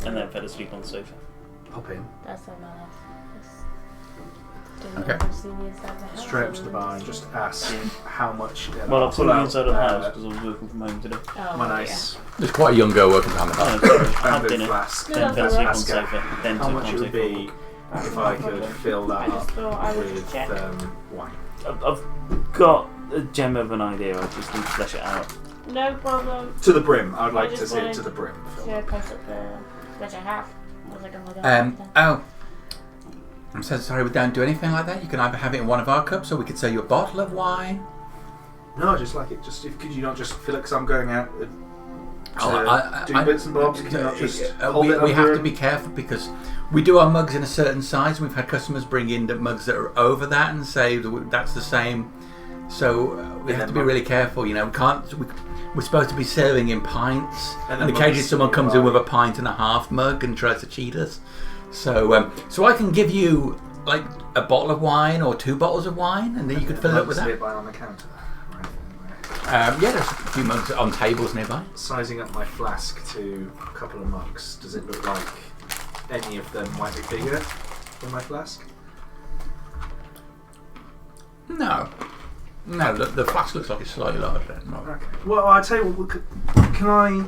and then fell asleep on the sofa. Pop in. That's so nice. Okay. Straight up to the bar and just ask how much. Well, I've seen the inside of the house because I was working from home today. Oh, my nice. There's quite a young girl working behind the bar. Oh, sorry. I had bamboo dinner, flask. then fell asleep on the Ask her sofa, then how took much on it would for a be walk. if I could fill that I just up thought I would with check. wine. I've got a gem of an idea, I just need to flesh it out. No problem. To the brim. I would I like to just see it wanted to the brim. to post up which I have. I was like, oh my god. Oh, I'm so sorry we don't do anything like that. You can either have it in one of our cups or we could sell you a bottle of wine. No, I just like it. Just could you not just fill it? Because I'm going out to I- do bits and bobs. Can you not just hold it we have under to be careful because we do our mugs in a certain size. We've had customers bring in the mugs that are over that and say that's the same. So we have to be really careful. You know, we can't. We're supposed to be serving in pints, and occasionally someone comes in with a pint and a half mug and tries to cheat us. So, so I can give you like a bottle of wine or 2 bottles of wine, and then you could fill it up with that. Nearby on the counter. Right. Yeah, there's a few mugs on tables nearby. Sizing up my flask to a couple of mugs. Does it look like any of them might be bigger than my flask? No, the flask looks like it's slightly larger. Okay. Well, I tell you what. Can I?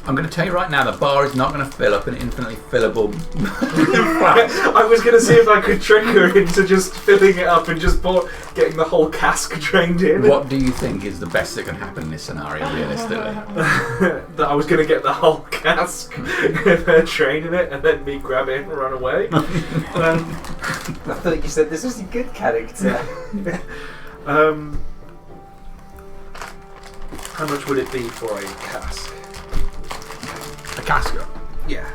I'm going to tell you right now, the bar is not going to fill up an infinitely fillable flask. I was going to see if I could trick her into just filling it up and just getting the whole cask drained in. What do you think is the best that can happen in this scenario, realistically? That I was going to get the whole cask and her draining it and then me grab it and run away. I thought you said this was a good character. How much would it be for a cask? A cask? Yeah.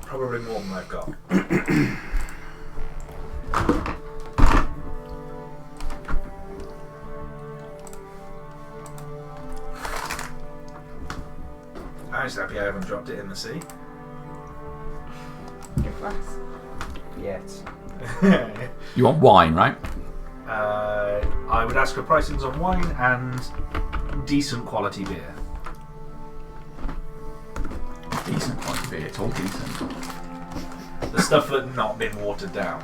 Probably more than I've got. I'm just happy I haven't dropped it in the sea. Your flask. Yes. You want wine, right? I would ask for pricings on wine and decent quality beer. Decent quality beer, it's all decent. The stuff that's not been watered down.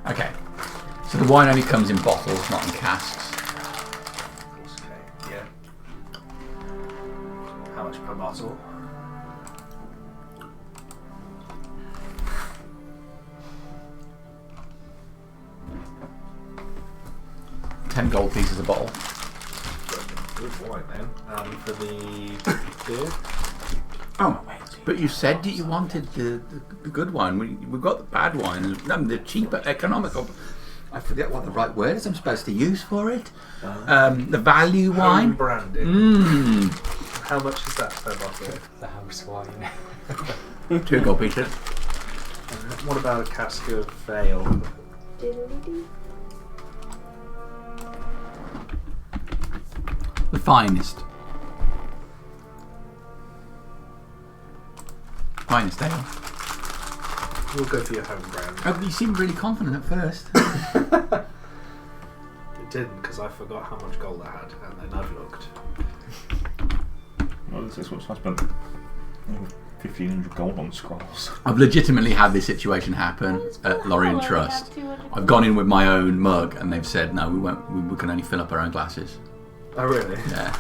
Okay, so the wine only comes in bottles, not in casks. Okay, yeah. How much per bottle? $10 pieces a bottle. Good wine then. For the beer? Oh, but you said that you wanted the good wine. We've got the bad wine, the cheaper, economical. I forget what the right word is I'm supposed to use for it. The value wine. Home branded. How much is that per bottle? The house wine. $2 gold pieces. What about a cask of ale? The finest. Finest ale. We'll go for your home brand. Oh, but you seemed really confident at first. It didn't, because I forgot how much gold I had, and then I've looked. Well, this is what I spent 1,500 gold on scrolls. I've legitimately had this situation happen at Lorien Trust. I've gone in with my own mug, and they've said, no, we won't. We can only fill up our own glasses. Oh, really? Yeah.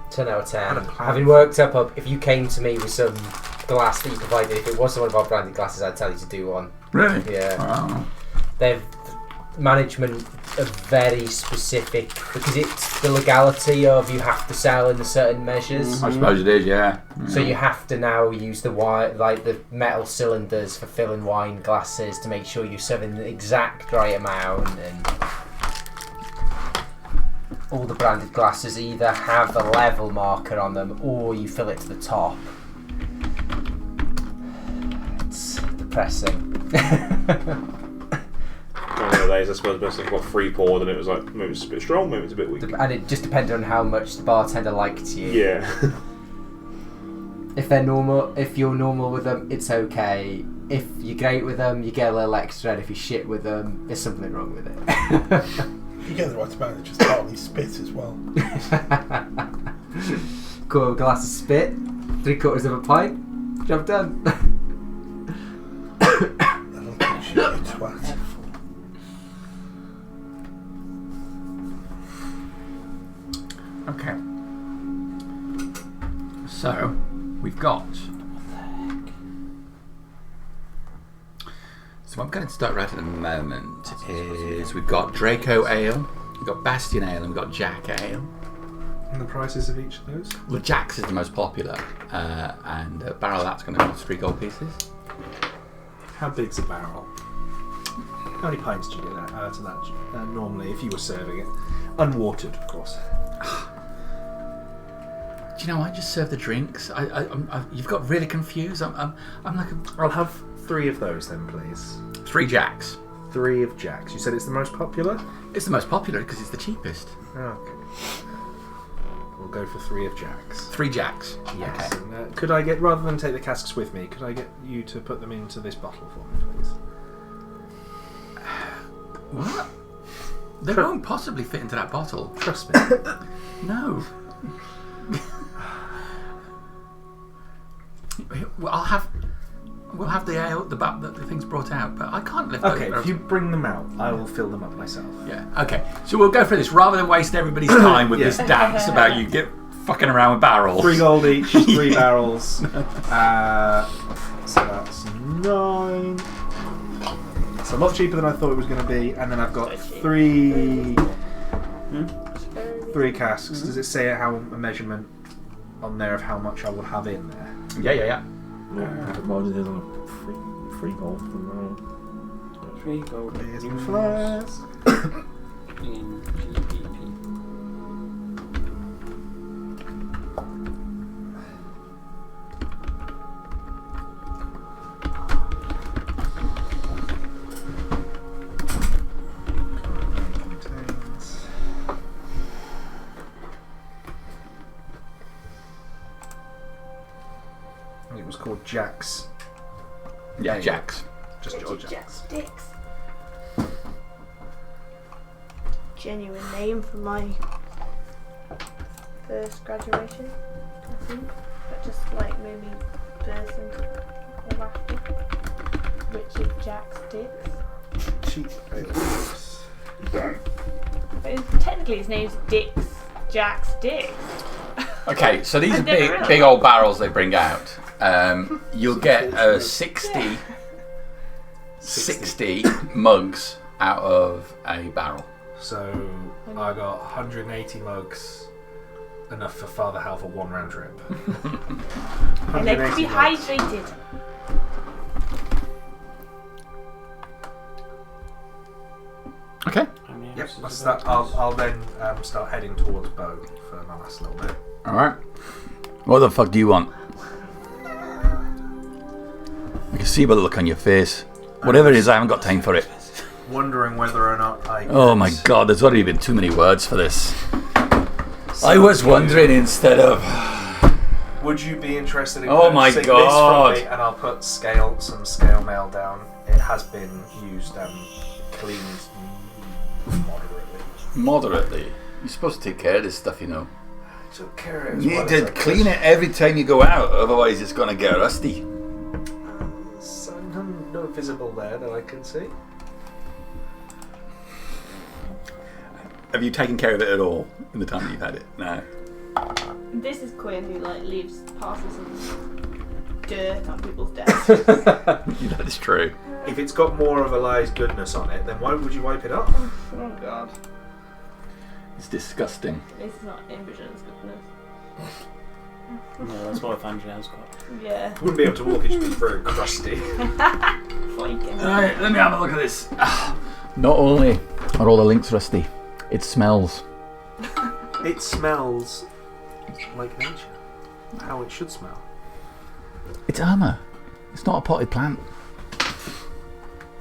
Ten out of 10. Having worked up, if you came to me with some glass that you provided, if it wasn't one of our branded glasses, I'd tell you to do one. Really? Yeah. Wow. They've management are very specific because it's the legality of you have to sell in the certain measures. I suppose it is, yeah. So you have to now use the wine, like the metal cylinders for filling wine glasses to make sure you're serving the exact right amount, and all the branded glasses either have a level marker on them or you fill it to the top. It's depressing. nowadays. I suppose best I've got 3 poured, and it was like maybe it's a bit strong, maybe it's a bit weak. And it just depended on how much the bartender liked you. Yeah. If you're normal with them, it's okay. If you're great with them, you get a little extra, and if you're shit with them, there's something wrong with it. You get the right amount of just partly spit as well. Cool, a glass of spit, 3/4 of a pint, job done. That'll teach you, you twat. Okay. So, we've got. So, what I'm going to start right at the moment is we've got Draco Ale, we've got Bastion Ale, and we've got Jack Ale. And the prices of each of those? Well, Jack's is the most popular, and a barrel of that's going to cost 3 gold pieces. How big's a barrel? How many pints do you get out of that normally if you were serving it? Unwatered, of course. Do you know, I just serve the drinks. You've got really confused. I'm like I'll have 3 of those then, please. 3 Jacks. 3 of Jacks. You said it's the most popular? It's the most popular because it's the cheapest. Oh, okay. We'll go for 3 of Jacks. 3 Jacks. Yes. Okay. And, could I get, rather than take the casks with me, could I get you to put them into this bottle for me, please? What? They won't possibly fit into that bottle. Trust me. No. We'll have the ale, the things brought out, but I can't lift. Okay, if you bring them out, I will fill them up myself. Yeah. Okay. So we'll go for this rather than waste everybody's time with this dance about you get fucking around with barrels. 3 gold each, 3 barrels. So that's 9. It's a lot cheaper than I thought it was going to be, and then I've got 3 casks. Does it say a measurement on there of how much I will have in there? Yeah. Mine is on a 3 gold. 3 gold. Here's my flask. In GBP. It was called Jack's. Yeah, Jack's. Just George Jack's. Sticks. Genuine name for my first graduation, I think. But just like maybe person or after. Richard Jack Sticks. Cheap. Technically his name's Dix Jack Sticks. Okay, so these are I've never big, realised. big old barrels they bring out. You'll get 60 mugs out of a barrel. So I got 180 mugs, enough for Father Hal for 1 round trip. I like to be 180 mugs. hydrated. Okay. Yep, that's that. I'll then start heading towards Bow for my last little bit. All right. What the fuck do you want? I can see by the look on your face. Whatever it is, I haven't got time for it. Wondering whether or not I. Oh my god, there's already been too many words for this. I was wondering instead of. Would you be interested in Oh my purchasing God. this from me? And I'll put some scale mail down. It has been used and cleaned moderately. Moderately. You're supposed to take care of this stuff, you know. I took care of it. You need to clean it every time you go out, otherwise it's going to get rusty. No visible there that I can see. Have you taken care of it at all in the time that you've had it? No. This is Quinn who like leaves parcels of dirt on people's desks. That is true. If it's got more of Eli's goodness on it, then why would you wipe it up? Oh god. It's disgusting. This is not Imogen's goodness. No, that's what Evangeline's got. Yeah. Wouldn't be able to walk it, should be very crusty. Freaking. Alright, let me have a look at this. Not only are all the links rusty, it smells. It smells like nature. How it should smell. It's armour. It's not a potted plant.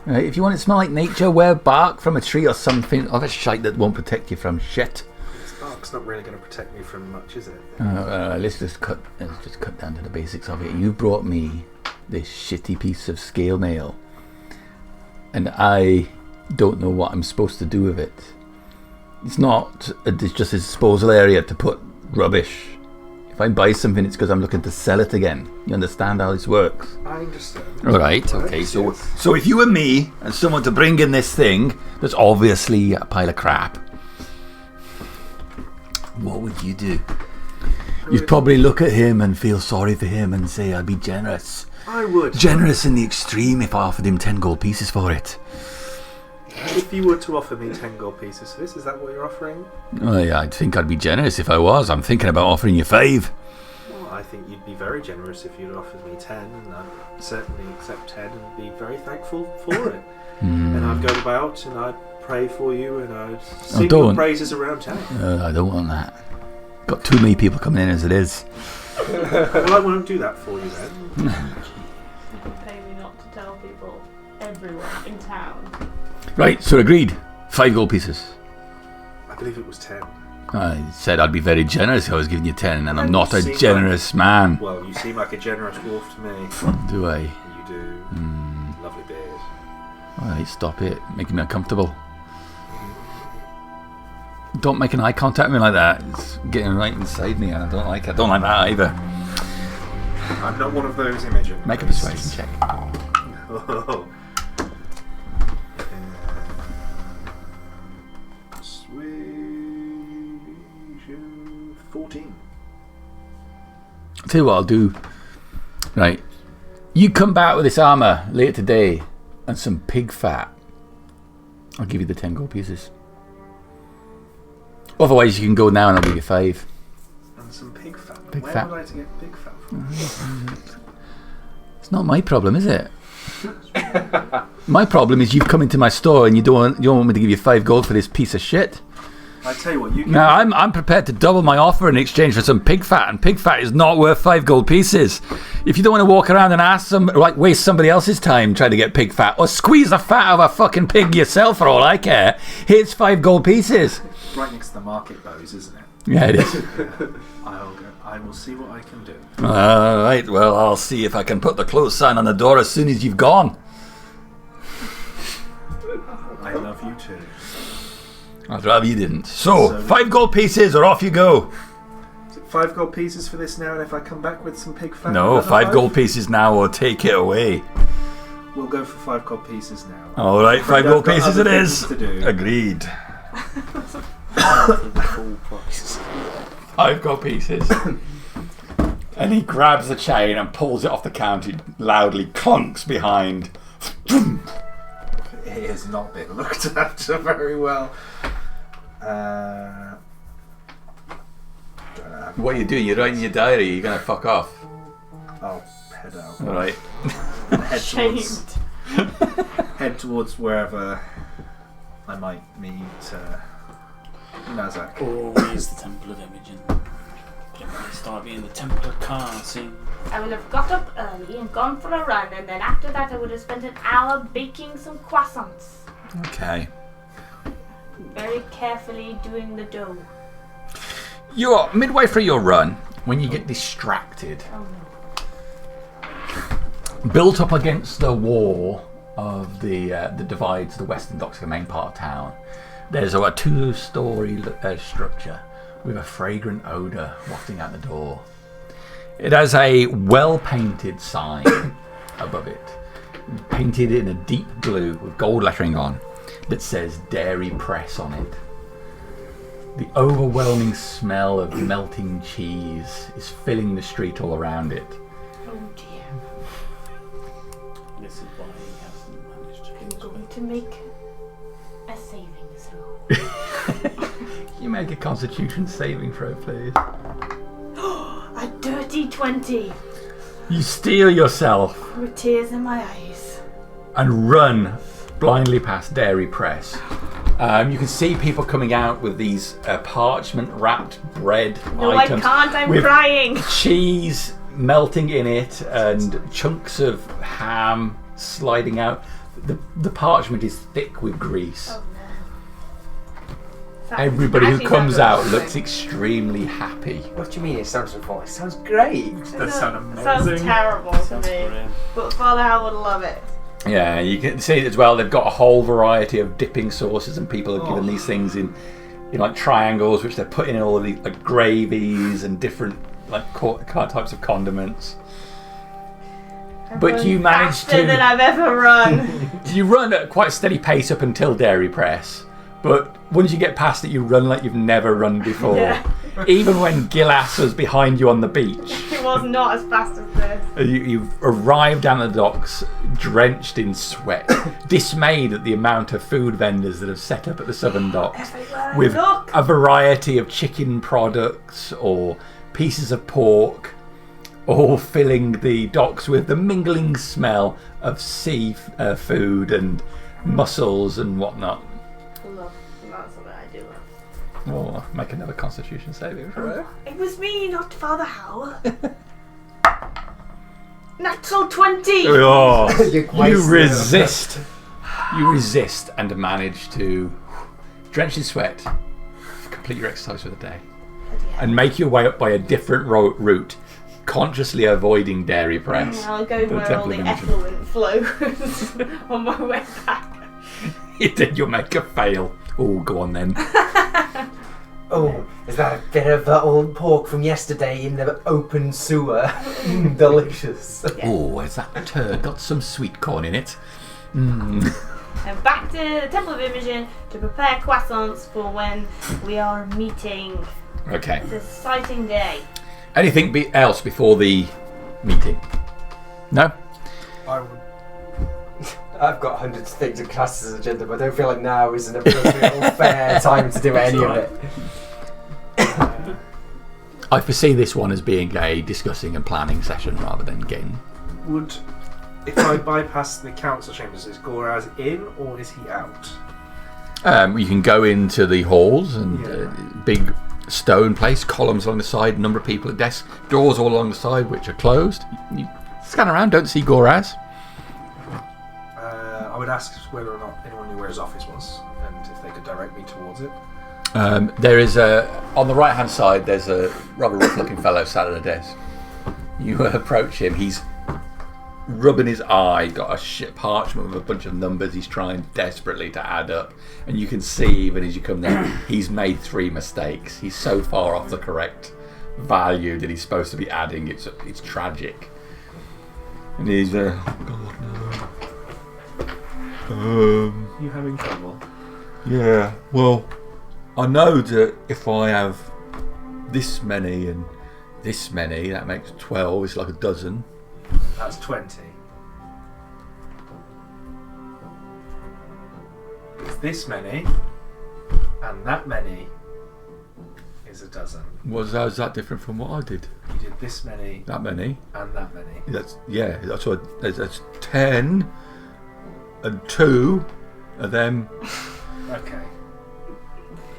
Right, if you want it to smell like nature, wear bark from a tree or something. Other shite that won't protect you from shit. This bark's not really going to protect me from much, is it? Let's just cut down to the basics of it. You brought me this shitty piece of scale mail, and I don't know what I'm supposed to do with it. It's not. It's just a disposal area to put rubbish. If I buy something, it's because I'm looking to sell it again. You understand how this works? I understand. All right. Okay. So if you were me and someone to bring in this thing that's obviously a pile of crap, what would you do? You'd probably look at him and feel sorry for him and say, "I'd be generous." I would. Generous in the extreme if I offered him 10 gold pieces for it. If you were to offer me 10 gold pieces for this, is that what you're offering? Oh, yeah, I'd think I'd be generous if I was. I'm thinking about offering you 5. Well, I think you'd be very generous if you'd offered me 10, and I'd certainly accept 10 and be very thankful for it. And I'd go about and I'd pray for you and I'd sing your praises around town. I don't want that. Got too many people coming in as it is. Well, I won't do that for you then. You can pay me not to tell people, everyone in town. Right, so agreed. 5 gold pieces. I believe it was 10. I said I'd be very generous if I was giving you 10, and I'm not a generous man. Well, you seem like a generous wolf to me. Do I? You do. Lovely beard. Alright, stop it. Making me uncomfortable. Don't make an eye contact with me like that. It's getting right inside me, and I don't like it. I don't like that either. I'm not one of those images. Make a persuasion check. Oh. 14. I'll tell you what I'll do. Right. You come back with this armour later today and some pig fat. I'll give you the 10 gold pieces. Otherwise, you can go now and I'll give you 5. And some pig fat. Pig Where fat. would I to get pig fat from? It's not my problem, is it? My problem is you've come into my store and you don't want me to give you 5 gold for this piece of shit. I tell you what, you. Now I'm prepared to double my offer in exchange for some pig fat, and pig fat is not worth 5 gold pieces. If you don't want to walk around and waste somebody else's time trying to get pig fat, or squeeze the fat out of a fucking pig yourself for all I care, here's 5 gold pieces. Right next to the market bows, isn't it? Yeah, it is. I will see what I can do. All right. Well, I'll see if I can put the close sign on the door as soon as you've gone. I love you too. I'd rather you didn't. So 5 gold pieces, or off you go. Is it 5 gold pieces for this now, and if I come back with some pig fat? No, 5 gold pieces now, or take it away. We'll go for 5 gold pieces now. All right, 5 gold pieces it is. Agreed. 5 gold pieces. And he grabs the chain and pulls it off the counter. He loudly clunks behind. It has not been looked after very well. What are you doing? You're writing your diary. You're going to fuck off. I'll head out. All right. Head towards wherever I might meet Nazak. Always the Temple of Imogen. Start me in the Temple of Carson. I would have got up early and gone for a run, and then after that I would have spent an hour baking some croissants. Okay. Very carefully doing the dough. You're midway through your run when you get distracted. Oh no. Built up against the wall of the divide to the western docks of the main part of town, there's a 2-story structure with a fragrant odour wafting out the door. It has a well-painted sign above it, painted in a deep blue with gold lettering on, that says Dairy Press on it. The overwhelming smell of melting cheese is filling the street all around it. Oh dear. This is why he hasn't managed to I'm going to make a savings throw. You make a Constitution saving throw, please. A dirty 20 You steel yourself with tears in my eyes. and run blindly past Dairy Press. You can see people coming out with these parchment-wrapped bread items. I can't, I'm with crying. Cheese melting in it and chunks of ham sliding out. the parchment is thick with grease. Oh, no. Everybody who Actually, comes sounds out amazing. looks extremely happy. What do you mean it sounds so fun? It sounds great. It does sound It sounds amazing. terrible to Sounds me. brilliant. But Father Hal would love it. Yeah, you can see as well. They've got a whole variety of dipping sauces, and people are given these things in like triangles, which they're putting in all of these like gravies and different like types of condiments. But you managed faster than I've ever run. You run at quite a steady pace up until Dairy Press, but once you get past it, you run like you've never run before. Yeah. Even when Gilas was behind you on the beach, It was not as fast as this. you've arrived down the docks drenched in sweat, dismayed at the amount of food vendors that have set up at the southern docks Everywhere. with Look. a variety of chicken products or pieces of pork, all filling the docks with the mingling smell of sea food and mussels and whatnot. Love. That's something I do love. Oh, make another Constitution saving throw. It was me, not Father Hal. Natural 20! Oh, You're quite you slow. resist. You resist and manage to, drenched in sweat, complete your exercise for the day and make your way up by a different route, consciously avoiding Dairy Press. I'll go the where all Temple the of Imogen. effluent flows on my way back. You'll make a fail. Oh, go on then. Oh, is that a bit of that old pork from yesterday in the open sewer? Delicious. Oh, has that turd got some sweet corn in it? And back to the Temple of Imogen to prepare croissants for when we are meeting. Okay. It's an exciting day. Anything else before the meeting? No? I would. I've got hundreds of things in Cass's agenda, but I don't feel like now is an appropriate or fair time to do any of it. I foresee this one as being a discussing and planning session rather than getting... Would, if I bypass the council chambers, is Goraz in or is he out? You can go into the halls and Yeah. big stone place, columns along the side, number of people at desks, doors all along the side which are closed. You scan around, don't see Goraz. I would ask whether or not anyone knew where his office was and if they could direct me towards it. There is on the right hand side, there's a rather rough looking fellow sat at a desk. You approach him, he's rubbing his eye, got a parchment with a bunch of numbers he's trying desperately to add up, and you can see even as you come there, he's made 3 mistakes. He's so far off the correct value that he's supposed to be adding, it's tragic. And he's You having trouble? Yeah, well, I know that if I have this many and this many, that makes 12, it's like a dozen. That's 20. It's this many, and that many is a dozen. How's that different from what I did? You did this many That many? and that many. That's what that's 10 and 2 of them. Okay.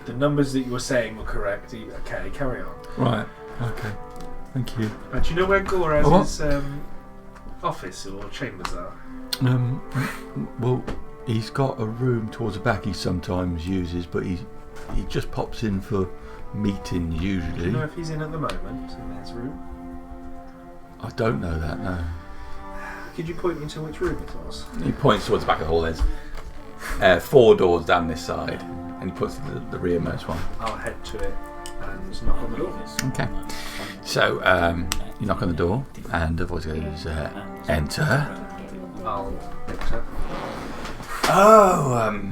The numbers that you were saying were correct. Okay, carry on. Right, okay. Thank you. Do you know where Goraz's office or chambers are? Well, he's got a room towards the back he sometimes uses, but he just pops in for meetings Do you usually. know if he's in at the moment in his room? I don't know that, no. Could you point me to which room it was? He points towards the back of the hall. There's 4 doors down this side, and he puts the rearmost one. I'll head to it and knock on the door. Okay. So you knock on the door, and the voice goes, "Enter." I'll enter. Oh,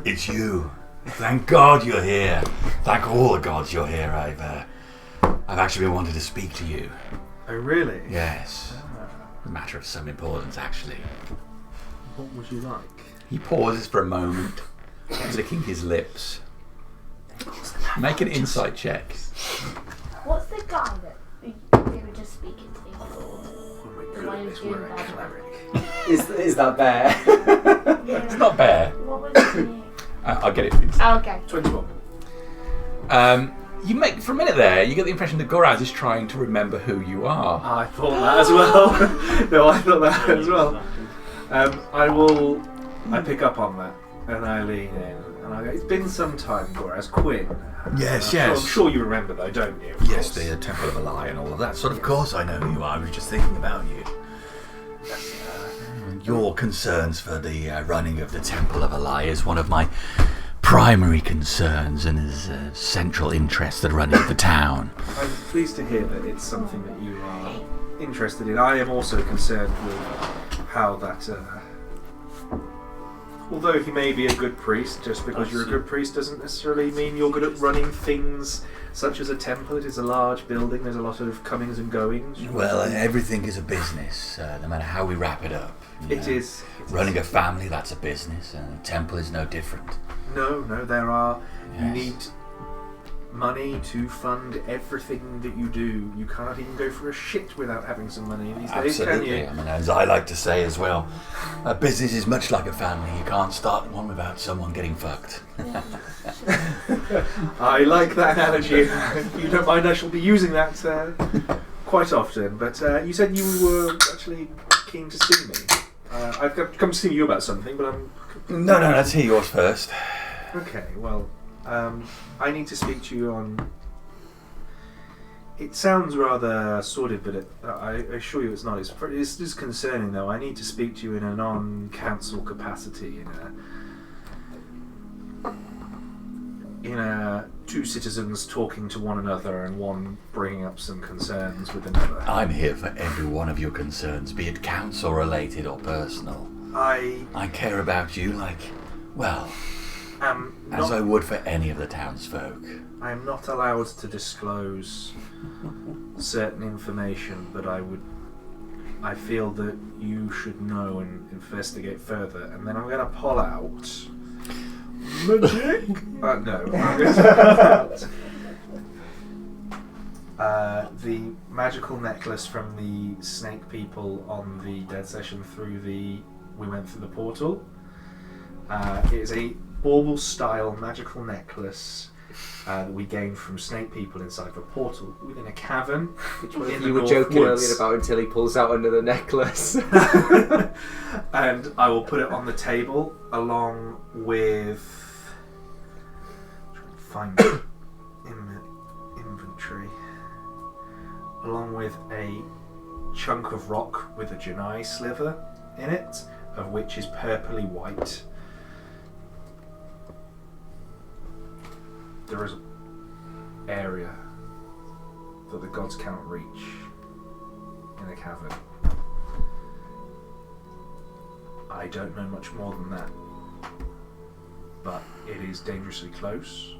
it's you. Thank God you're here. Thank all the gods you're here. I've actually been wanting to speak to you. Oh, really? Yes. A matter of some importance, actually. What would you like? He pauses for a moment, licking his lips. Make an insight check. What's the guy that we were just speaking to? Oh my The one goodness, who's we're a doing cleric. Is that bear? It's not bear. What was his name? I'll get it. Oh, okay. 21. You make for a minute there. You get the impression that Goraz is trying to remember who you are. I thought that as well. No, I thought that as well. I pick up on that and I lean in and I go, it's been some time, Goraz. Quinn. Yes. I'm sure you remember though, don't you? Yes, the Temple of a Lie and all of that. So of course I know who you are. I was just thinking about you. Your concerns for the running of the Temple of a Lie is one of my primary concerns and is a central interest in running the town. I'm pleased to hear that it's something that you are interested in. I am also concerned with how that... although he may be a good priest, just because you're a good priest doesn't necessarily mean you're good at running things such as a temple. It is a large building, there's a lot of comings and goings. Well, everything is a business, no matter how we wrap it up. It is. Running a family, that's a business, and a temple is no different. No, there are... Yes. You need money to fund everything that you do. You can't even go for a shit without having some money these days, can you? I mean, as I like to say as well, a business is much like a family. You can't start one without someone getting fucked. I like that analogy. If you don't mind, I shall be using that quite often. But you said you were actually keen to see me. I've come to see you about something, but I'm... No, let's hear yours first. Okay, well, I need to speak to you on... It sounds rather sordid, but I assure you it's not. It's concerning, though. I need to speak to you in a non-council capacity, in a two citizens talking to one another and one bringing up some concerns with another. I'm here for every one of your concerns, be it council related or personal. I care about you like, well, as I would for any of the townsfolk. I am not allowed to disclose certain information, but I feel that you should know and investigate further, and then I'm going to pull out magic? No, I'm going to pull out the magical necklace from the snake people on the dead session we went through the portal. It is a bauble style magical necklace that we gained from snake people inside of a portal within a cavern. You were joking earlier about until he pulls out another necklace. And I will put it on the table along with... find it in the inventory. Along with a chunk of rock with a Janai sliver in it, of which is purpley white. There is an area that the gods cannot reach in a cavern. I don't know much more than that, but it is dangerously close,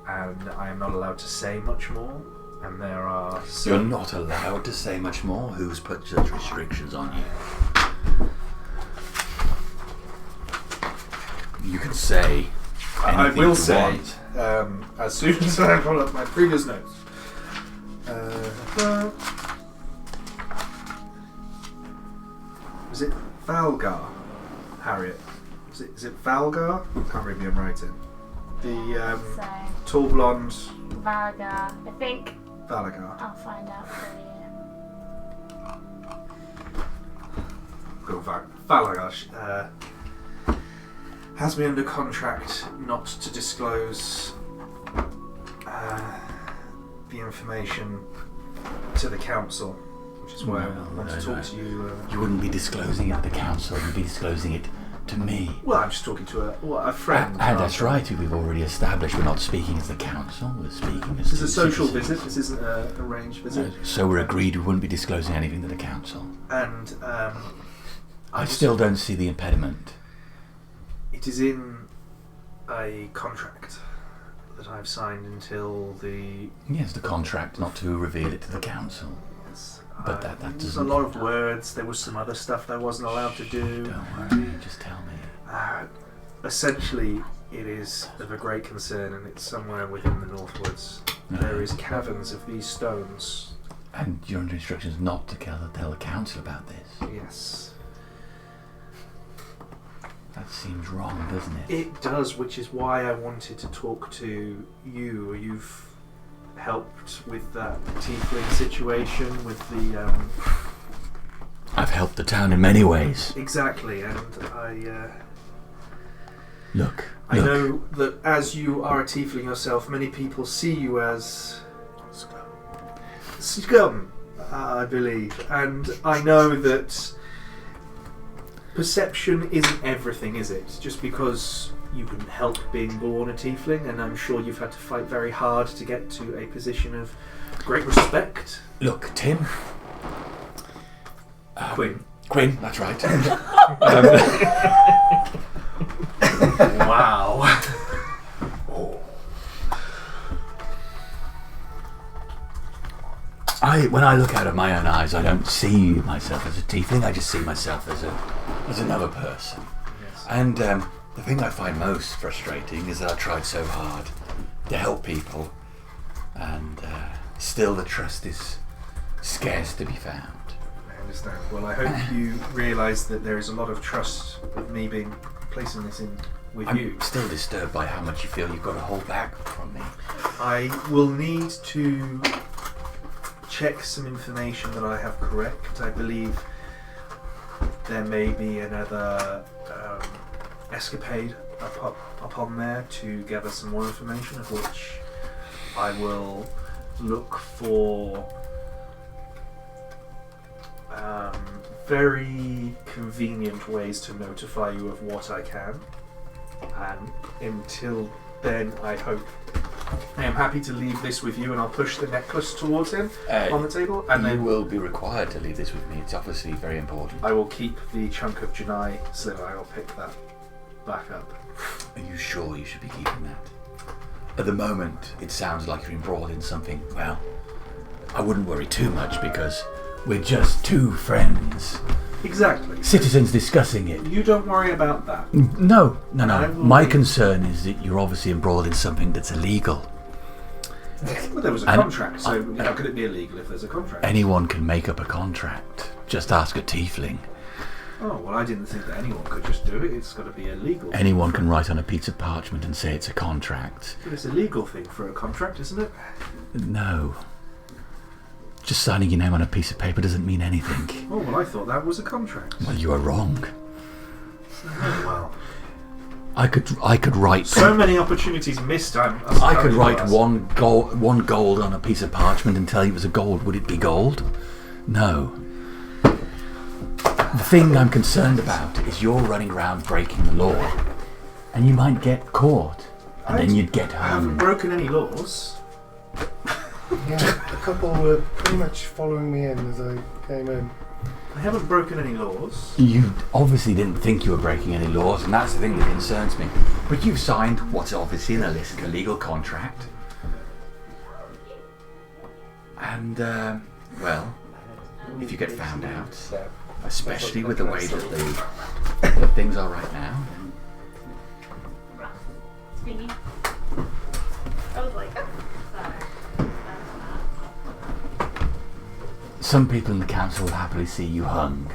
and I am not allowed to say much more. And there are... You're not allowed to say much more? Who's put such restrictions on you? You can say I will you say, want. as soon as I pull up my previous notes. Is it Valgar, Harriet? Is it Valgar? I can't read the handwriting. The tall blonde... Valgar, I think. Valagar. I'll find out for you. Go Valagar. Has me under contract not to disclose the information to the council, which is why I want to talk to you. You wouldn't be disclosing it to the council, you'd be disclosing it to me. Well, I'm just talking to a friend. And that's right, we've already established we're not speaking as the council, we're speaking as... This is a social visit, this isn't a arranged visit. So we're agreed we wouldn't be disclosing anything to the council. And I still don't see the impediment. It is in a contract that I've signed until the... Yes, the contract not to reveal it to the council. Yes. But that There's doesn't... a lot of words, there was some other stuff that I wasn't allowed to do. Don't worry, just tell me. Essentially, it is of a great concern, and it's somewhere within the Northwoods. There is caverns of these stones. And you're under instructions not to tell the council about this? Yes. That seems wrong, doesn't it? It does, which is why I wanted to talk to you. You've helped with that tiefling situation, with the I've helped the town in many ways. Exactly, and Look. I know that as you are a tiefling yourself, many people see you as scum, I believe. And I know that perception isn't everything, is it? Just because you couldn't help being born a tiefling, and I'm sure you've had to fight very hard to get to a position of great respect. Look, Tim. Quinn, that's right. Wow. When I look out of my own eyes, I don't see myself as a tiefling. I just see myself as another person. Yes. And the thing I find most frustrating is that I tried so hard to help people, and still the trust is scarce to be found. I understand. Well, I hope you realise that there is a lot of trust with me placing this in with you. I'm still disturbed by how much you feel you've got to hold back from me. I will need to check some information that I have correct. I believe there may be another escapade upon there to gather some more information, of which I will look for very convenient ways to notify you of what I can. And until then, I am happy to leave this with you, and I'll push the necklace towards him on the table. And you then will be required to leave this with me. It's obviously very important. I will keep the chunk of Janai sliver. I will pick that back up. Are you sure you should be keeping that? At the moment, it sounds like you're embroiled in something. Well, I wouldn't worry too much because we're just two friends. Exactly. Citizens discussing it. You don't worry about that. No. My concern is that you're obviously embroiled in something that's illegal. Well, there was a contract, so how could it be illegal if there's a contract? Anyone can make up a contract. Just ask a tiefling. Oh, well, I didn't think that anyone could just do it. It's got to be illegal. Anyone can write on a piece of parchment and say it's a contract. But it's a legal thing for a contract, isn't it? No. Just signing your name on a piece of paper doesn't mean anything. Oh, well, I thought that was a contract. Well, you are wrong. Oh, well. I could write... So many opportunities missed. I could write one gold on a piece of parchment and tell you it was a gold. Would it be gold? No. The thing I'm concerned about is you're running around breaking the law, and you might get caught, and then you'd get home. I haven't broken any laws. Yeah, a couple were pretty much following me in as I came in. I haven't broken any laws. You obviously didn't think you were breaking any laws, and that's the thing that concerns me. But you've signed what's obviously an illegal contract. And, well, if you get found out, especially with the way that things are right now. Speaking. I was like, Some people in the council will happily see you hung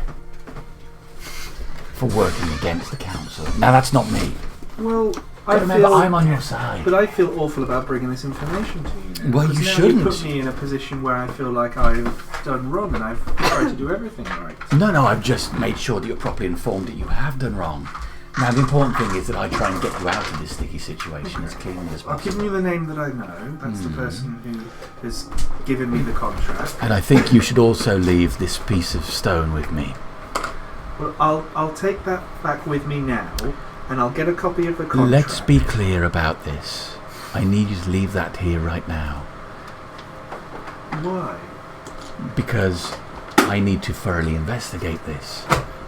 for working against the council. Now that's not me. Well, remember, I'm on your side. But I feel awful about bringing this information to you now. Well, you shouldn't. You put me in a position where I feel like I've done wrong, and I've tried to do everything right. No, I've just made sure that you're properly informed that you have done wrong. Now, the important thing is that I try and get you out of this sticky situation as cleanly as possible. I've given you the name that I know. That's the person who has given me the contract. And I think you should also leave this piece of stone with me. Well, I'll take that back with me now, and I'll get a copy of the contract. Let's be clear about this. I need you to leave that here right now. Why? Because I need to thoroughly investigate this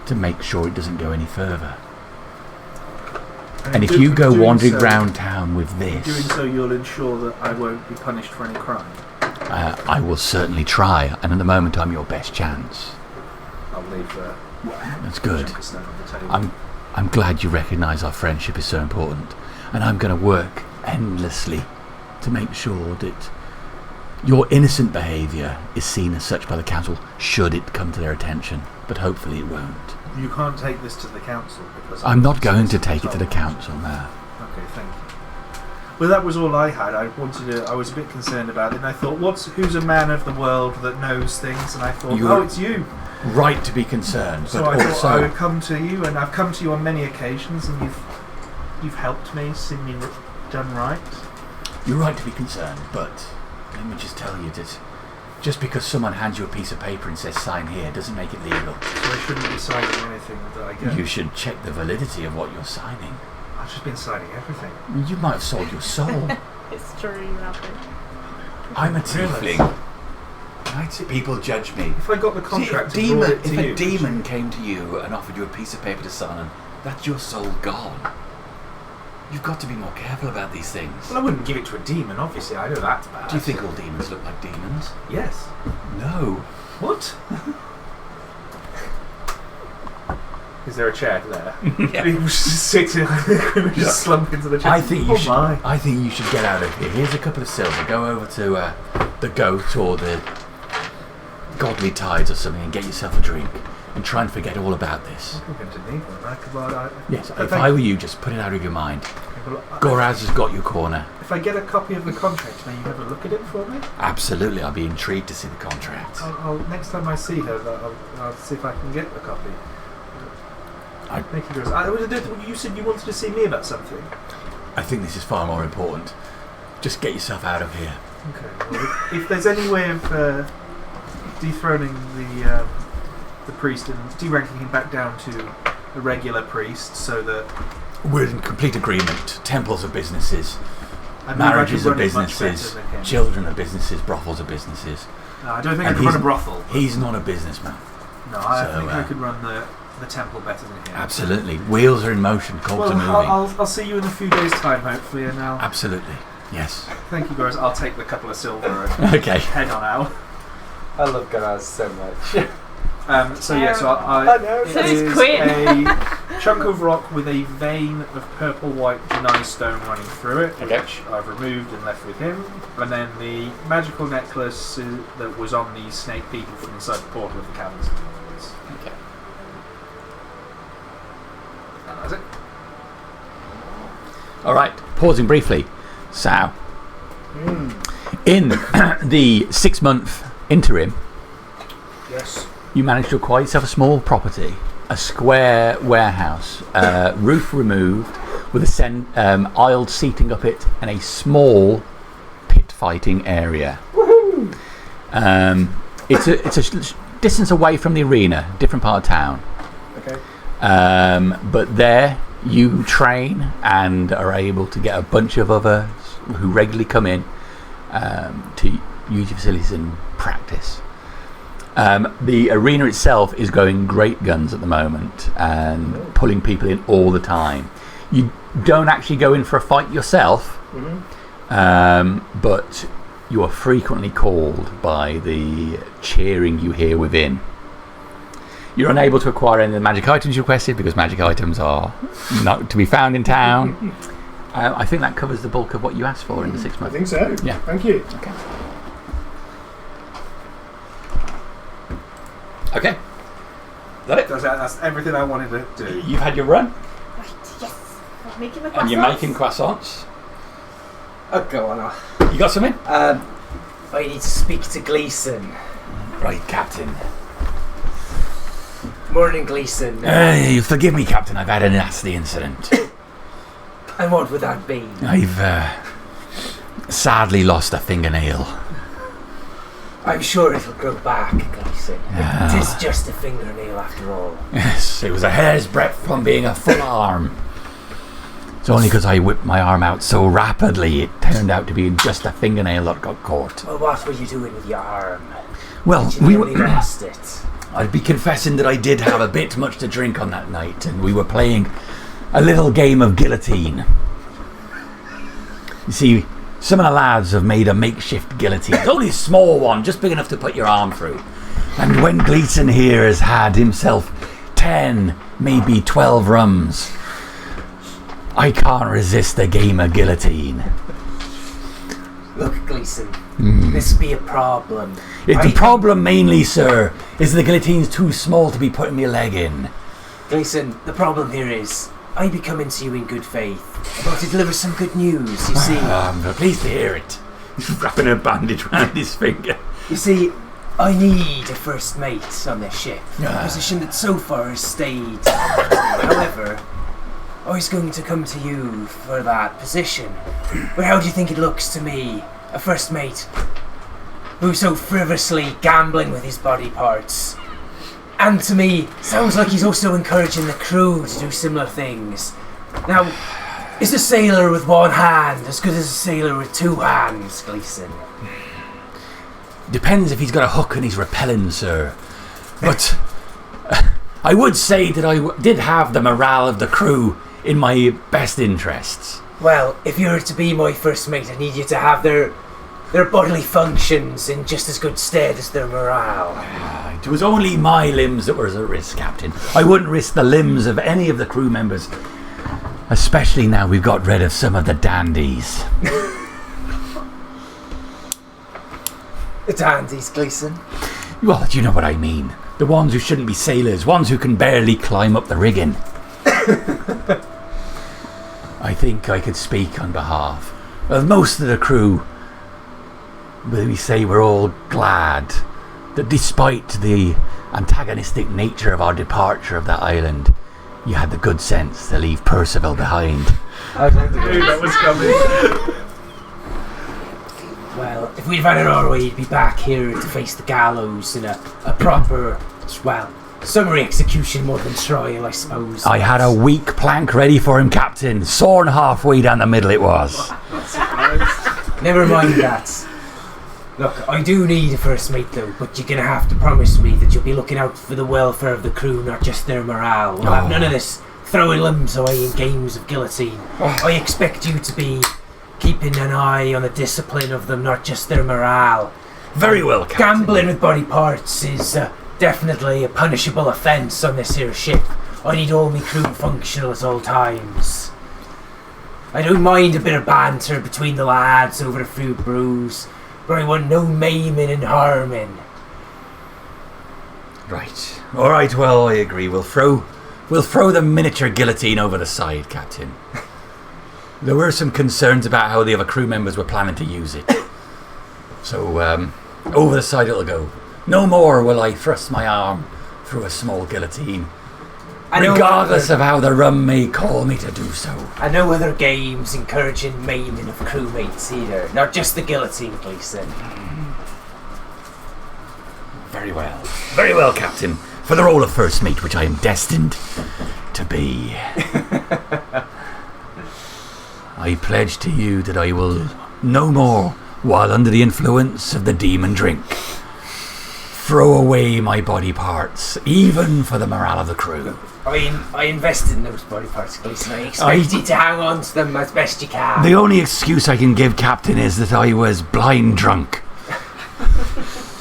to make sure it doesn't go any further. And if you go wandering round town with this... Doing so, you'll ensure that I won't be punished for any crime. I will certainly try, and at the moment I'm your best chance. I'll leave That's good. on the table. I'm glad you recognise our friendship is so important, and I'm going to work endlessly to make sure that your innocent behaviour is seen as such by the council, should it come to their attention, but hopefully it won't. You can't take this to the council because... I'm not going to take it to the council now. Okay, thank you. Well, that was all I had. I was a bit concerned about it, and I thought, who's a man of the world that knows things? And I thought, it's you. Right to be concerned, So but I also thought I would come to you, and I've come to you on many occasions, and you've helped me, seen me done right. you're right to be concerned. But let me just tell you that just because someone hands you a piece of paper and says sign here doesn't make it legal. So I shouldn't be signing anything that I get. You should check the validity of what you're signing. I've just been signing everything. You might have sold your soul. It's true, you haven't. I'm a tiefling. Right? People judge me. If I got the contract, If a demon came to you and offered you a piece of paper to sign on, that's your soul gone. You've got to be more careful about these things. Well, I wouldn't give it to a demon, obviously. I know that's bad. Do you think all demons look like demons? Yes. No. What? Is there a chair there? Yeah. He was just sitting, just slump into the chair. I think you should get out of here. Here's a couple of silver. Go over to the Goat or the Godly Tides or something and get yourself a drink and try and forget all about this. I'm going to need one. Yes, if I were you, just put it out of your mind. Goraz has got your corner. If I get a copy of the contract, may you have a look at it for me? Absolutely, I'll be intrigued to see the contract. Next time I see her, I'll see if I can get a copy. Thank you, girls. You said you wanted to see me about something. I think this is far more important. Just get yourself out of here. Okay. Well, if there's any way of dethroning the priest and deranking him back down to a regular priest, so that we're in complete agreement. Temples are businesses. I Marriages are run it much businesses. better than him. Children are businesses. Brothels are businesses. No, I don't think I could run a brothel. He's not a businessman. No, I think I could run the temple better than him. Absolutely. Wheels are in motion. Cogs are moving. I'll see you in a few days' time, hopefully, and I'll... Absolutely. Yes. Thank you, guys. I'll take the couple of silver and okay. head on out. I love Garaz so much. So it's a chunk of rock with a vein of purple-white deny stone running through it, which I've removed and left with him. And then the magical necklace that was on the snake people from inside the portal of the caverns. Okay. And that's it. All right. Pausing briefly. Sal. In the 6-month interim, yes, you managed to acquire yourself a small property, a square warehouse, roof removed, with a aisled seating up it, and a small pit fighting area. Woohoo! It's a distance away from the arena, different part of town. Okay. But there you train and are able to get a bunch of others who regularly come in to use your facilities and practice. The arena itself is going great guns at the moment and pulling people in all the time. You don't actually go in for a fight yourself, but you are frequently called by the cheering you hear within. You're unable to acquire any of the magic items you requested because magic items are not to be found in town. I think that covers the bulk of what you asked for in the 6 months. I think so. Yeah. Thank you. Okay. That it? That's everything I wanted to do. You've had your run. Right, yes. I'm making the croissants. And you're making croissants. Oh, go on. You got something? I need to speak to Gleeson. Right, Captain. Morning, Gleeson. Forgive me, Captain. I've had a nasty incident. And what would that be? I've sadly lost a fingernail. I'm sure it'll grow back, Gleeson. Yeah. It is just a fingernail after all. Yes, it was a hair's breadth from being a full arm. It's only because I whipped my arm out so rapidly it turned out to be just a fingernail that got caught. Well, what were you doing with your arm? Well, Did you nearly lost it? I'd be confessing that I did have a bit much to drink on that night, and we were playing a little game of guillotine. You see, some of the lads have made a makeshift guillotine. It's only a small one, just big enough to put your arm through. And when Gleeson here has had himself 10, maybe 12 rums, I can't resist a game of guillotine. Look, Gleeson, this be a problem. The problem mainly, sir, is the guillotine's too small to be putting my leg in. Gleeson, the problem here is I be coming to you in good faith. About to deliver some good news, you see. I'm pleased to hear it. He's wrapping a bandage round his finger. You see, I need a first mate on this ship. A position that so far has stayed. However, I was going to come to you for that position. But how do you think it looks to me, a first mate who's so frivolously gambling with his body parts? And to me, sounds like he's also encouraging the crew to do similar things. Now, is a sailor with one hand as good as a sailor with two hands, Gleason? Depends if he's got a hook and he's repelling, sir. But I would say that I did have the morale of the crew in my best interests. Well, if you're to be my first mate, I need you to have their bodily functions in just as good stead as their morale. It was only my limbs that were at risk, Captain. I wouldn't risk the limbs of any of the crew members, especially now we've got rid of some of the dandies. The dandies, Gleason? Well, you know what I mean. The ones who shouldn't be sailors, ones who can barely climb up the rigging. I think I could speak on behalf of most of the crew. But we say we're all glad that despite the antagonistic nature of our departure of that island, you had the good sense to leave Percival behind. I knew that was coming. Well, if we'd have had it our way, you'd be back here to face the gallows in a proper, summary execution more than trial, I suppose. I had a weak plank ready for him, Captain. Sawn halfway down the middle it was. Never mind that. Look, I do need a first mate though, but you're gonna have to promise me that you'll be looking out for the welfare of the crew, not just their morale. We'll have none of this throwing limbs away in games of guillotine. I expect you to be keeping an eye on the discipline of them, not just their morale. Very well, Captain. Gambling with body parts is definitely a punishable offence on this here ship. I need all my crew functional at all times. I don't mind a bit of banter between the lads over a few brews, but I want no maiming and harming. Right. Alright, well, I agree. We'll throw the miniature guillotine over the side, Captain. There were some concerns about how the other crew members were planning to use it. So, over the side it'll go. No more will I thrust my arm through a small guillotine, regardless of how the rum may call me to do so. And no other games encouraging maiming of crewmates either. Not just the guillotine, Gleason. Very well. Very well, Captain. For the role of first mate, which I am destined to be. I pledge to you that I will no more, while under the influence of the demon drink, throw away my body parts, even for the morale of the crew. I invested in those body parts, Gleason. I expect you to hang on to them as best you can. The only excuse I can give, Captain, is that I was blind drunk.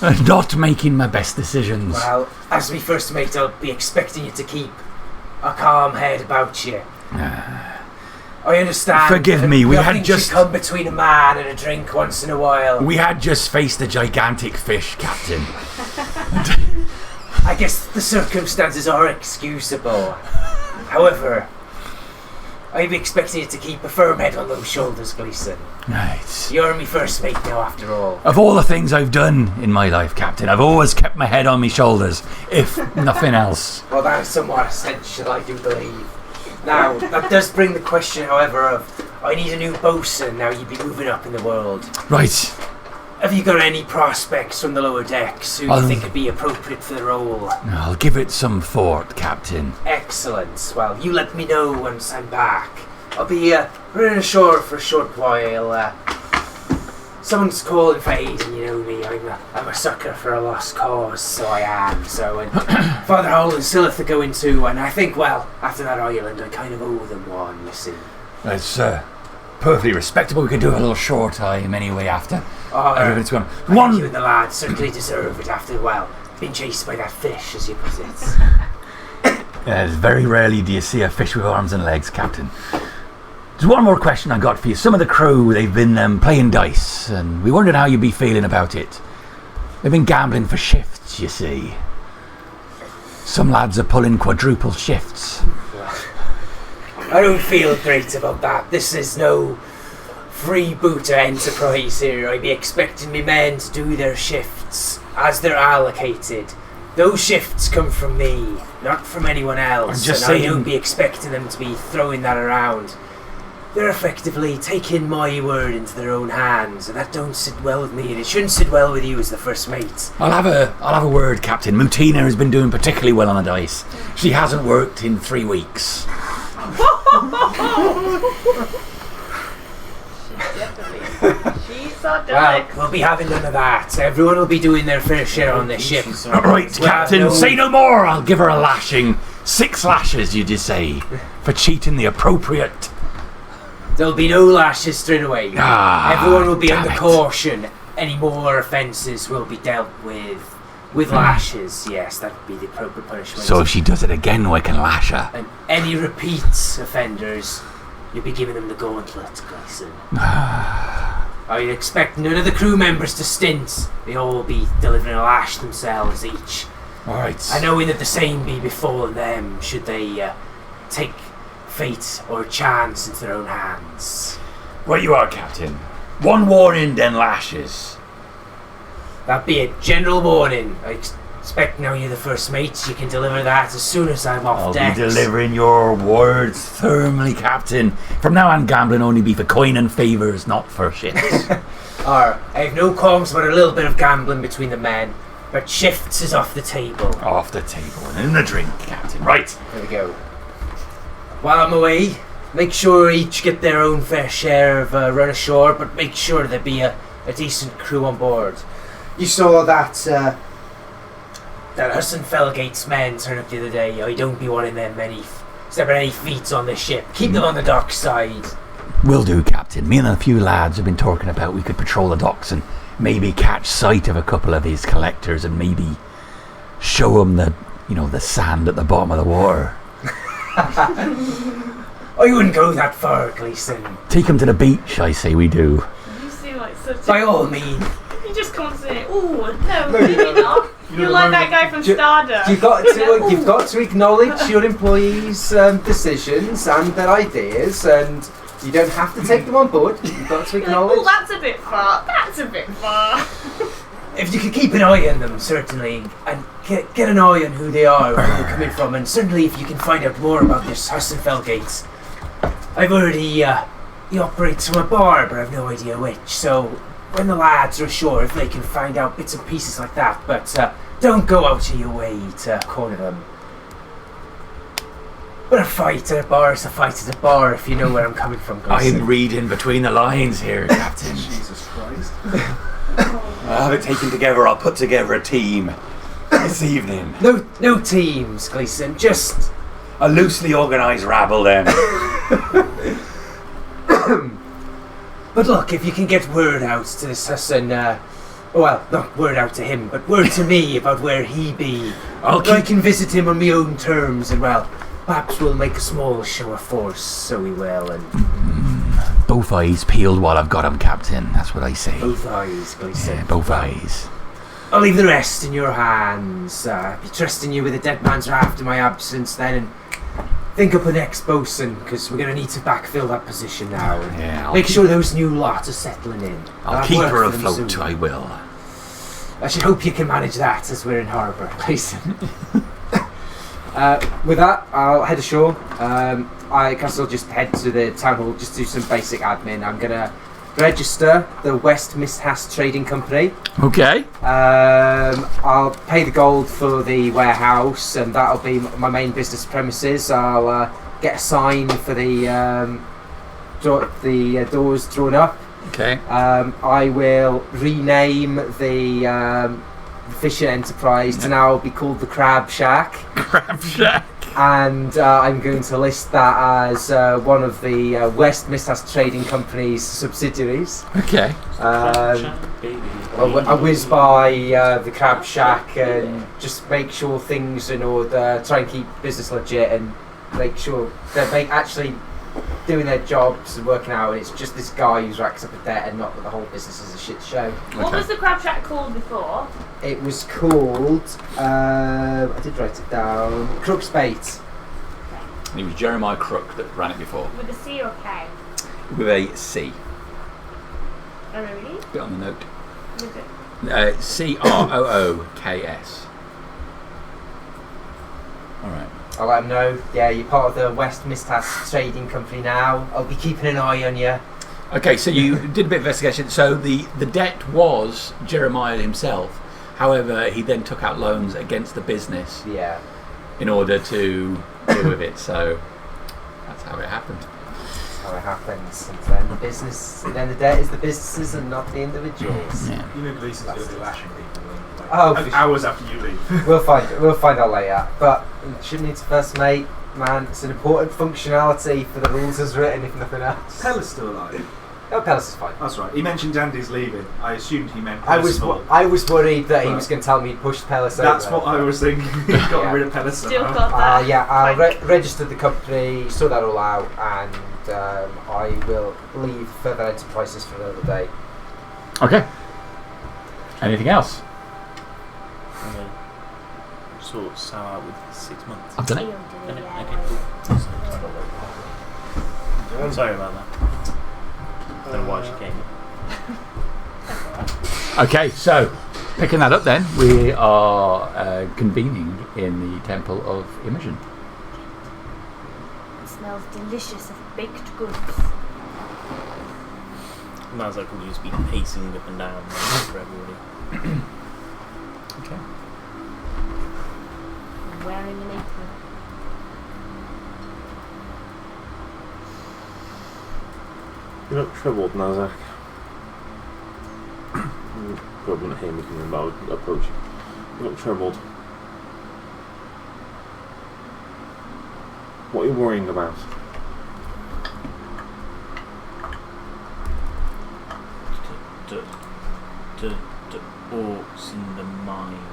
And not making my best decisions. Well, as my first mate, I'll be expecting you to keep a calm head about you. I understand. Forgive me, we had just come between a man and a drink once in a while. We had just faced a gigantic fish, Captain. I guess the circumstances are excusable. However, I'd be expecting you to keep a firm head on those shoulders, Gleason. Right. You're my first mate now, after all. Of all the things I've done in my life, Captain, I've always kept my head on my shoulders, if nothing else. Well, that is somewhat essential, I do believe. Now, that does bring the question, however, of I need a new bosun now you'd be moving up in the world. Right. Have you got any prospects from the lower decks who you think would be appropriate for the role? I'll give it some thought, Captain. Excellent. Well, you let me know once I'm back. I'll be running ashore for a short while. Someone's calling for aid, and you know me. I'm a sucker for a lost cause, so I am. So, and Father Howell and Silith are going too, and I think, well, after that island, I kind of owe them one, you see. That's perfectly respectable. We could do a little short time anyway after everybody's gone. One, you and the lads certainly deserve it after, well, being chased by that fish, as you put it. Very rarely do you see a fish with arms and legs, Captain. There's one more question I got for you. Some of the crew, they've been playing dice, and we wondered how you'd be feeling about it. They've been gambling for shifts, you see. Some lads are pulling quadruple shifts. I don't feel great about that. This is no freebooter enterprise here. I'd be expecting me men to do their shifts as they're allocated. Those shifts come from me, not from anyone else. I don't be expecting them to be throwing that around. They're effectively taking my word into their own hands, and that don't sit well with me, and it shouldn't sit well with you as the first mate. I'll have a word, Captain. Mutina has been doing particularly well on the dice. She hasn't worked in 3 weeks. She's sardonic. Well, we'll be having none of that. Everyone will be doing their fair share on this ship. Right, Captain, say no more. I'll give her a lashing. 6 lashes, you just say, for cheating the appropriate. There'll be no lashes straight away. Everyone will be under it. caution. Any more offences will be dealt with lashes. Yes, that would be the appropriate punishment. So if she does it again, I can lash her. And any repeat offenders, you'll be giving them the gauntlet, Gleason. I expect none of the crew members to stint. They all will be delivering a lash themselves each. Alright. And knowing that the same be befallen them should they take fate or chance into their own hands. Right you are, Captain. 1 warning, then lashes. That be a general warning. I expect now you're the first mate, you can deliver that as soon as I'm off decks. I'll be delivering your words thermally, Captain. From now on, gambling only be for coin and favours, not for shits. I have no qualms about a little bit of gambling between the men, but shifts is off the table. Off the table and in the drink, Captain. Right. There we go. While I'm away, make sure each get their own fair share of run ashore, but make sure there be a decent crew on board. You saw that Hudson Felgate's men turn up the other day. I don't be wanting them stepping any feet on the ship. Keep them on the dock side. Will do, Captain. Me and a few lads have been talking about we could patrol the docks and maybe catch sight of a couple of these collectors and maybe show them the sand at the bottom of the water. I wouldn't go that far, Gleason. Take them to the beach, I say we do. You seem like such By all means. You just constantly, ooh, no, maybe not. You're like that guy from Stardust. You've got to acknowledge your employees' decisions and their ideas, and you don't have to take them on board. You've got to acknowledge. Oh, that's a bit far. That's a bit far. If you could keep an eye on them, certainly, and get an eye on who they are, where they're coming from, and certainly if you can find out more about this Hudson Felgate. I've heard he operates from a bar, but I've no idea which, so when the lads are ashore, if they can find out bits and pieces like that, but don't go out of your way to corner them. But a fight at a bar is a fight at a bar, if you know where I'm coming from, Gleason. I'm reading between the lines here, Captain. Jesus Christ. I'll have it taken together. I'll put together a team this evening. No teams, Gleason, just a loosely organised rabble then. But look, if you can get word out to this Hudson, well, not word out to him, but word to me about where he be, I can visit him on my own terms, and well, perhaps we'll make a small show of force, so we will, and... Both eyes peeled while I've got him, Captain. That's what I say. Both eyes, Gleason. Yeah, both eyes. I'll leave the rest in your hands. Be trusting you with a dead man's raft in my absence then, and think up an ex-bosun, because we're going to need to backfill that position now. Yeah, make sure those new lot are settling in. I'll keep her afloat, I will. I should hope you can manage that as we're in harbour, Gleason. With that, I'll head ashore. I guess I'll just head to the town hall, just do some basic admin. I'm going to register the West Misthas Trading Company. Okay. I'll pay the gold for the warehouse, and that'll be my main business premises. I'll get a sign for the doors drawn up. Okay. I will rename the fishing enterprise to now be called the Crab Shack. Crab Shack. And I'm going to list that as one of the West Misthas Trading Company's subsidiaries. Okay. I whiz by the Crab Shack and just make sure things are in order, try and keep business legit, and make sure they're actually doing their jobs and working out, and it's just this guy who's racked up a debt and not that the whole business is a shit show. What was the Crab Shack called before? It was called, I did write it down, Crook's Bait. And it was Jeremiah Crook that ran it before. With a C or K? With a C. Oh, really? Bit on the note. With it? CROOKS. Alright. I'll let them know. Yeah, you're part of the West Mistas Trading Company now. I'll be keeping an eye on you. Okay, so you did a bit of investigation. So the debt was Jeremiah himself. However, he then took out loans against the business. Yeah. In order to deal with it. So that's how it happened. That's how it happens. And then the debt is the businesses and not the individuals. Yeah. You know, Gleason's going to be lashing people hours after you leave. We'll find out later. But shouldn't need to first mate, man. It's an important functionality for the rules as written, if nothing else. Pella's still alive. No, Pellis is fine. That's right. He mentioned Andy's leaving. I assumed he meant I was worried that he But was going to tell me he'd pushed Pellis over. that's what I was thinking. He got rid of Pellis. Still got that. Yeah, I registered the company, sort that all out, and I will leave further enterprises for another day. Okay. Anything else? I'm going to sort Sal out with 6 months. I've done it. Okay, cool. Sorry about that. I don't know why she came. Okay, so picking that up then, we are convening in the Temple of Imogen. It smells delicious of baked goods. Mazak will just be pacing up and down for everybody. Okay. I'm wearing an apron. You look troubled, Nazak. You probably wouldn't hear me coming about approach you. You look troubled. What are you worrying about? The orcs in the mine.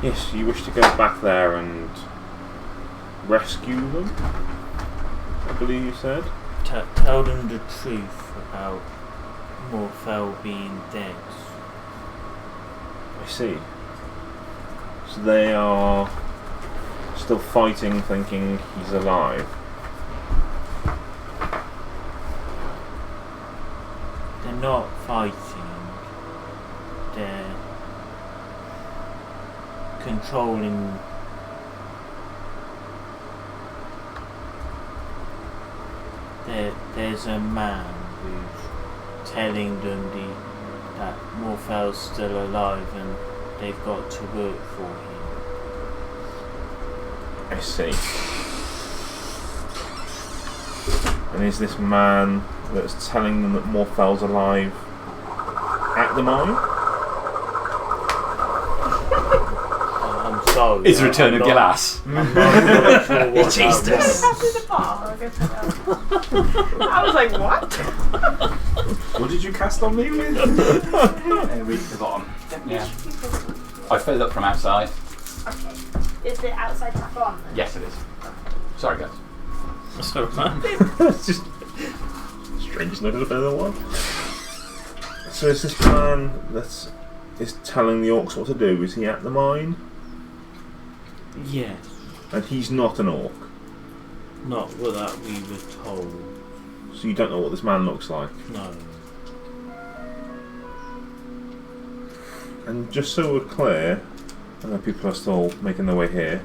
Yes, you wish to go back there and rescue them? I believe you said? Tell them the truth about Morfell being dead. I see. So they are still fighting, thinking he's alive. They're not fighting. They're controlling. There's a man who's telling them that Morfell's still alive and they've got to work for him. I see. And is this man that's telling them that Morfell's alive at the mine? I'm sorry. It's Return of Glass. I'm not really sure what It chased that us. I was like, what? What did you cast on me with? Reach the bottom. Yeah. I filled up from outside. Okay. Is the outside tap on then? Yes, it is. Sorry, guys. So, man. It's just strange looking better than one. So is this man that is telling the orcs what to do, is he at the mine? Yes. And he's not an orc? Not what that we were told. So you don't know what this man looks like? No. And just so we're clear, I know people are still making their way here,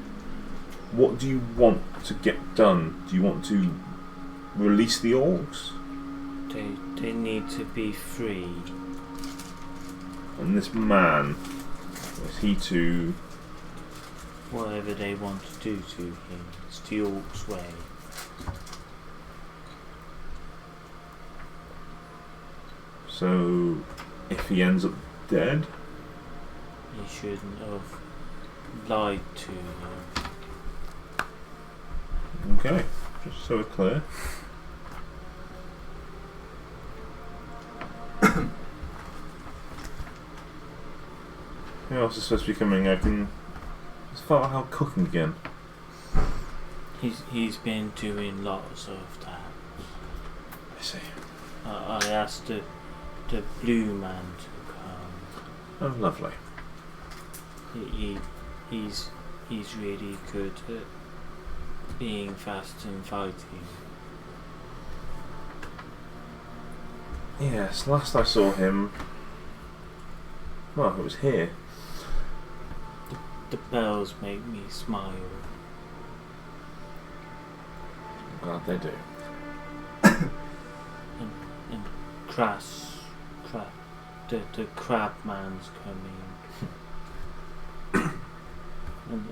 what do you want to get done? Do you want to release the orcs? They need to be free. And this man, is he to... Whatever they want to do to him, it's the orc's way. So, if he ends up dead? He shouldn't have lied to him. Okay, just so we're clear. Who else is supposed to be coming? I can... It's felt like cooking again. He's been doing lots of that. I see. I asked the blue man to come. Oh, lovely. He's really good at being fast and fighting. Yes, last I saw him, well, it was here. The bells make me smile. I'm glad they do. And the crab man's coming.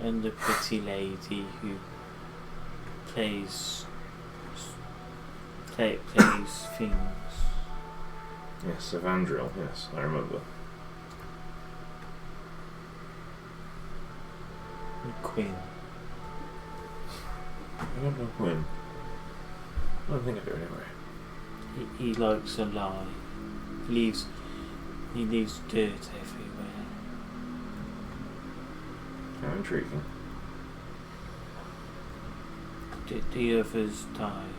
and the pretty lady who plays things. Yes, Evandriel, yes, I remember. And Quinn. I don't know Quinn. I don't think I do anyway. He likes a lie. He leaves dirt everywhere. How intriguing. The others died.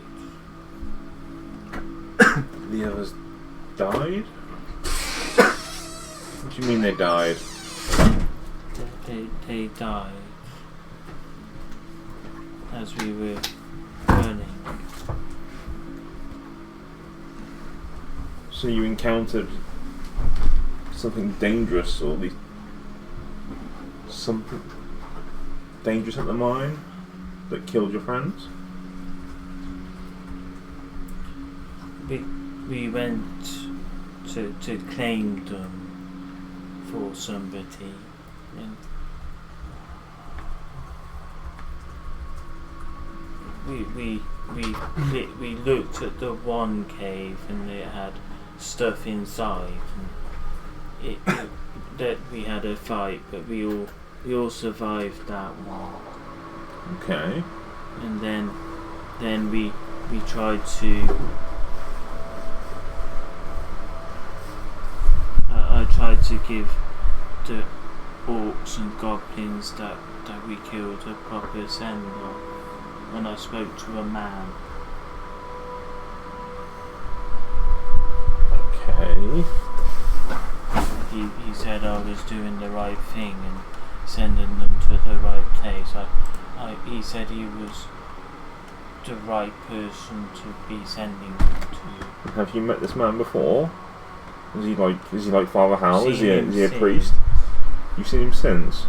The others died? What do you mean they died? They died as we were running. So you encountered something dangerous, or at least something dangerous at the mine that killed your friends? We went to claim them for somebody, and we looked at the one cave and it had stuff inside, and that we had a fight, but we all survived that one. Okay. And then we tried to. I tried to give the orcs and goblins that we killed a proper send off, and I spoke to a man. Okay. He said I was doing the right thing and sending them to the right place. He said he was the right person to be sending them to. Have you met this man before? Is he like Father Hal? Is he a Since. priest? You've seen him since?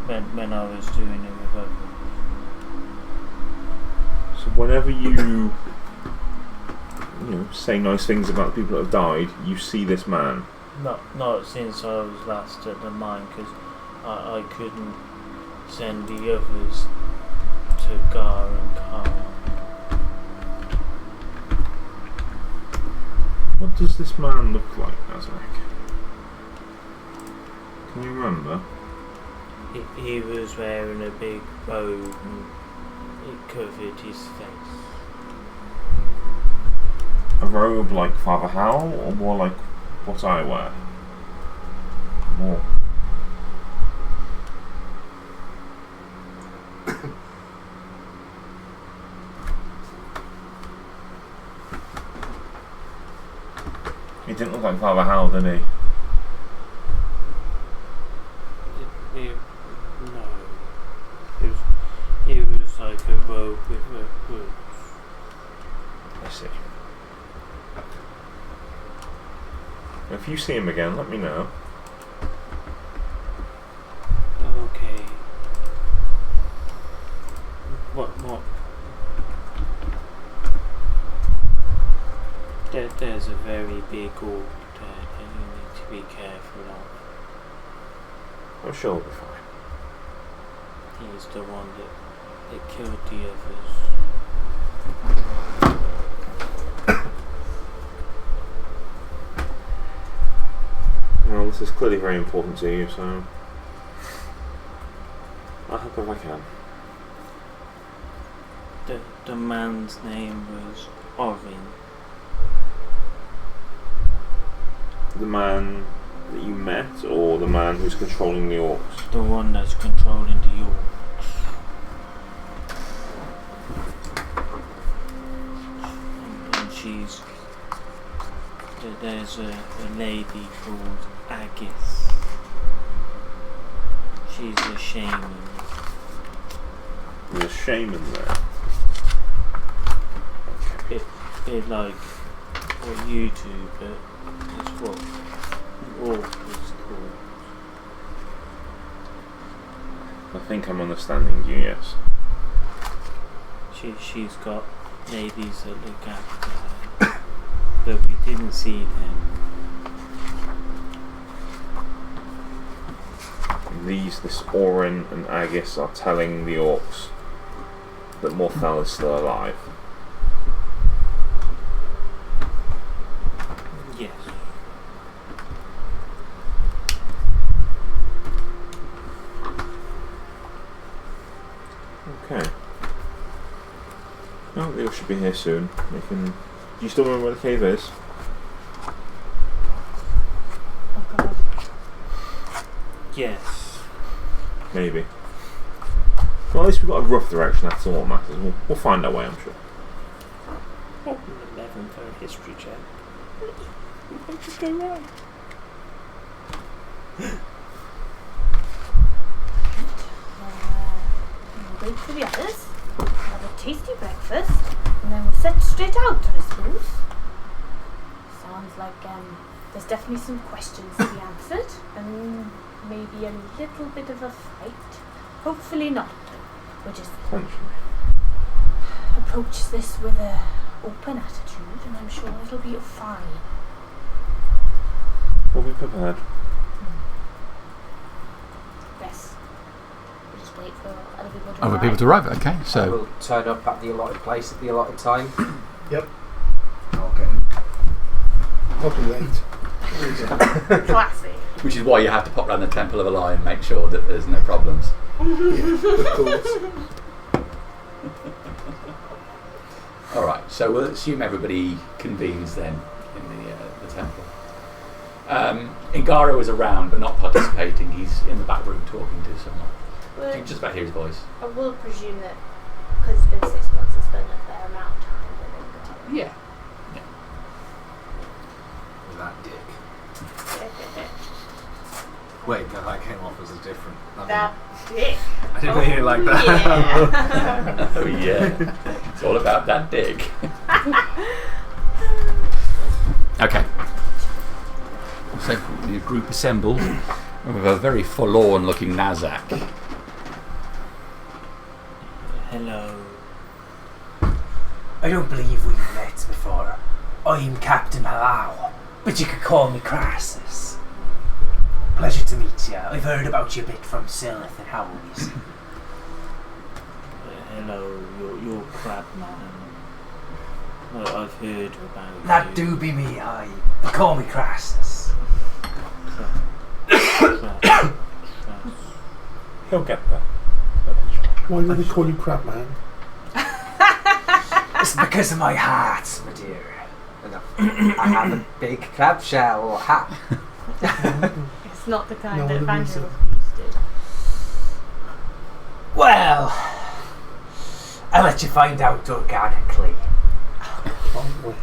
When I was doing it with others. So whenever you say nice things about the people that have died, you see this man. Not since I was last at the mine, because I couldn't send the others to Gar and Khan. What does this man look like, Azrak? Can you remember? He was wearing a big robe and it covered his face. A robe like Father Hal, or more like what I wear? More. He didn't look like Father Hal, did he? No. It was like a robe with a hood. I see. If you see him again, let me know. Okay. What? There's a very big orc there that you need to be careful of. I'm sure we'll be fine. He's the one that killed the others. Well, this is clearly very important to you, so I'll help if I can. The man's name was Orin. The man that you met, or the man who's controlling the orcs? The one that's controlling the orcs. And there's a lady called Agis. She's a shaman. There's a shaman there. It like what you do, but it's what orc is called. I think I'm understanding you, yes. She's got ladies that look after her, but we didn't see them. This Orin and Agus are telling the orcs that Morthal is still alive. Yes. Okay. Oh, they all should be here soon. They can. Do you still remember where the cave is? Oh god. Yes. Maybe. Well, at least we've got a rough direction. That's all that matters. We'll find our way, I'm sure. 11 for a history check. What could go wrong? We'll wait for the others, have a tasty breakfast, and then we'll set straight out, I suppose. Sounds like there's definitely some questions to be answered, and maybe a little bit of a fight. Hopefully not. We'll just approach this with an open attitude, and I'm sure it'll be fine. We'll be prepared. Yes. We'll just wait for other people to Other arrive. people to arrive. Okay, so We'll turn up at the allotted place at the allotted time. Yep. Okay. I'll be late. Classy. which is why you have to pop around the Temple of a Lion and make sure that there's no problems. Of course. All right, so we'll assume everybody convenes then in the temple. Ingaro is around but not participating. He's in the back room talking to someone. You can just about hear his voice. I will presume that because it's been 6 months, it's been a fair amount of time with Ingaro. Yeah. That dick. Wait, that came off as a different. That dick. I didn't hear it like that. Yeah. Oh yeah, it's all about that dig. Okay. So the group assembled with a very forlorn-looking Nazak. Hello. I don't believe we've met before. I'm Captain Halal, but you could call me Crassus. Pleasure to meet you. I've heard about you a bit from Silith and Howleys. Hello, you're crab man. Well, I've heard about That you. do be me, aye. But call me Crassus. He'll get there. Why do they call you Crab Man? It's because of my hat, my dear. I have a big crab shell hat. It's not the kind No that other Vandal reason. used to. Well, I'll let you find out organically. Can't wait.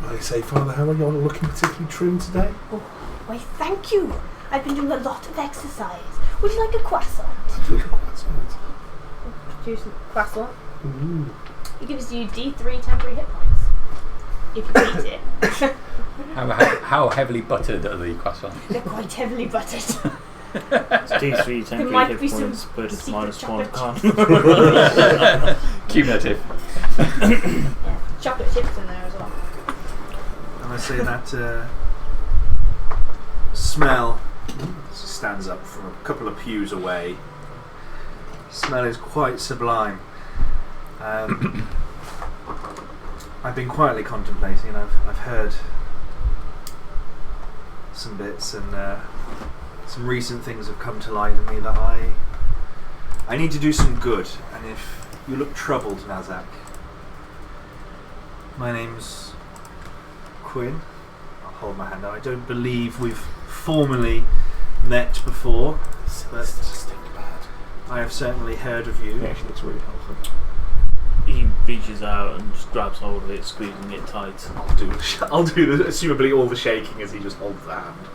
I say, Father Howard, you're looking particularly trim today. Oh, why thank you. I've been doing a lot of exercise. Would you like a croissant? Produce a croissant. Ooh. It gives you D3 temporary hit points. If you eat it. How heavily buttered are the croissants? They're quite heavily buttered. It's D3 temporary might hit be some points, but it's secret -1 chocolate. Cumulative. Chocolate chips in there as well. And I say that smell stands up from a couple of pews away. Smell is quite sublime. I've been quietly contemplating, and I've heard some bits, and some recent things have come to light in me that I need to do some good. And if you look troubled, Nazak, my name's Quinn. I'll hold my hand out. I don't believe we've formally met before, but I have certainly heard of you. He actually looks really healthy. He reaches out and just grabs hold of it, squeezing it tight. I'll do assumably all the shaking as he just holds the hand.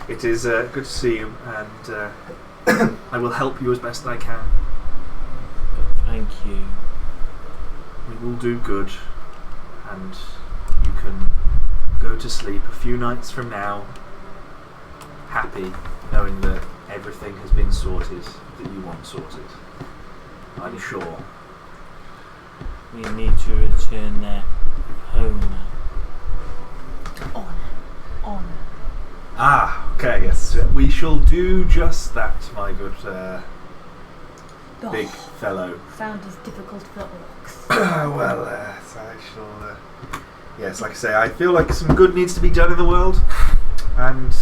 It is good to see you, and I will help you as best I can. But thank you. We will do good, and you can go to sleep a few nights from now, happy, knowing that everything has been sorted that you want sorted. I'm sure. We need to return their home. Honor. Ah, okay, yes. We shall do just that, my good big fellow. Sound is difficult for orcs. Well, I shall... yes, like I say, I feel like some good needs to be done in the world, and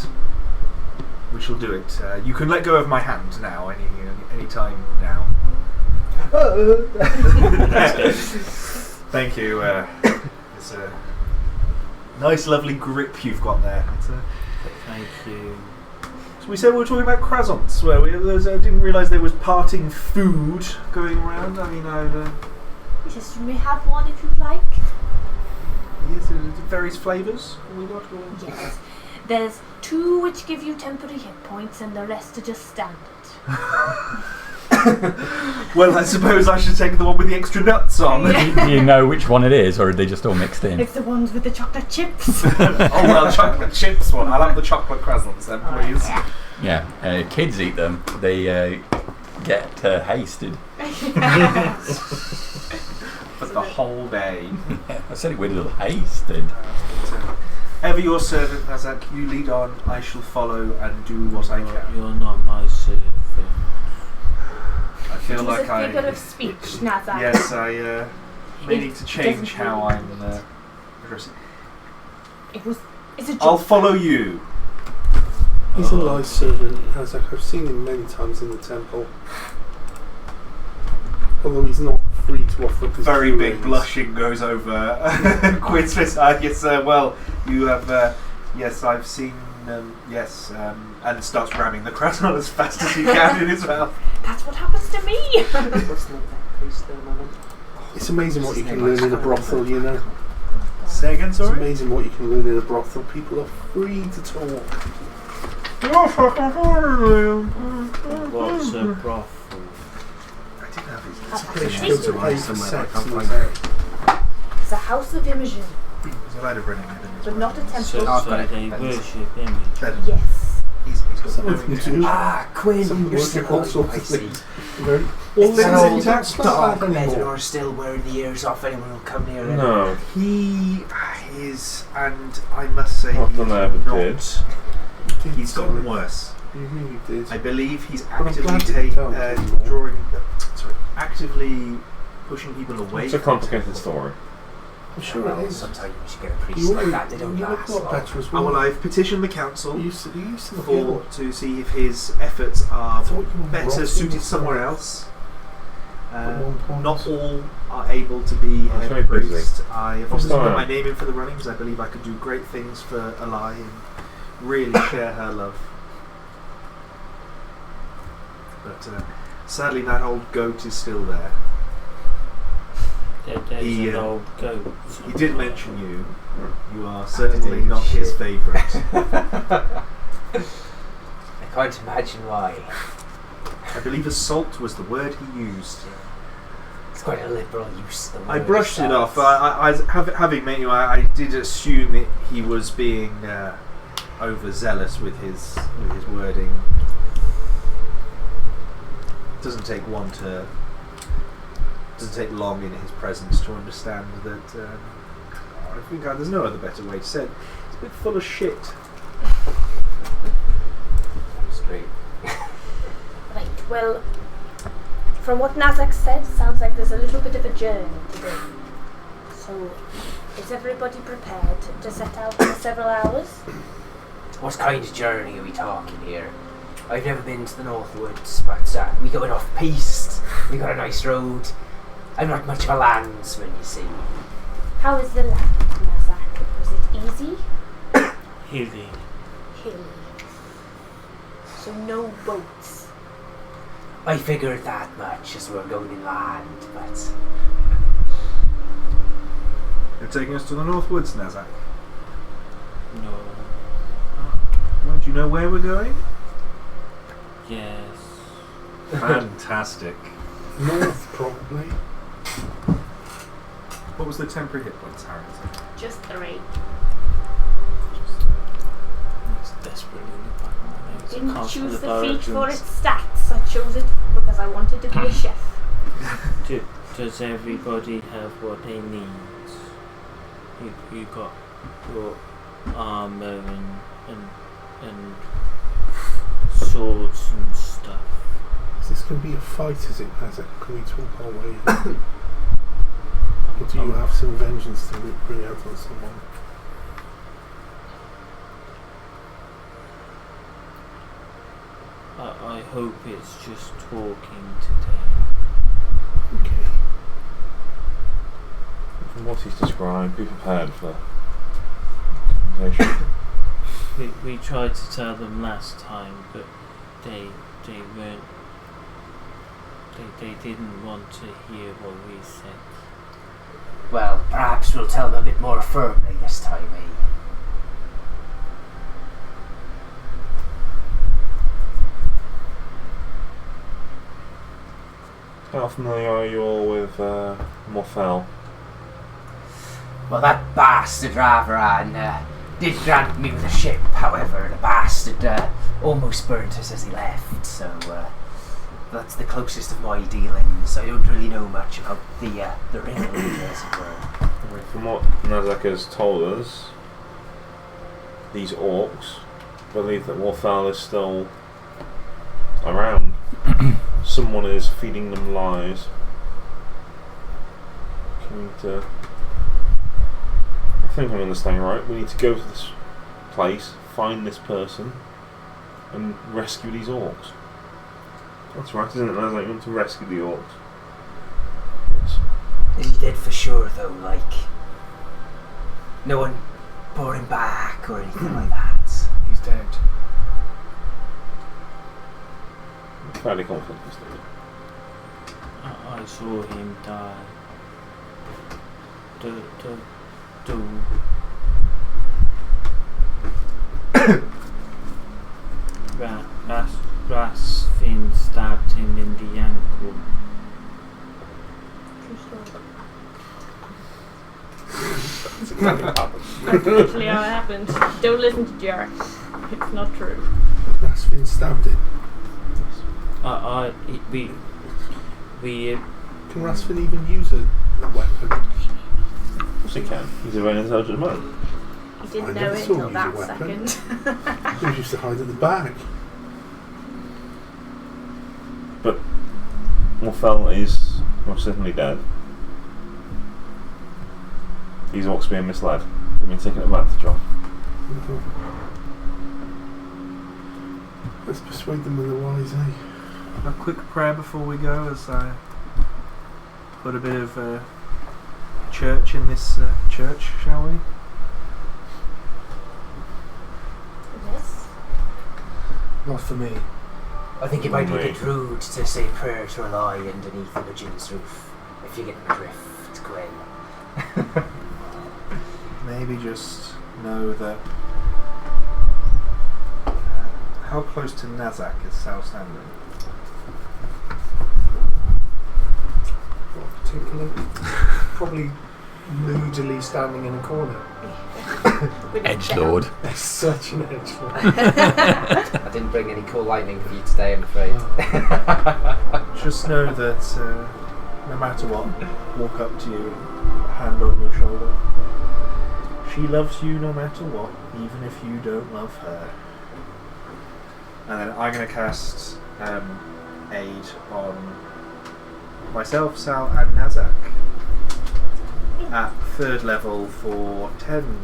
we shall do it. You can let go of my hand now, any time now. Thank you. It's a nice, lovely grip you've got there. Thank you. So we said we were talking about croissants, where we? I didn't realise there was parting food going around. I mean, Yes, you may have one if you'd like. yes, various flavours. We got. Yes. There's 2 which give you temporary hit points, and the rest are just standard. Well, I suppose I should take the one with the extra nuts on. Yeah. You know which one it is, or are they just all mixed in? It's the ones with the chocolate chips. Oh well, chocolate chips one. I'll have the chocolate croissants then, please. Yeah, kids eat them. They get hasted. For the whole day. I said it with a little hasted. Ever your servant, Nazak. You lead on. I shall follow and do what I can. You're not my servant. I feel It was like a figure of speech, Nazak. Yes, I may need to change how I'm addressing. It's a joke. I'll follow you. He's a nice servant, Hazak. I've seen him many times in the temple. Although he's not free to offer his Very big rings. blushing goes over Quid's face. Yes, well, you have. Yes, I've seen. Yes, and starts ramming the croissant as fast as he can in his mouth. That's what happens to me. It's amazing what you can learn in a brothel, you know. Say again, It's sorry? amazing what you can learn in a brothel. People are free to talk. What's a brothel? I didn't have his That's dissipation. amazing. To pay for sex and It's a house of Imogen, There's a load of running in it. but not a temple. So I've got it. they worship image. Yes. He's got Some no of them intention. do. Ah, Quinn, Some you're work still at all up, sorts I of see. things. Very, Is that all old that's not dark bad anymore. Medinor still wearing the ears off anyone who'll come near him? No. He is, and I must say, Not that I ever not. He's gotten worse. You really did. I believe he's I'm actively glad that you don't anymore. actively pushing people away. It's a from complicated people. story. I'm sure it is. Sometimes you get a priest You like that, they don't look last a lot long. better as Oh, well. well, I've petitioned the council You used to heal. to see if his efforts are I thought you were better rotting suited or somewhere something. else. At one point. Not all are able to be That's head very busy. priest. I have obviously What's put that? my name in for the runnings. I believe I could do great things for Eli and really share her love. But sadly, that old goat is still there. There's He, an old goat. He did mention you. You are certainly not his favourite. I can't imagine why. I believe assault was the word he used. It's quite a liberal use of the word. I brushed it off. assault. Having met you, I did assume that he was being overzealous with his wording. Doesn't take long in his presence to understand that. I think there's no other better way to say it. It's a bit full of shit. That's great. Right, well, from what Nazak said, sounds like there's a little bit of a journey today. So, is everybody prepared to set out in several hours? What kind of journey are we talking here? I've never been to the Northwoods, but we going off piste. We got a nice road. I'm not much of a landsman, you see. How is the land, Nazak? Was it easy? Hilly. Hilly. So no boats. I figured that much as we're going inland, but You're taking us to the Northwoods, Nazak. No. Well, do you know where we're going? Yes. Fantastic. North, probably. What was the temporary hit points, Harry? Just 3. It's desperately in the back of my nose. I Didn't can't choose see the feat for directions. its stats. I chose it because I wanted to be a chef. Does everybody have what they need? You got your armor and swords and stuff. Is this going to be a fight, is it, Nazak? Can we talk our way in? Or do you have some vengeance to bring out on someone? I hope it's just talking today. Okay. From what he's described, be prepared for confrontation. We tried to tell them last time, but they weren't. They didn't want to hear what we said. Well, perhaps we'll tell them a bit more firmly this time, eh? How familiar are you all with Morfell? Well, that bastard Ravaran did grant me with a ship. However, the bastard almost burnt us as he left, so that's the closest of my dealings. I don't really know much about the ringleader, as it were. From what Nazak has told us, these orcs believe that Morfell is still around. Someone is feeding them lies. I think I'm understanding right. We need to go to this place, find this person, and rescue these orcs. That's right, isn't it, Nazak? You want to rescue the orcs. Yes. Is he dead for sure, though? Like, no one brought him back or anything like that? He's dead. I'm fairly confident he's dead. I saw him die. Rasfin stabbed him in the ankle. That's literally how it happened. Don't listen to Jarek. It's not true. Rasfin stabbed him. We Can Rasfin even use a weapon? Of course he can. He's a very intelligent man. He didn't I know never it saw until him that use a weapon. second. He used to hide at the back. But Morfell is most certainly dead. These orcs being misled. They've been taken advantage of. Let's persuade them with the wise, eh? A quick prayer before we go, as I put a bit of church in this church, shall we? Yes. Not for me. I think it might be a bit rude to say prayer to a lie underneath Imogen's roof. If you get my drift, Gwen. Maybe just know that. How close to Nazak is Southampton? Not particularly. Probably moodily standing in a corner. Edgelord. It's such an edgelord. I didn't bring any cool lightning for you today, I'm afraid. Just know that no matter what, walk up to you, hand on your shoulder. She loves you no matter what, even if you don't love her. And then I'm going to cast Aid on myself, Sal, and Nazak at 3rd level for 10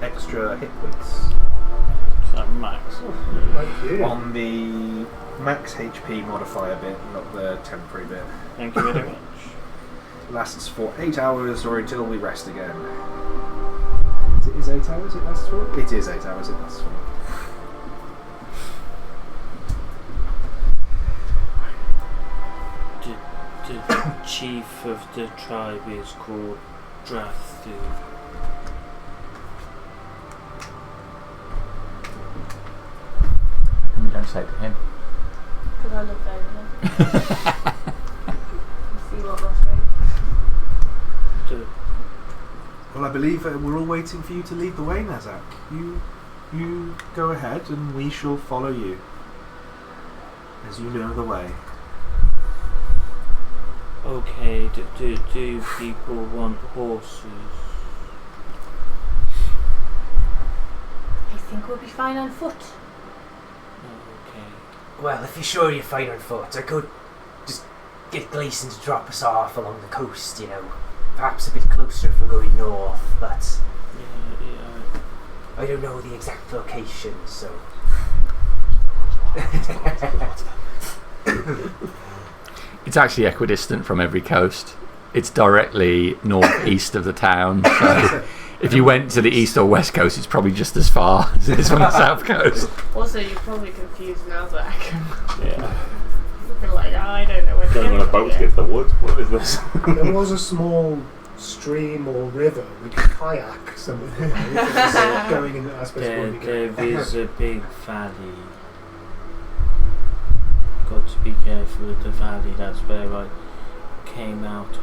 extra hit points. Is that max? Thank you. On the max HP modifier bit, not the temporary bit. Thank you very much. Lasts for 8 hours or until we rest again. Is it 8 hours it lasts for? It is 8 hours it lasts for. The chief of the tribe is called Drathu. How come you don't say it to him? Could I look over them? See what was right. Well, I believe we're all waiting for you to lead the way, Nazak. You go ahead and we shall follow you, as you know the way. Okay, do people want horses? I think we'll be fine on foot. Okay. Well, if you're sure you're fine on foot, I could just get Gleason to drop us off along the coast, you know. Perhaps a bit closer if we're going north, but Yeah. I don't know the exact location, so... It's actually equidistant from every coast. It's directly northeast of the town. So if you went to the east or west coast, it's probably just as far as it is from the south coast. Also, you're probably confused now, Zach. Yeah. You're like, I don't know where Going on a boat to get to the woods. What is this? There was a small stream or river. We could kayak somewhere. Going in, I suppose. There is a big valley. Got to be careful with the valley. That's where I came out of.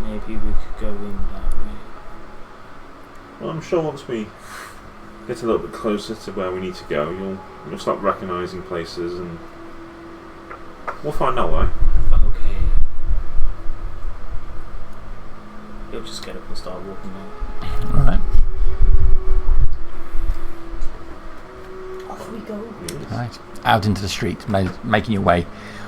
Maybe we could go in that way. Well, I'm sure once we get a little bit closer to where we need to go, you'll start recognising places, and we'll find our way. Okay. You'll just get up and start walking now. Alright. Off we go. Right. Out into the street, making your way,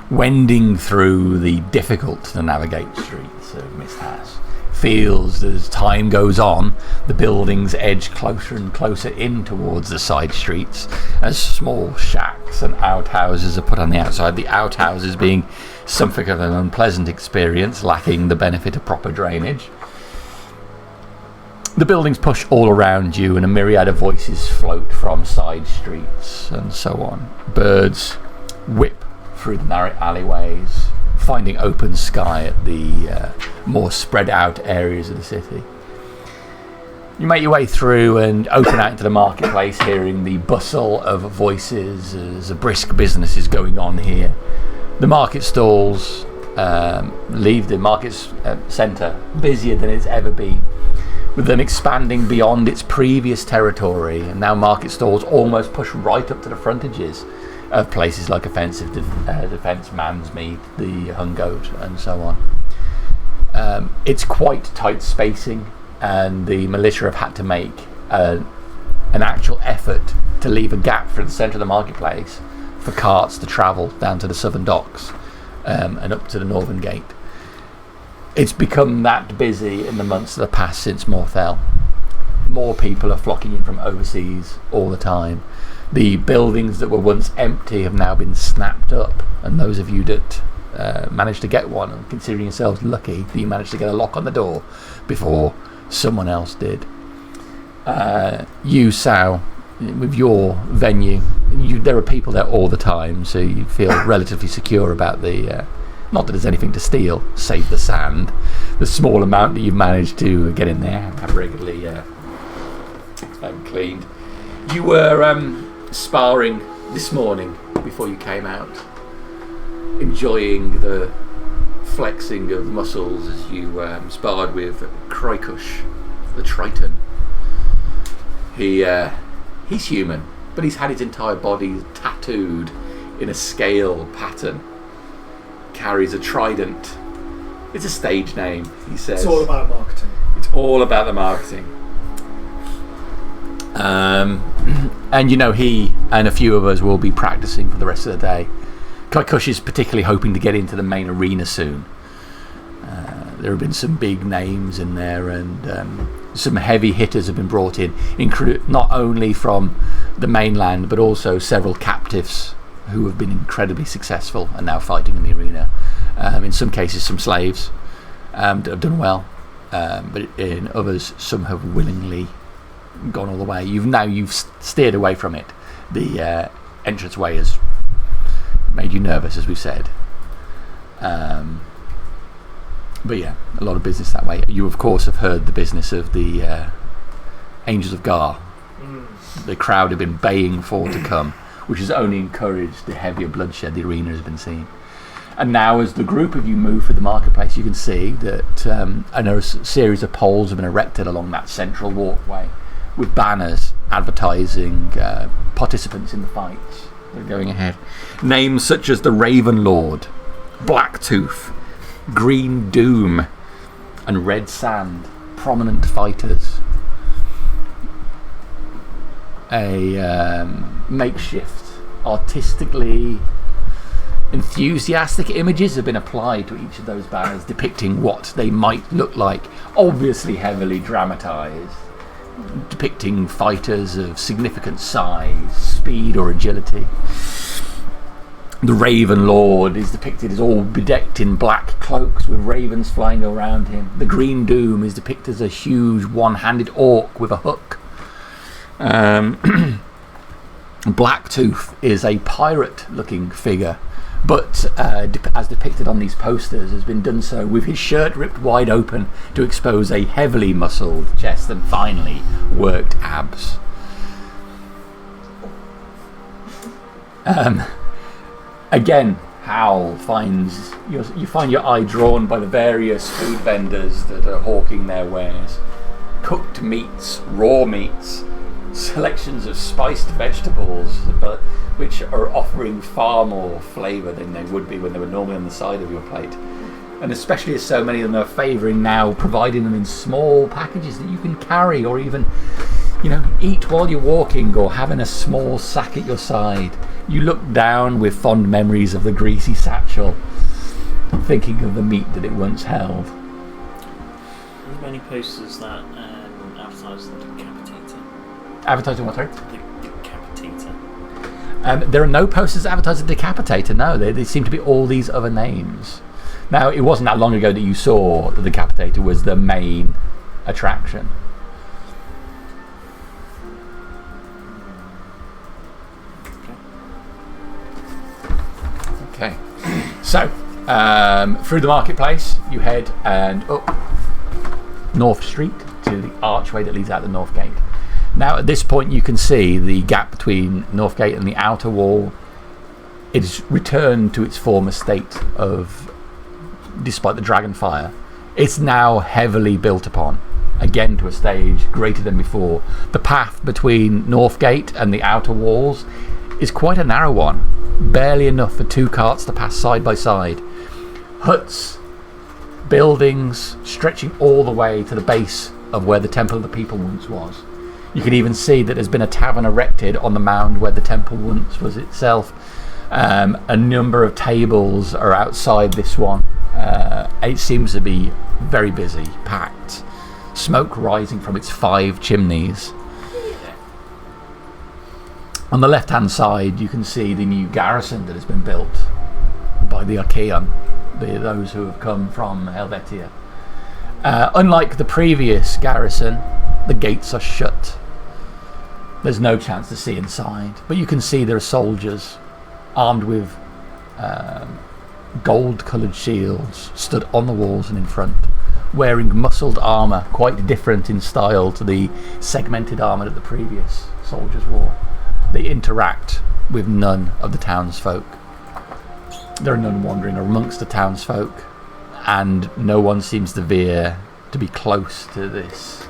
wending through the difficult to navigate streets of Mist House. Feels as time goes on, the buildings edge closer and closer in towards the side streets as small shacks and outhouses are put on the outside. The outhouses being something of an unpleasant experience, lacking the benefit of proper drainage. The buildings push all around you and a myriad of voices float from side streets and so on. Birds whip through the narrow alleyways, finding open sky at the more spread out areas of the city. You make your way through and open out into the marketplace, hearing the bustle of voices as a brisk business is going on here. The market stalls leave the market centre busier than it's ever been, with them expanding beyond its previous territory, and now market stalls almost push right up to the frontages of places like Offensive Defence, Mansmead, the Hung Goat, and so on. It's quite tight spacing, and the militia have had to make an actual effort to leave a gap through the centre of the marketplace for carts to travel down to the southern docks and up to the northern gate. It's become that busy in the months that have passed since Morthel. More people are flocking in from overseas all the time. The buildings that were once empty have now been snapped up, and those of you that managed to get one, and considering yourselves lucky that you managed to get a lock on the door before someone else did. You, Sal, with your venue, there are people there all the time, so you feel relatively secure about the... not that there's anything to steal, save the sand. The small amount that you've managed to get in there, have regularly cleaned. You were sparring this morning before you came out, enjoying the flexing of muscles as you sparred with Krykush, the Triton. He's human, but he's had his entire body tattooed in a scale pattern. Carries a trident. It's a stage name, he says. It's all about marketing. It's all about the marketing. And you know, he and a few of us will be practicing for the rest of the day. Krykush is particularly hoping to get into the main arena soon. There have been some big names in there, and some heavy hitters have been brought in, not only from the mainland, but also several captives who have been incredibly successful and now fighting in the arena. In some cases, some slaves that have done well, but in others, some have willingly gone all the way. You've steered away from it. The entranceway has made you nervous, as we've said. But yeah, a lot of business that way. You, of course, have heard the business of the Angels of Gar. The crowd have been baying for to come. which has only encouraged the heavier bloodshed the arena has been seeing. And now, as the group of you move through the marketplace, you can see that a series of poles have been erected along that central walkway with banners advertising participants in the fights that are going ahead. Names such as the Raven Lord, Blacktooth, Green Doom, and Red Sand, prominent fighters. A makeshift, artistically enthusiastic images have been applied to each of those banners depicting what they might look like, obviously heavily dramatised, depicting fighters of significant size, speed or agility. The Raven Lord is depicted as all bedecked in black cloaks with ravens flying around him. The Green Doom is depicted as a huge one-handed orc with a hook. Blacktooth is a pirate-looking figure, but as depicted on these posters, has been done so with his shirt ripped wide open to expose a heavily muscled chest and finely worked abs. Again, Hal finds you find your eye drawn by the various food vendors that are hawking their wares. Cooked meats, raw meats, selections of spiced vegetables, but which are offering far more flavour than they would be when they were normally on the side of your plate. And especially as so many of them are favouring now providing them in small packages that you can carry or even, eat while you're walking or having a small sack at your side. You look down with fond memories of the greasy satchel, thinking of the meat that it once held. There's many posters that advertise the Decapitator. Advertising what, sorry? The Decapitator. There are no posters advertising the Decapitator, no. They seem to be all these other names. Now, it wasn't that long ago that you saw the Decapitator was the main attraction. Okay. So, through the marketplace, you head and up North Street to the archway that leads out the North Gate. Now, at this point, you can see the gap between North Gate and the outer wall. It's returned to its former state of, despite the dragon fire, it's now heavily built upon, again to a stage greater than before. The path between North Gate and the outer walls is quite a narrow one, barely enough for two carts to pass side by side. Huts, buildings stretching all the way to the base of where the Temple of the People once was. You can even see that there's been a tavern erected on the mound where the temple once was itself. A number of tables are outside this one. It seems to be very busy, packed. Smoke rising from its 5 chimneys. On the left-hand side, you can see the new garrison that has been built by the Archaeon, those who have come from Helvetia. Unlike the previous garrison, the gates are shut. There's no chance to see inside, but you can see there are soldiers armed with gold-coloured shields stood on the walls and in front, wearing muscled armour, quite different in style to the segmented armour that the previous soldiers wore. They interact with none of the townsfolk. There are none wandering amongst the townsfolk, and no one seems to veer to be close to this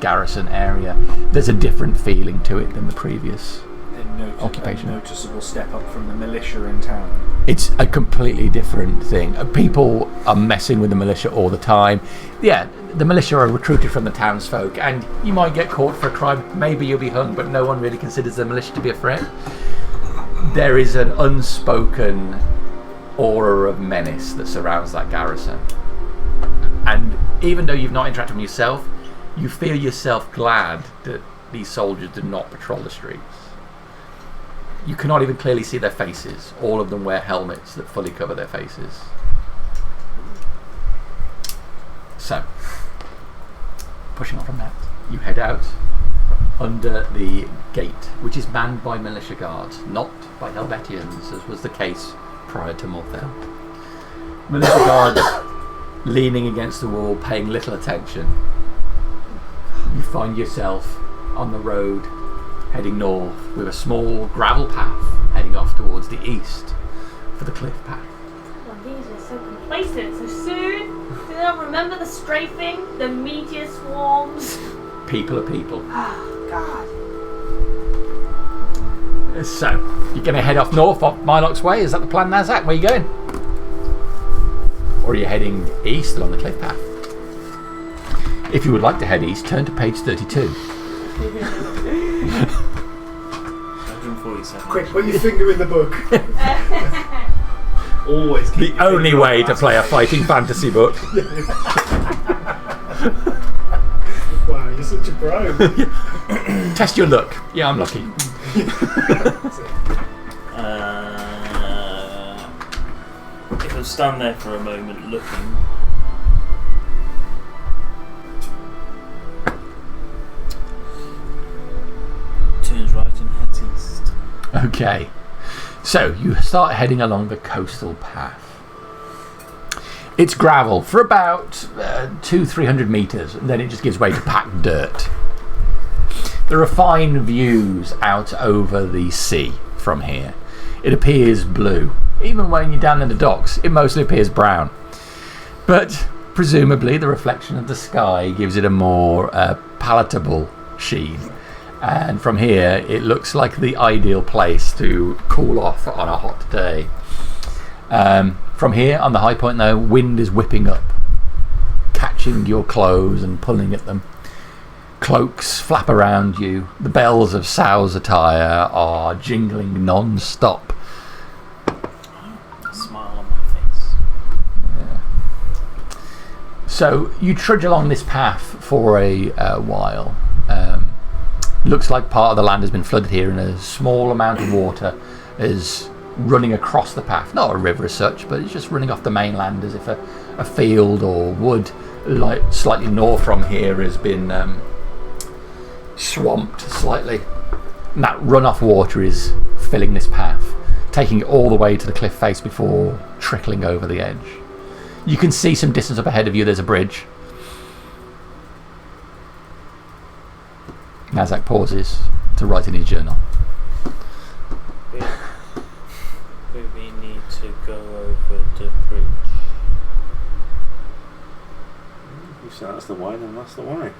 garrison area. There's a different feeling to it than the previous occupation. A noticeable step up from the militia in town. It's a completely different thing. People are messing with the militia all the time. Yeah, the militia are recruited from the townsfolk, and you might get caught for a crime. Maybe you'll be hung, but no one really considers the militia to be a threat. There is an unspoken aura of menace that surrounds that garrison. And even though you've not interacted with them yourself, you feel yourself glad that these soldiers do not patrol the streets. You cannot even clearly see their faces. All of them wear helmets that fully cover their faces. So, pushing on from that, you head out under the gate, which is manned by militia guards, not by Helvetians, as was the case prior to Morthel. Militia guards leaning against the wall, paying little attention. You find yourself on the road heading north with a small gravel path heading off towards the east for the cliff path. Well, these are so complacent so soon. Do they not remember the strafing, the meteor swarms? People are people. Oh, God. So, you're going to head off north off Mylock's Way? Is that the plan, Nazak? Where are you going? Or are you heading east along the cliff path? If you would like to head east, turn to page 32. 147. Quick, put your finger in the book. Always keep The your only finger way on to that. play a fighting fantasy book. Wow, you're such a pro. Test your luck. Yeah, I'm lucky. If I stand there for a moment looking, turns right and heads east. Okay. So, you start heading along the coastal path. It's gravel for about 200-300 metres, and then it just gives way to packed dirt. There are fine views out over the sea from here. It appears blue. Even when you're down in the docks, it mostly appears brown. But presumably the reflection of the sky gives it a more palatable sheen. And from here, it looks like the ideal place to cool off on a hot day. From here, on the high point though, wind is whipping up, catching your clothes and pulling at them. Cloaks flap around you. The bells of Sow's attire are jingling non-stop. A smile on my face. Yeah. So you trudge along this path for a while. Looks like part of the land has been flooded here, and a small amount of water is running across the path. Not a river as such, but it's just running off the mainland as if a field or wood like slightly north from here has been swamped slightly. And that runoff water is filling this path, taking it all the way to the cliff face before trickling over the edge. You can see some distance up ahead of you, there's a bridge. Nazak pauses to write in his journal. We need to go over the bridge. You say that's the way, then that's the way.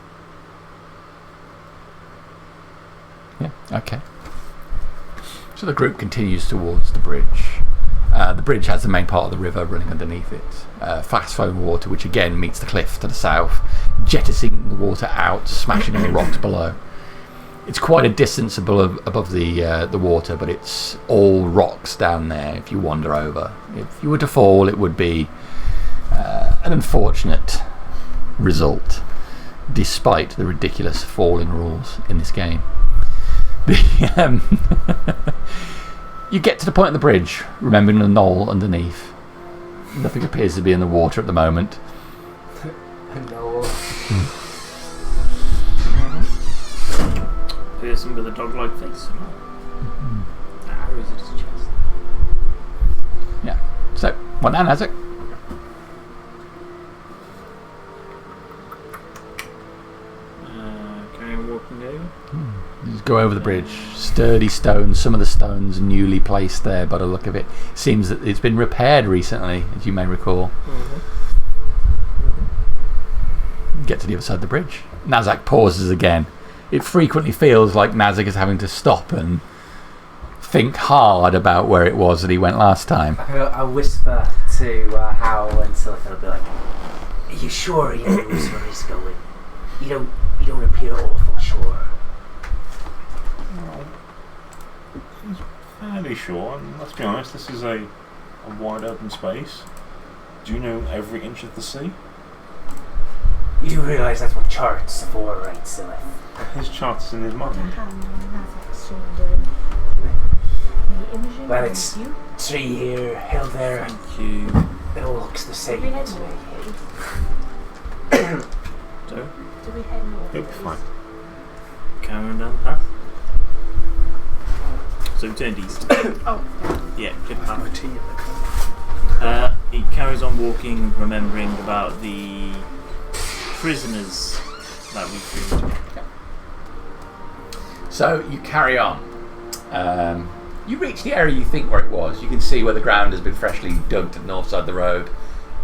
Yeah, okay. So the group continues towards the bridge. The bridge has the main part of the river running underneath it. Fast flowing water, which again meets the cliff to the south, jettisoning the water out, smashing on the rocks below. It's quite a distance above the water, but it's all rocks down there if you wander over. If you were to fall, it would be an unfortunate result, despite the ridiculous falling rules in this game. You get to the point of the bridge, remembering the knoll underneath. Nothing appears to be in the water at the moment. No. Person with a dog-like face. Arrows at his chest. Yeah. So, what now, Nazak? Carry on walking over. Just go over the bridge. Sturdy stones. Some of the stones newly placed there by the look of it. Seems that it's been repaired recently, as you may recall. Get to the other side of the bridge. Nazak pauses again. It frequently feels like Nazak is having to stop and think hard about where it was that he went last time. I'll whisper to Hal and Silicon. I'll be like, "Are you sure he knows where he's going? You don't appear awful sure." He's fairly sure, and let's be honest, this is a wide open space. Do you know every inch of the sea? You do realise that's what charts are for, right, Silith? His chart is in his mind. Well, it's tree here, hill there. Thank you. It all looks the same to me. So, Do we head north? He'll be fine. carrying down the path. So we turned east. Oh. Yeah, cliff path. My tea in the cup. He carries on walking, remembering about the prisoners that we freed. So you carry on. You reach the area you think where it was. You can see where the ground has been freshly dug to the north side of the road,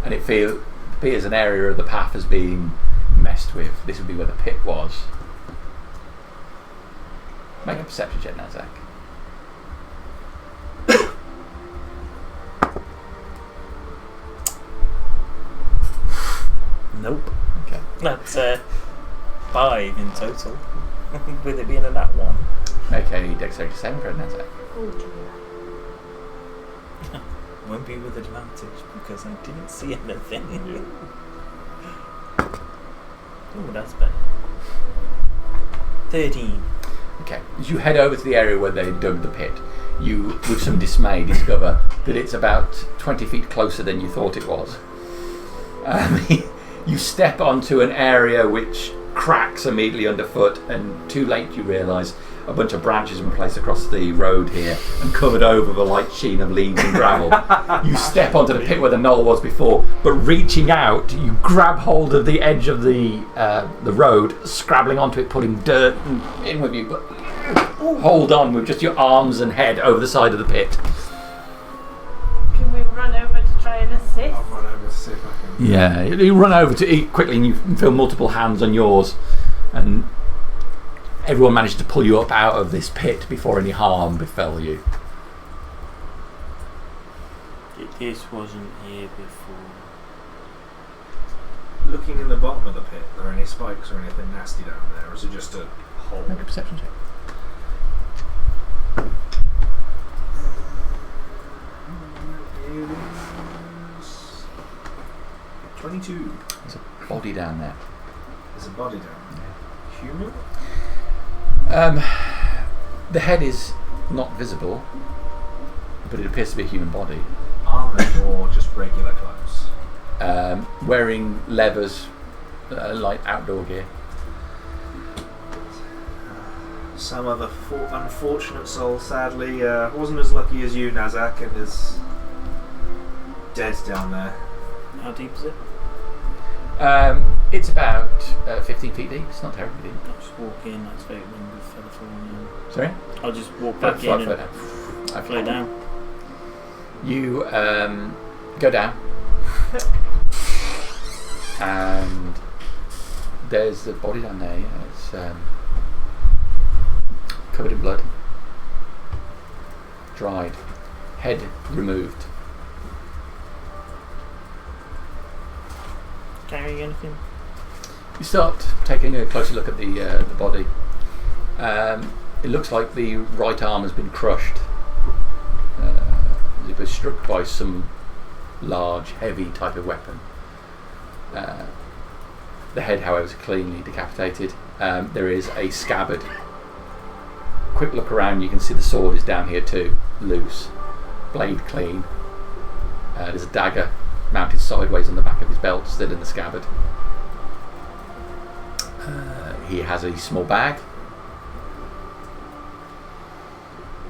and it appears an area of the path has been messed with. This would be where the pit was. Make a perception check now, Zach. Nope. Okay. That's 5 in total. With it being a nat 1. Make a dexterity saving throw now, Zach. Oh dear. Won't be with advantage because I didn't see anything. Oh, that's better. 13. Okay. As you head over to the area where they dug the pit, you, with some dismay, discover that it's about 20 feet closer than you thought it was. You step onto an area which cracks immediately underfoot, and too late you realise a bunch of branches have been placed across the road here and covered over the light sheen of leaves and gravel. You step onto the pit where the knoll was before, but reaching out, you grab hold of the edge of the road, scrabbling onto it, pulling dirt in with you, but hold on with just your arms and head over the side of the pit. Can we run over to try and assist? I'll run over to see if I can. Yeah, you run over to eat quickly and you feel multiple hands on yours, and everyone managed to pull you up out of this pit before any harm befell you. This wasn't here before. Looking in the bottom of the pit, are there any spikes or anything nasty down there, or is it just a hole? Make a perception check. It is 22. There's a body down there. There's a body down there. Human? The head is not visible, but it appears to be a human body. Armoured or just regular clothes? Wearing leathers, like outdoor gear. Some other unfortunate soul, sadly, wasn't as lucky as you, Nazak, and is dead down there. How deep is it? It's about 15 feet deep. It's not terribly deep. I'll just walk in, I'll expect them to further falling Sorry? in. I'll just walk back in and flow down. You go down, and there's the body down there. Yeah. It's covered in blood, dried, head removed. Carrying anything? You start taking a closer look at the body. It looks like the right arm has been crushed. It was struck by some large, heavy type of weapon. The head, however, is cleanly decapitated. There is a scabbard. Quick look around, you can see the sword is down here too, loose, blade clean. There's a dagger mounted sideways on the back of his belt, still in the scabbard. He has a small bag,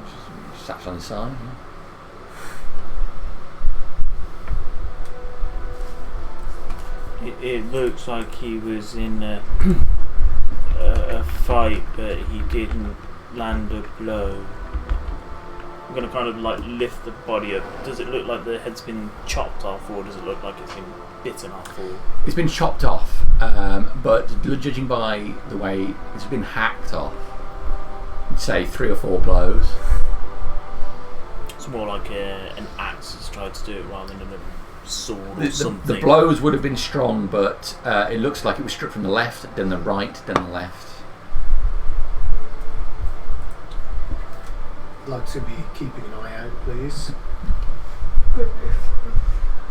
which is strapped on his side. Yeah. It looks like he was in a fight, but he didn't land a blow. I'm going to kind of like lift the body up. Does it look like the head's been chopped off, or does it look like it's been bitten off? Or it's been chopped off, but judging by the way it's been hacked off, I'd say 3 or 4 blows. It's more like an axe has tried to do it rather than a sword or something. The blows would have been strong, but it looks like it was struck from the left, then the right, then the left. I'd like to be keeping an eye out, please.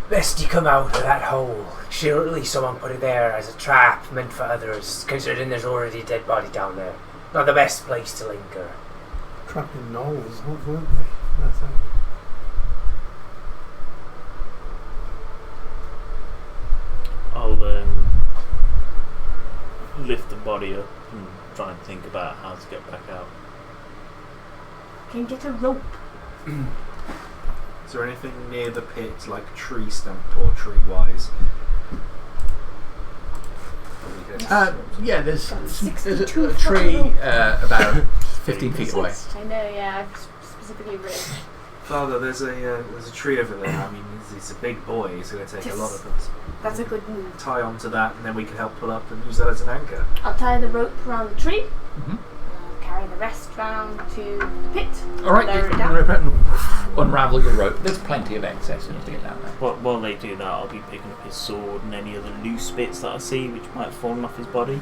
Best you come out of that hole. Surely someone put it there as a trap meant for others, considering there's already a dead body down there. Not the best place to linger. Trapping knolls, weren't they? That's it. I'll lift the body up and try and think about how to get back out. Can you get a rope? Is there anything near the pit, like tree stump or tree-wise? Yeah, there's a 62 tree about 15 feet away. I know, yeah. I've specifically Ray. Father, there's a tree over there. I mean, he's a big boy. He's going to take a lot of us. That's a good move. Tie onto that, and then we can help pull up and use that as an anchor. I'll tie the rope around the tree. Mhm. Carry the rest round to the pit. Alright, Lower you it down. rip it and unravel your rope. There's plenty of excess in it to get down there. While they do that, I'll be picking up his sword and any other loose bits that I see which might have fallen off his body.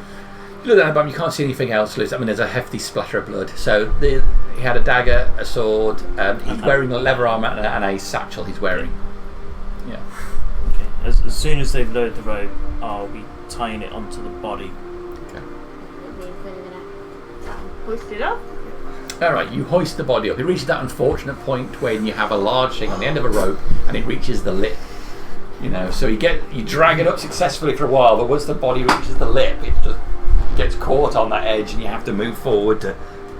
You look at that, but you can't see anything else, Liz. I mean, there's a hefty splatter of blood. So he had a dagger, a sword. He's wearing a leather armor and a satchel. He's wearing. Yeah. Okay. As soon as they've lowered the rope, I'll be tying it onto the body. Okay. That means we're gonna hoist it up. All right. You hoist the body up. It reaches that unfortunate point when you have a large thing on the end of a rope and it reaches the lip. So you drag it up successfully for a while, but once the body reaches the lip, it just gets caught on that edge, and you have to move forward to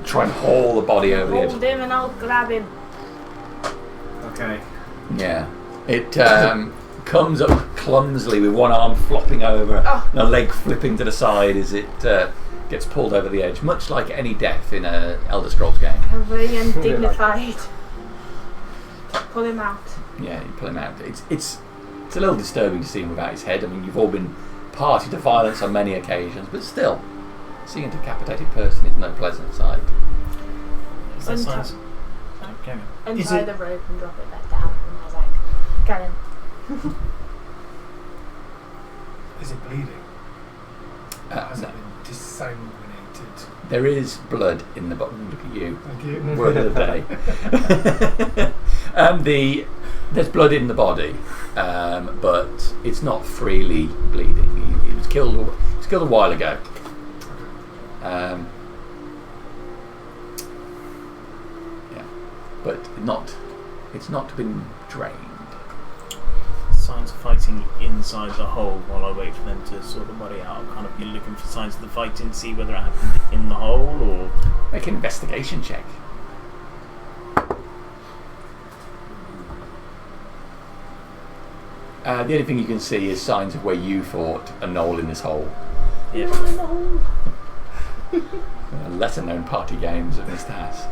try and haul the body over the edge. Hold him and I'll grab him. Okay. Yeah. It comes up clumsily with one arm flopping over and a leg flipping to the side as it gets pulled over the edge, much like any death in an Elder Scrolls game. How very undignified. Pull him out. Yeah, you pull him out. It's a little disturbing to see him without his head. I mean, you've all been party to violence on many occasions, but still, seeing a decapitated person is no pleasant sight. Is that size? Untie the rope and drop it back down. And I was like, Karen. Is it bleeding? Has No. it been dissanguinated? There is blood in the bottom. Look at you. Thank you. Word of the day. There's blood in the body, but it's not freely bleeding. He was killed a while ago. Yeah, but it's not been drained. Signs of fighting inside the hole while I wait for them to sort the body out. I'll kind of be looking for signs of the fighting, see whether it happened in the hole or... Make an investigation check. The only thing you can see is signs of where you fought a knoll in this hole. Yep. Lesser known party games of Mr. Haas.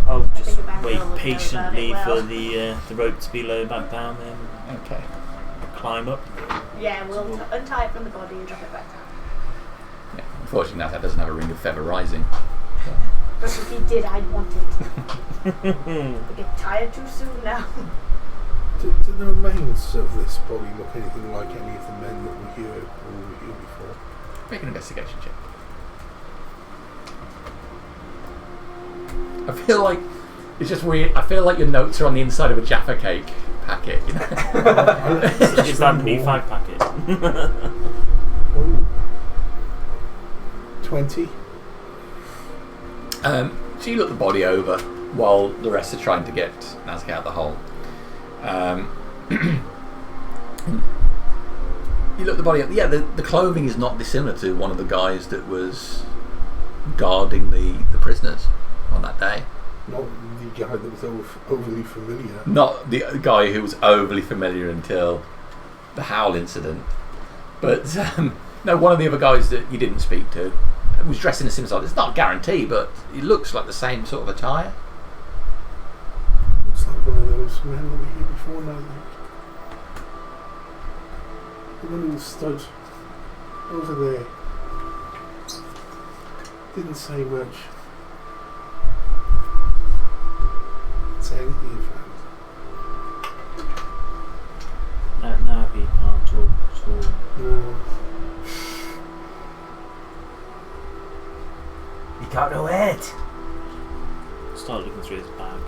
I'll just think about wait it, I'll patiently know about for the rope to be lowered back down then. Okay. Climb up. Yeah, we'll untie it from the body and drop it back down. Yeah, unfortunately, that doesn't have a ring of feather rising. But if he did, I'd want it. I get tired too soon now. Do the remains of this body look anything like any of the men that were here before? Make an investigation check. I feel like it's just weird. I feel like your notes are on the inside of a Jaffa cake packet. You know? Is that the new fag packet? Oh. 20. So you look the body over while the rest are trying to get Nazca out of the hole. You look the body up. Yeah, the clothing is not dissimilar to one of the guys that was guarding the prisoners on that day. Not the guy that was overly familiar. Not the guy who was overly familiar until the Howl incident. But no, one of the other guys that you didn't speak to was dressed in a similar style. It's not a guarantee, but it looks like the same sort of attire. Looks like one of those men that were here before now. The one who stood over there. Didn't say much. Didn't say anything in fact. Now he can't talk at all. No. You got no head. Start looking through his bag.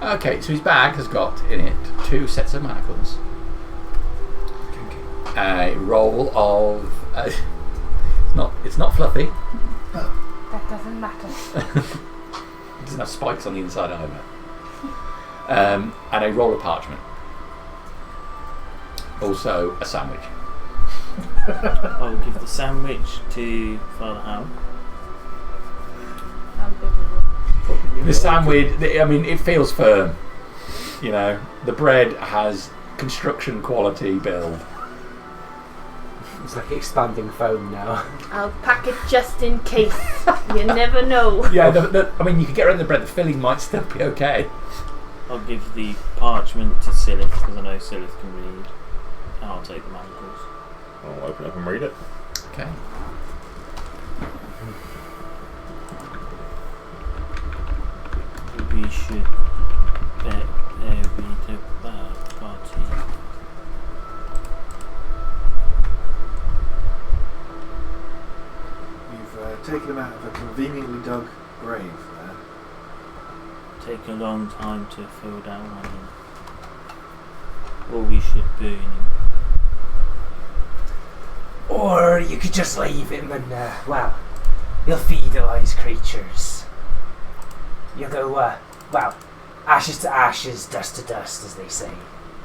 Okay, so his bag has got in it 2 sets of manacles, a roll of it's not fluffy. That doesn't matter. It doesn't have spikes on the inside either. And a roll of parchment. Also a sandwich. I'll give the sandwich to Father Howe. The sandwich, I mean, it feels firm. You know, the bread has construction quality build. It's like expanding foam now. I'll pack it just in case. You never know. Yeah, I mean, you could get rid of the bread. The filling might still be okay. I'll give the parchment to Silith because I know Silith can read. And I'll take the manacles. I'll open it up and read it. Okay. We should bet read the party. You've taken him out of a conveniently dug grave there. Take a long time to fill down on him. Or we should burn him. Or you could just leave him and, well, you'll feed all these creatures. You'll go, well, ashes to ashes, dust to dust, as they say.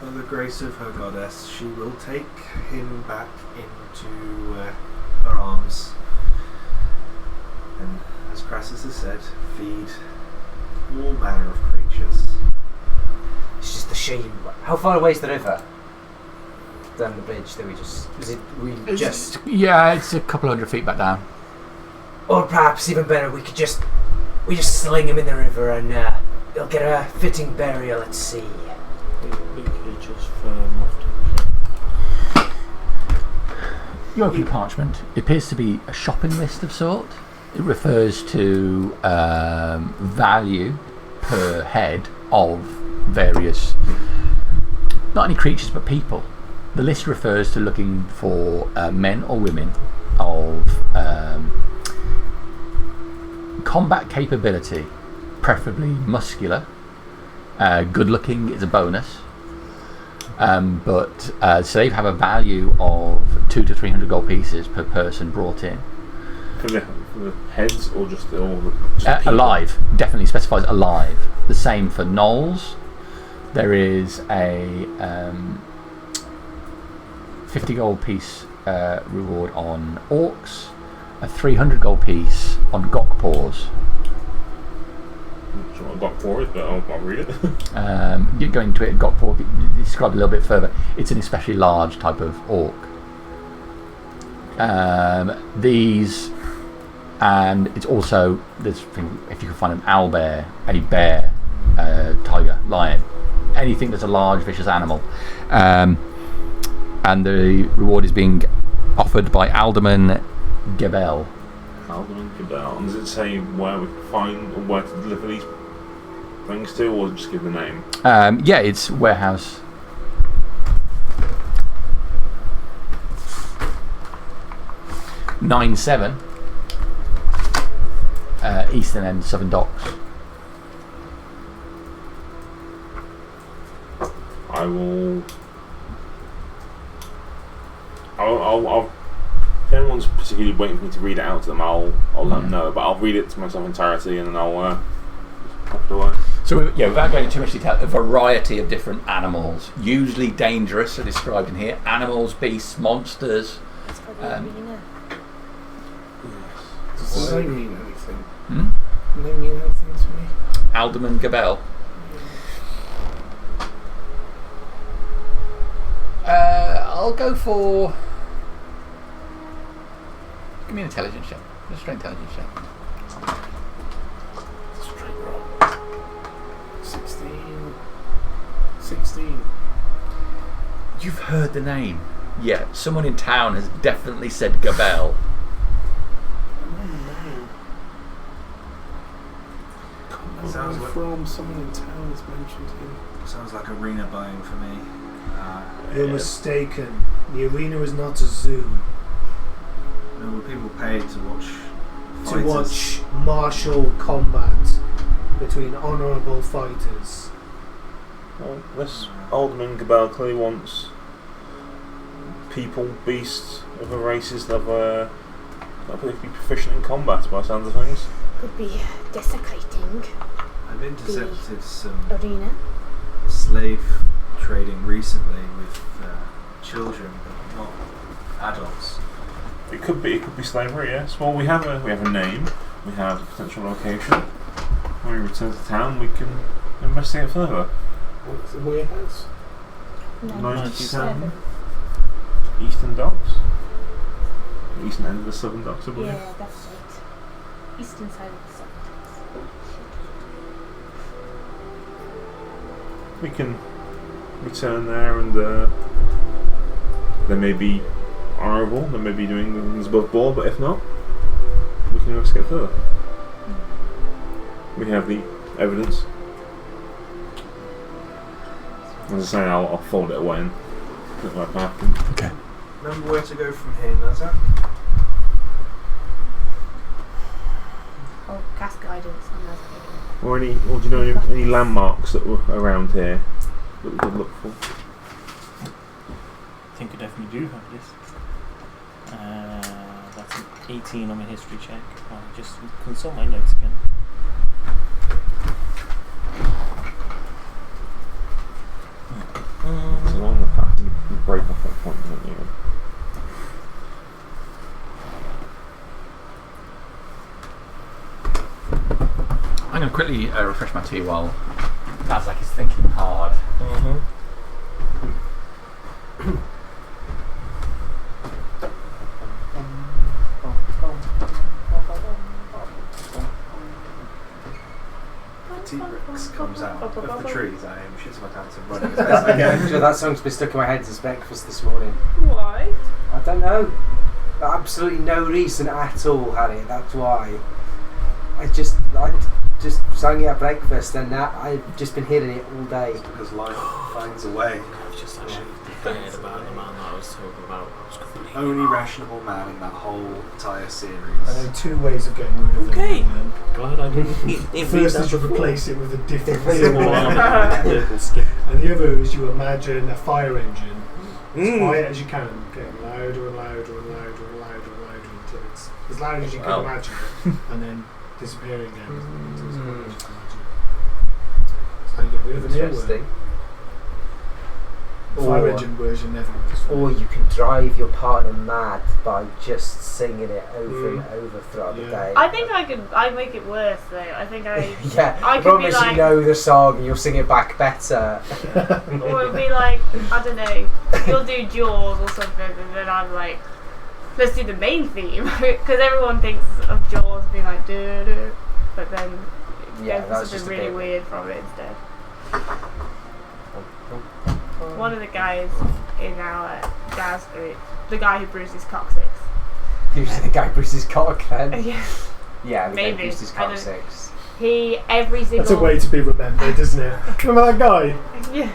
By the grace of her goddess, she will take him back into her arms. And, as Crassus has said, feed all manner of creatures. It's just a shame. How far away is the river? Down the bridge that we just... Yeah, it's a couple 100 feet back down. Or perhaps even better, we just sling him in the river and he'll get a fitting burial at sea. We could just throw him off the cliff. You open the parchment. It appears to be a shopping list of sort. It refers to value per head of various, not only creatures but people. The list refers to looking for men or women of combat capability, preferably muscular. Good looking is a bonus. But so they have a value of 200 to 300 gold pieces per person brought in. For the heads or just all the alive, definitely specifies alive. The same for gnolls. There is a 50 gold piece reward on orcs, a 300 gold piece on gokpaws. I'm not sure what gokpaw is, but I'll read it. You're going to it, gokpaw, describe a little bit further. It's an especially large type of orc. These, and it's also this thing, if you can find an owlbear, a bear, tiger, lion, anything that's a large vicious animal. And the reward is being offered by Alderman Gebel. Alderman Gebel. And does it say where we find or where to deliver these things to, or just give the name? Yeah, it's warehouse. (97) Eastern End, Southern Docks. I'll if anyone's particularly waiting for me to read it out to them, I'll let them know. But I'll read it to myself entirety and then I'll pop it away. So yeah, without going into too much detail, a variety of different animals, usually dangerous, are described in here. Animals, beasts, monsters. That's probably arena. Does the name mean anything? Hmm? Does the name mean anything to me? Alderman Gebel. I'll go for. Give me an intelligence check. Just a straight intelligence check. Straight roll. 16. You've heard the name. Yeah, someone in town has definitely said Gebel. Sounds like From someone in town has mentioned him. Sounds like arena buying for me. You're mistaken. The arena is not a zoo. No, but people pay to watch To fighters. watch martial combat between honourable fighters. Well, this Alderman Gebel clearly wants people, beasts, other races that are be proficient in combat by the sounds of things. Could be desecrating I've intercepted some arena. slave trading recently with children, but not adults. It could be slavery, yes. Well, we have a name, we have a potential location. When we return to town, we can investigate further. What's the warehouse? 97 Eastern Docks. Eastern end of the southern docks, I believe. Yeah, that's right. Eastern side of the sun. We can return there, and they may be honourable, they may be doing things above board, but if not, we can investigate further. We have the evidence. As I say, I'll fold it away and put it right back. Okay. Remember where to go from here, Nazar? Oh, cast guidance on that. Or do you know any landmarks that were around here that we could look for? I think I definitely do have this. That's an 18 on my history check. I'll just consult my notes again. It's along the path, you break off that point, don't you? I'm going to quickly refresh my tea while Bazak is thinking hard. T-Rex comes out of the trees. I am shits my pants and running. That song's been stuck in my head since breakfast this morning. Why? I don't know. Absolutely no reason at all, Harry. That's why. I just sang it at breakfast, and that I've just been hearing it all day. Because life finds a way. I've just actually forget about the man that I was talking about. The only rational man in that whole entire series. I know two ways of getting rid of Okay. them. Glad I didn't. The first is you replace it with a different symbol. Purple skin. And the other is you imagine a fire engine as quiet as you can, getting louder and louder and louder and louder and louder until it's as loud as you can imagine it, and then disappearing again until it's quiet as you can imagine it. That's how you get rid of an earworm. Interesting. The fire engine version never works. Or you can drive your partner mad by just singing it over and over throughout the day. I think I'd make it worse though. I think I Yeah, I I could be promise like, you know the song and you'll sing it back better. or it'd be like, I don't know, you'll do Jaws or something, and then I'm like, let's do the main theme, because everyone thinks of Jaws being like doo, but then Yeah, go that for was just something a really bit. weird from it instead. One of the guys in our jazz group, the guy who bruises coccyx. Who's the guy Bruce's cock then? Yeah. Yeah, the guy Maybe. Bruce's I don't- coccyx. He every single. That's a way to be remembered, isn't it? Remember that guy? Yeah.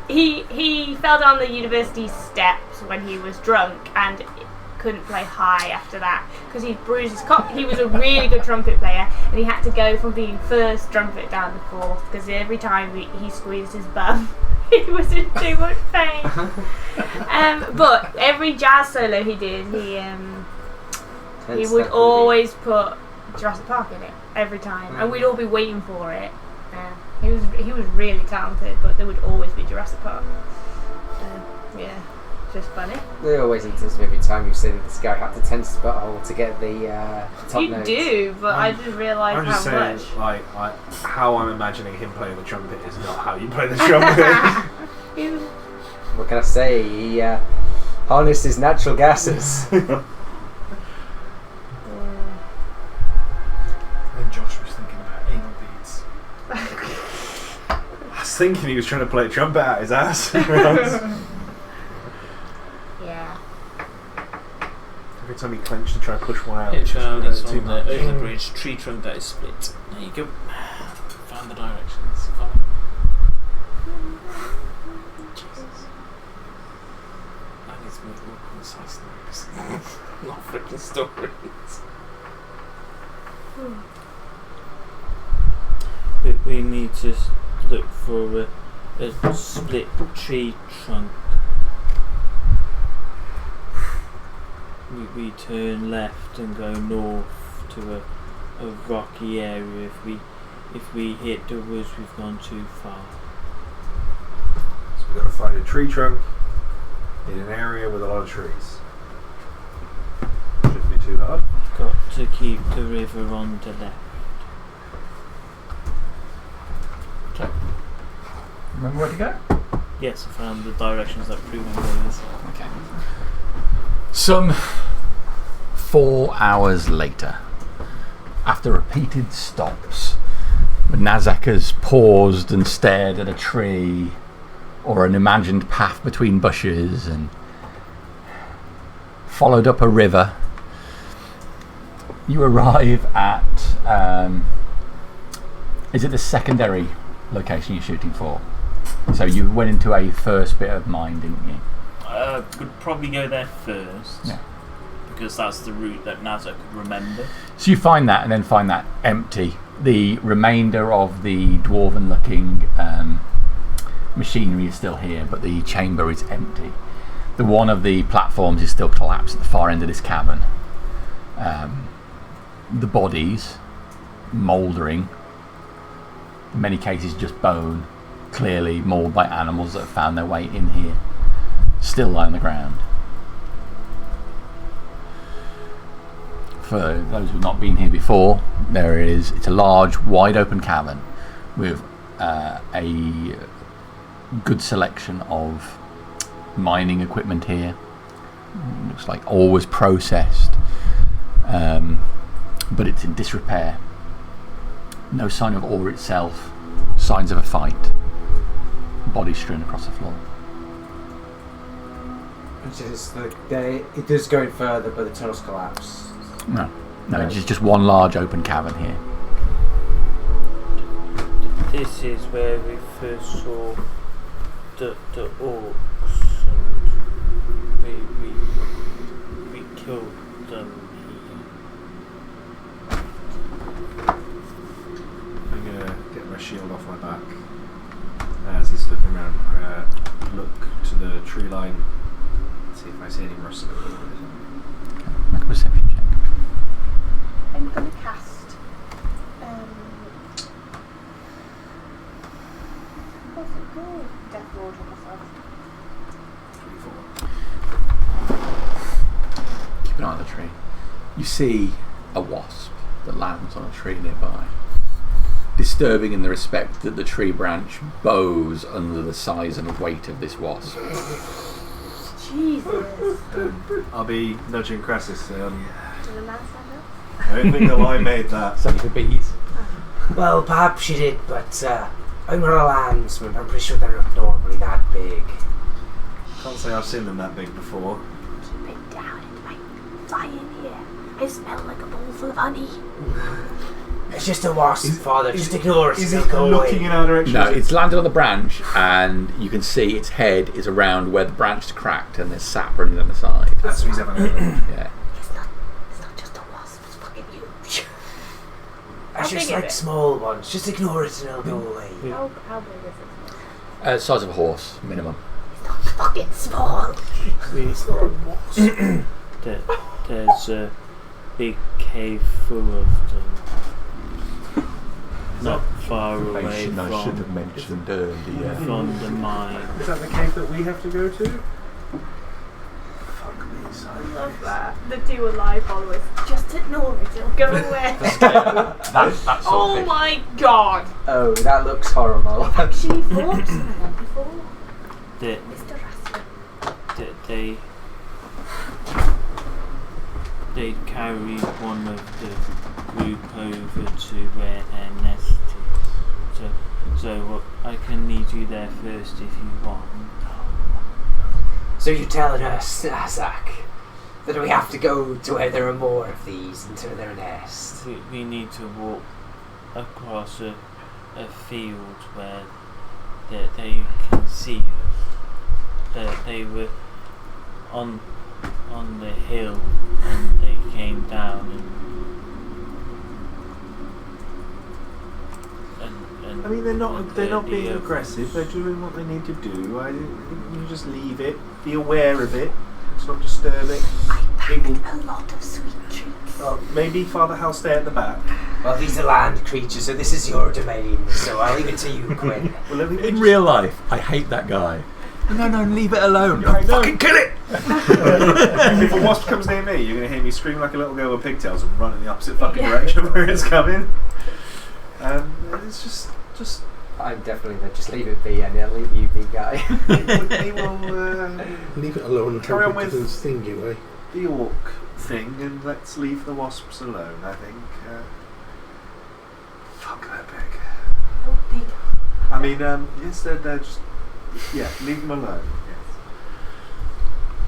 He fell down the university steps when he was drunk and couldn't play high after that because he bruised his cock. He was a really good trumpet player and he had to go from being first trumpet down to fourth because every time he squeezed his bum he was in too much pain. But every jazz solo he did, he would always put Jurassic Park in it every time, and we'd all be waiting for it. He was really talented, but there would always be Jurassic Park. Yeah, just funny. They always interest me every time you say that this guy had to tense his butthole to get the top You notes. do, but I didn't realise I'm how just saying, much. like, how I'm imagining him playing the trumpet is not how you play the trumpet. What can I say? He harnessed his natural gases. And Josh was thinking about anal beads. I was thinking he was trying to play a trumpet out his ass. Yeah. Every time he clenched to try and push one out, It's it just found hurt it's too on much. the over the bridge tree trunk that is split. There you go. Found the directions. Fine. Jesus. I need to make more concise notes. Not freaking stories. We need to look for a split tree trunk. We turn left and go north to a rocky area. If we hit the woods, we've gone too far. So we've got to find a tree trunk in an area with a lot of trees. Shouldn't be too hard. Got to keep the river on the left. Remember where to go? Yes, I found the directions that prove where it is. Okay. Some 4 hours later, after repeated stops, when Nazak has paused and stared at a tree or an imagined path between bushes and followed up a river, you arrive at is it the secondary location you're shooting for? So you went into a first bit of mine, didn't you? Could probably go there first. Yeah. Because that's the route that Nazak could remember. So you find that and then find that empty. The remainder of the dwarven looking machinery is still here, but the chamber is empty. The one of the platforms is still collapsed at the far end of this cavern. The bodies, mouldering, in many cases just bone, clearly mauled by animals that have found their way in here, still lie on the ground. For those who've not been here before, it's a large, wide open cavern with a good selection of mining equipment here. Looks like all was processed, but it's in disrepair. No sign of ore itself, signs of a fight. Bodies strewn across the floor. It is going further, but the tunnels collapse. No, it's just one large open cavern here. This is where we first saw the orcs, and we killed them here. I'm gonna get my shield off my back. As he's looking around, look to the tree line, see if I see any rustling. Okay, make a perception check. I'm gonna cast. What's it called? Death Ward on myself. 3, 4. Keep an eye on the tree. You see a wasp that lands on a tree nearby. Disturbing in the respect that the tree branch bows under the size and weight of this wasp. Jesus. I'll be nudging Crassus. Did the man stand up? I don't think the line made that. Something for bees. Well, perhaps she did, but I'm a landsman. I'm pretty sure they're not normally that big. Can't say I've seen them that big before. Keep it down, it might fly in here. I smell like a bowl full of honey. It's just a wasp, Father. Just ignore it. Is It'll it go looking away. in our direction? No, it's landed on the branch, and you can see its head is around where the branch is cracked, and there's sap running down the side. That's what he's having a look. Yeah. It's not just a wasp, it's fucking huge. It's just like small ones. Just ignore it and it'll go away. How big is it? Size of a horse, minimum. It's not fucking small. It's not a wasp. There's a big cave full of them. Not far away I should have mentioned earlier. from the mine. Is that the cave that we have to go to? Fuck me, so I love that. The two alive followers. Just ignore it, it'll go away. That's Oh my god. Oh, that looks horrible. I've actually fought someone before. They, Mr. Rascal. they carry one of the group over to where their nest is. So I can lead you there first if you want. So you're telling us, Nazak, that we have to go to where there are more of these into their nest? We need to walk across a field where they can see us. That they were on the hill and they came down and I mean, they're not being the aggressive. They're doing what they need to do. I think you just leave it. Be aware of it. Let's not disturb it. I packed a lot of sweet treats. Well, maybe Father Hal stay at the back. Well, these are land creatures, so this is your domain, so I'll leave it to you, Quinn. Well, In real life, I hate that guy. No, leave it alone. I know. Fucking kill it! If a wasp comes near me, you're going to hear me scream like a little girl with pigtails and run in the opposite fucking direction of where it's coming. It's just I'm definitely going to just leave it be, and I'll leave you, big guy. he will Leave it alone and Carry hope on it with- doesn't sting you, eh? the orc thing and let's leave the wasps alone, I think. Fuck, they're big. Oh, big. I mean, yes, they're just... Yeah, leave them alone. Yes.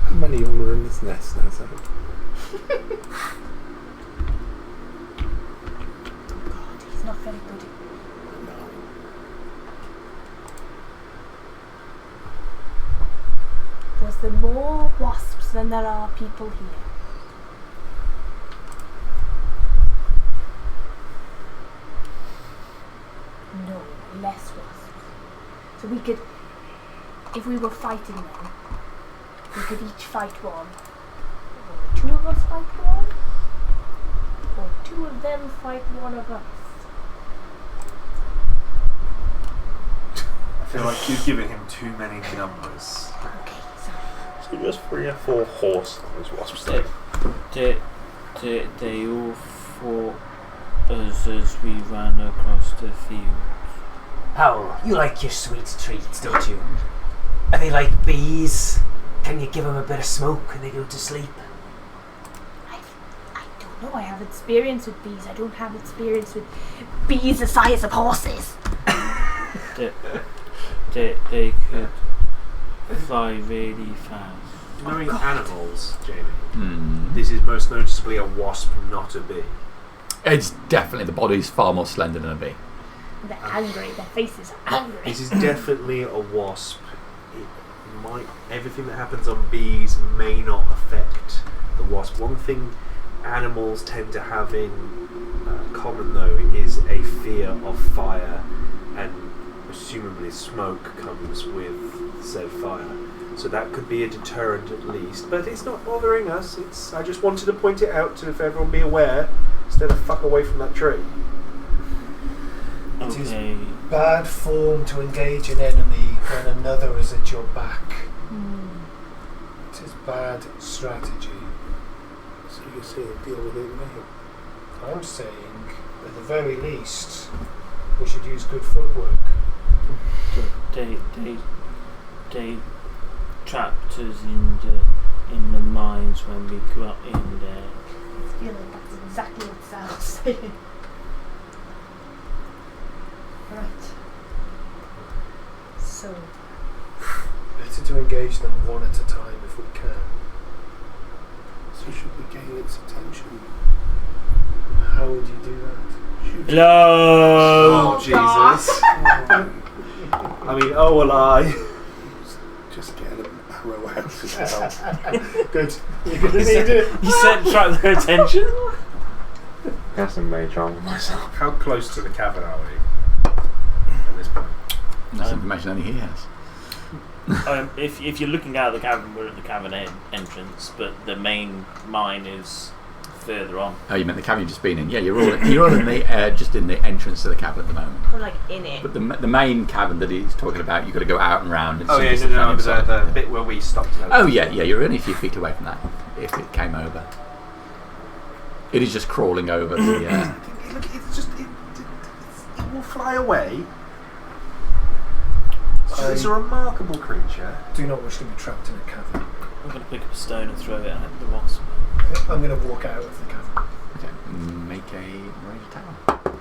How many of them are in this nest now, so? God, he's not very good. No. Was there more wasps than there are people here? No, less wasps. So we could, if we were fighting them, we could each fight one. Or 2 of us fight one. Or 2 of them fight one of us. I feel like you've given him too many numbers. Okay, sorry. So just 3 or 4 horse-sized wasps there. They all fought us as we ran across the field. How? You like your sweet treats, don't you? Are they like bees? Can you give them a bit of smoke and they go to sleep? I don't know. I have experience with bees. I don't have experience with bees the size of horses. They could fly really fast. Knowing animals, Jamie, this is most noticeably a wasp, not a bee. It's definitely, the body's far more slender than a bee. They're angry. Their faces are angry. This is definitely a wasp. Everything that happens on bees may not affect the wasp. One thing animals tend to have in common, though, is a fear of fire, and presumably smoke comes with said fire. So that could be a deterrent at least, but it's not bothering us. I just wanted to point it out to if everyone be aware, instead of fuck away from that tree. It is bad form to engage an enemy when another is at your back. It is bad strategy. So you're saying deal with it now? I'm saying, at the very least, we should use good footwork. They trapped us in the mines when we got in there. I feel like that's exactly what Sal's saying. Right. So, Better to engage them one at a time if we can. So should we gain its attention? How would you do that? Hello! Oh, Jesus. I mean, oh, will I? Just get an arrow out as well. Good. You're going to need it. You said try their attention? That's a mage arm with myself. How close to the cavern are we at this point? That's information only he has. If you're looking out of the cavern, we're at the cavern entrance, but the main mine is further on. Oh, you meant the cavern you've just been in? Yeah, you're all in the just in the entrance to the cavern at the moment. we're like in it. But the main cavern that he's talking about, you've got to go out and round. And Oh, yeah, no, it was the bit where we stopped. Oh, yeah, you're only a few feet away from that, if it came over. It is just crawling over the... Look, it's just... It will fly away. It's a remarkable creature. Do not wish to be trapped in a cavern. I'm going to pick up a stone and throw it at the wasp. I'm going to walk out of the cavern. Okay, make a range attack. That'll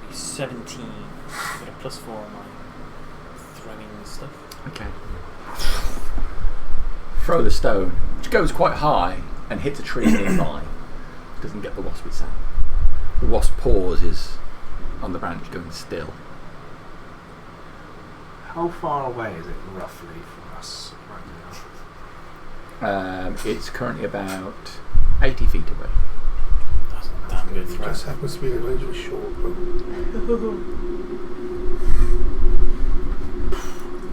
be 17. I've got a +4 on my throwing stuff. Okay. Throw the stone, which goes quite high and hits a tree nearby. Doesn't get the wasp itself. The wasp pauses on the branch, going still. How far away is it roughly from us right now? It's currently about 80 feet away. That's not damn good It throw. just happens to be the range of a short bow.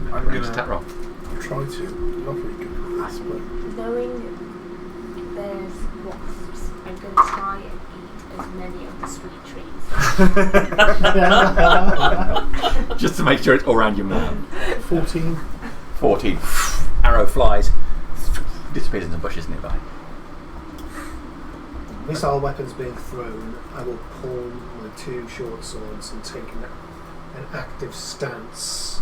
I'm Range gonna attack roll. I'll try to. I'm not very good at this, but Knowing there's wasps, I'm going to try and eat as many of the sweet trees. Just to make sure it's all around your mouth. 14. 14. Arrow flies. Disappears in the bushes nearby. Missile weapons being thrown, I will pull my 2 short swords and take an active stance.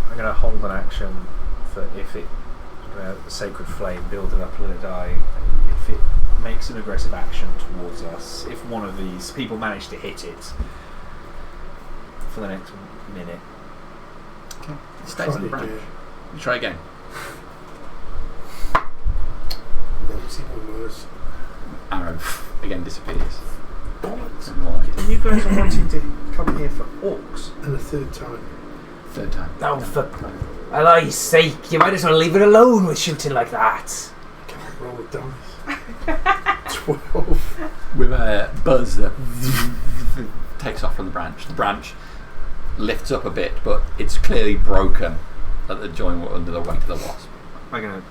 I'm going to hold an action for if it sacred flame building up, let it die. If it makes an aggressive action towards us, if one of these people manage to hit it for the next minute. Okay. It stays in the branch. You try again. Never seen one worse. Arrow again disappears. And you guys are wanting to come here for orcs? And the third time. Oh, for Allah's sake, you might as well leave it alone with shooting like that. Can't roll with dice. 12. With a buzz that takes off from the branch. The branch lifts up a bit, but it's clearly broken at the joint under the weight of the wasp. I'm going to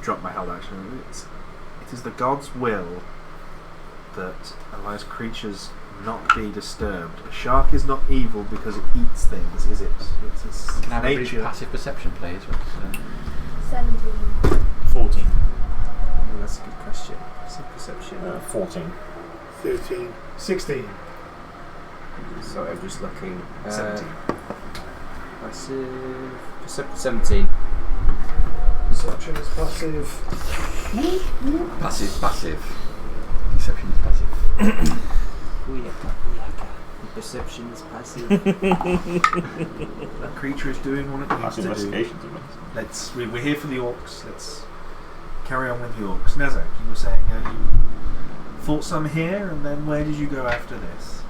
drop my held action. It is the god's will that Allah's creatures not be disturbed. A shark is not evil because it eats things, is it? It's its Can I have a nature. passive perception, please? 17. 14. That's a good question. Perception. 14. 13. 16. Sorry, I'm just looking. 17. Passive. 17. Perception is passive. Passive. Perception is passive. Perception is passive. That creature is doing what it needs That's to do. investigation's amazing. We're here for the orcs. Let's carry on with the orcs. Nezak, you were saying you fought some here, and then where did you go after this?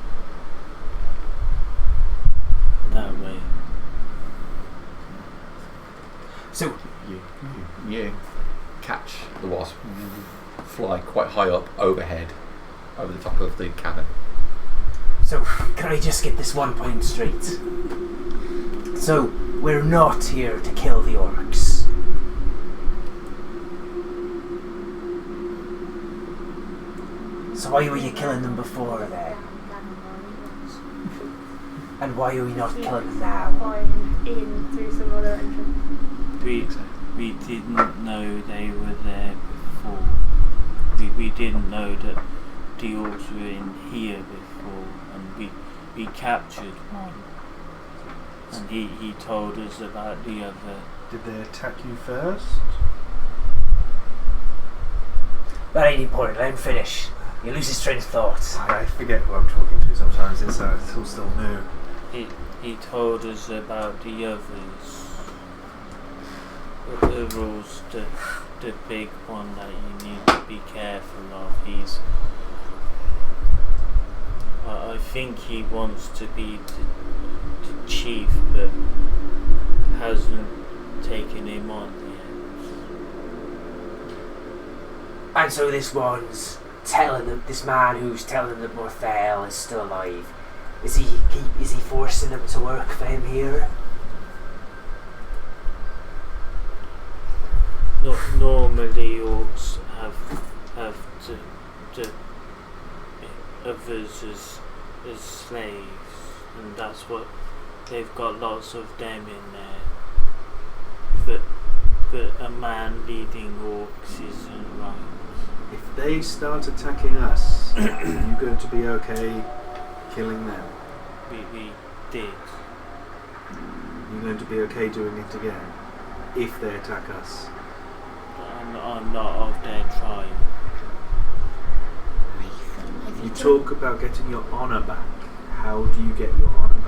That way. So, You catch the wasp, fly quite high up overhead, over the top of the cabin. So, can I just get this one point straight? So, we're not here to kill the orcs. So why were you killing them before then? And why are we not killing them now? I'm in through some other entrance. We didn't know they were there before. We didn't know that the orcs were in here before, and we captured one. And he told us about the other. Did they attack you first? That ain't important, let him finish. You lose his train of thought. I forget who I'm talking to sometimes. It's all still new. He told us about the others. The rules, the big one that you need to be careful of. I think he wants to be the chief, but hasn't taken him on yet. And so this one's telling them, this man who's telling them Morthel is still alive. Is he forcing them to work for him here? Normally orcs have to others as slaves, and that's what they've got, lots of them in there. But a man leading orcs isn't right. If they start attacking us, are you going to be okay killing them? We did. You're going to be okay doing it again if they attack us? I'm not of their tribe. You talk about getting your honour back. How do you get your honour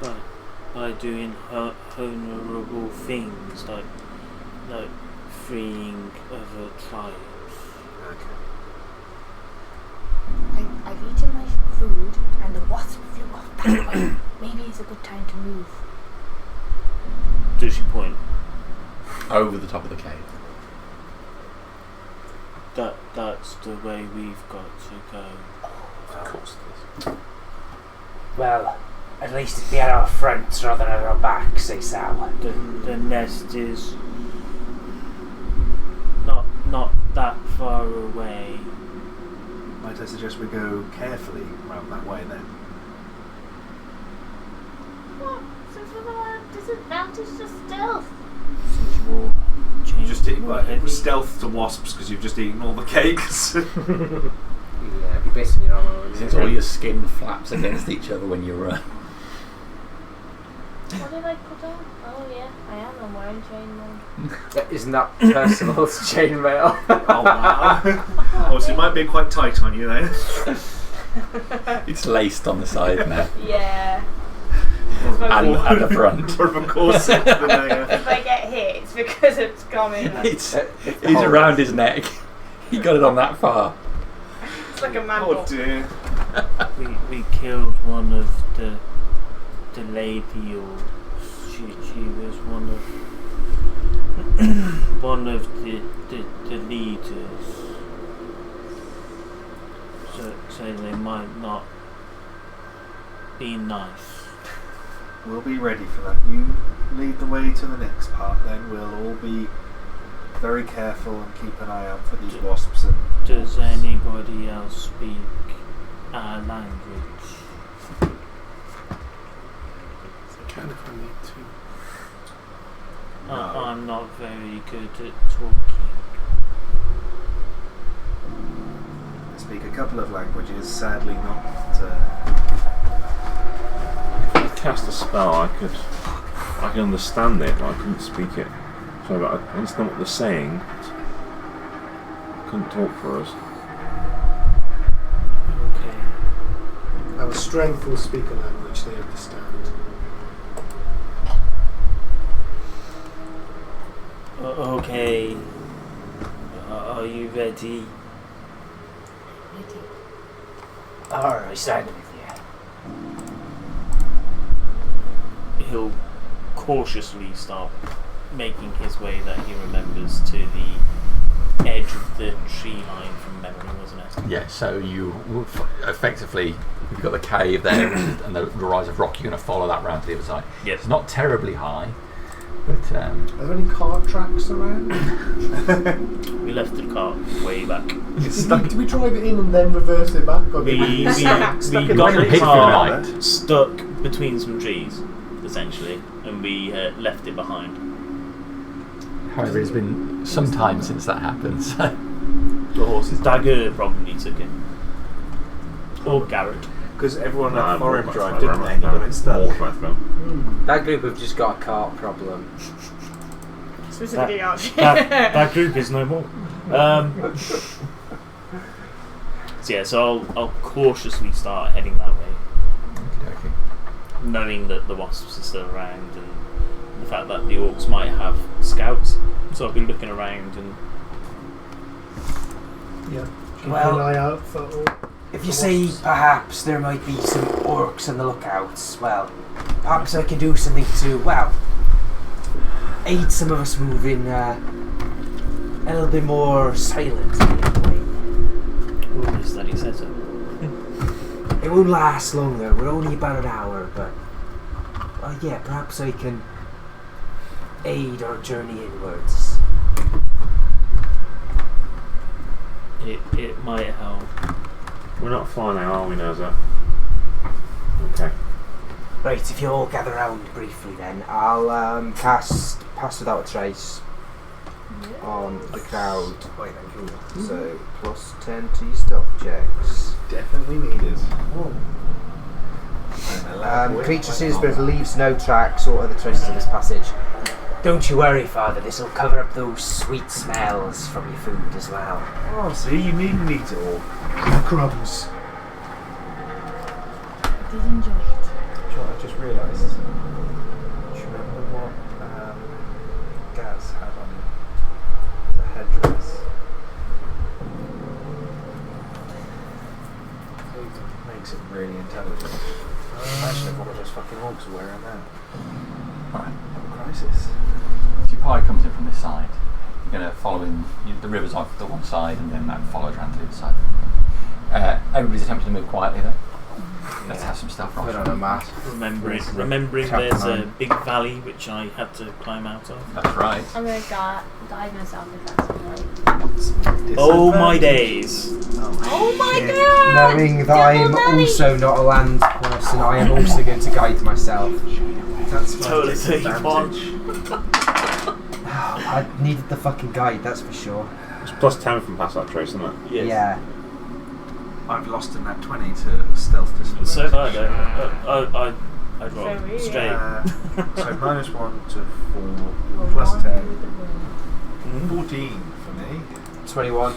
back? By doing honourable things like freeing other tribes. Okay. I've eaten my food and the wasp flew off that way. Maybe it's a good time to move. Does she point? Over the top of the cave. That's the way we've got to go. Of course it is. Well, at least it'd be at our fronts rather than at our backs, say Sal. The nest is not that far away. Might I suggest we go carefully round that way then? What? Since we're not at a disadvantage to stealth. Since you're You just eat more it heavy. was stealth to wasps because you've just eaten all the cakes. Yeah, be basing your armour on Since all your skin flaps against each other when you run. What did I put on? Oh yeah, I am. I'm wearing chainmail. Isn't that Percival's chainmail? Oh wow. Oh, so it might be quite tight on you then. It's laced on the side now. Yeah. And at the front. More of a corset than If I get hit, it's because it's coming. It's around his neck. He got it on that far. It's like a mantle. Oh dear. We killed one of the lady orcs. She was one of the leaders. So they might not be nice. We'll be ready for that. You lead the way to the next part, then we'll all be very careful and keep an eye out for these wasps and... Does anybody else speak our language? I can if I need to. No. I'm not very good at talking. I speak a couple of languages, sadly not... If I cast a spell, I could understand it, but I couldn't speak it. So I understand what they're saying, but I couldn't talk for us. Okay. Our strength will speak a language they understand. Okay. Are you ready? Alright, I stand with you. He'll cautiously start making his way that he remembers to the edge of the tree line from memory, wasn't it? Yeah, so you effectively, you've got the cave there and the rise of rock, you're going to follow that round to the other side. Yes. It's not terribly high, but... Are there any cart tracks around? We left the cart way back. Did we drive it in and then reverse it back? Or We got the pit car for stuck between some trees, essentially, and we left it behind. However, it's been some time since that happened, so... The horse's dagger probably took it. Or Garrett. Because everyone at No, Foreign more Drive back didn't there, they? And you got it stuck. More back there. That group have just got a cart problem. Specifically Archie. That group is no more. So I'll cautiously start heading that way, Okay. knowing that the wasps are still around and the fact that the orcs might have scouts. So I'll be looking around and... Yeah. Keep Well, an eye out for all. If you say perhaps there might be some orcs on the lookouts, well, perhaps I can do something to, well, aid some of us moving a little bit more silently in a way. Oh, is that he says it? It won't last long though, we're only about an hour, but yeah, perhaps I can aid our journey inwards. It might help. We're not far now, are we, Naza? Okay. Right, if you all gather round briefly then, I'll cast Pass Without a Trace on the crowd. Wait, thank you. So, plus 10 to your stealth checks. Definitely needed. Creature sees but leaves no tracks or other traces of this passage. Don't you worry, Father, this'll cover up those sweet smells from your food as well. Oh, see, you needn't eat it all. Crumbs. I did enjoy it. Do you know what I just realised? Do you remember what Gaz had on the headdress? Makes it really intelligent. Imagine if one of those fucking orcs were wearing that. Right. Crisis. So your party comes in from this side. You're going to follow in, the river's off the one side and then that follows around to the other side. Everybody's attempting to move quietly then. Let's have some stuff Put right. on a mat. Remembering Chapter there's a 9. big valley which I had to climb out of. That's right. I'm going to guide myself if that's alright. Oh my days! Oh my god! Knowing that I am Double money. also not a land person, I am also going to guide myself. That's Totally advantage. 31. I needed the fucking guide, that's for sure. It's plus 10 from Pass That Trace, isn't it? Yes. Yeah. I've lost in that 20 to stealth discipline. So bad. I'd roll Very, straight. So -1 to 4 Well, plus one 10. with the wind. 14 for me. 21.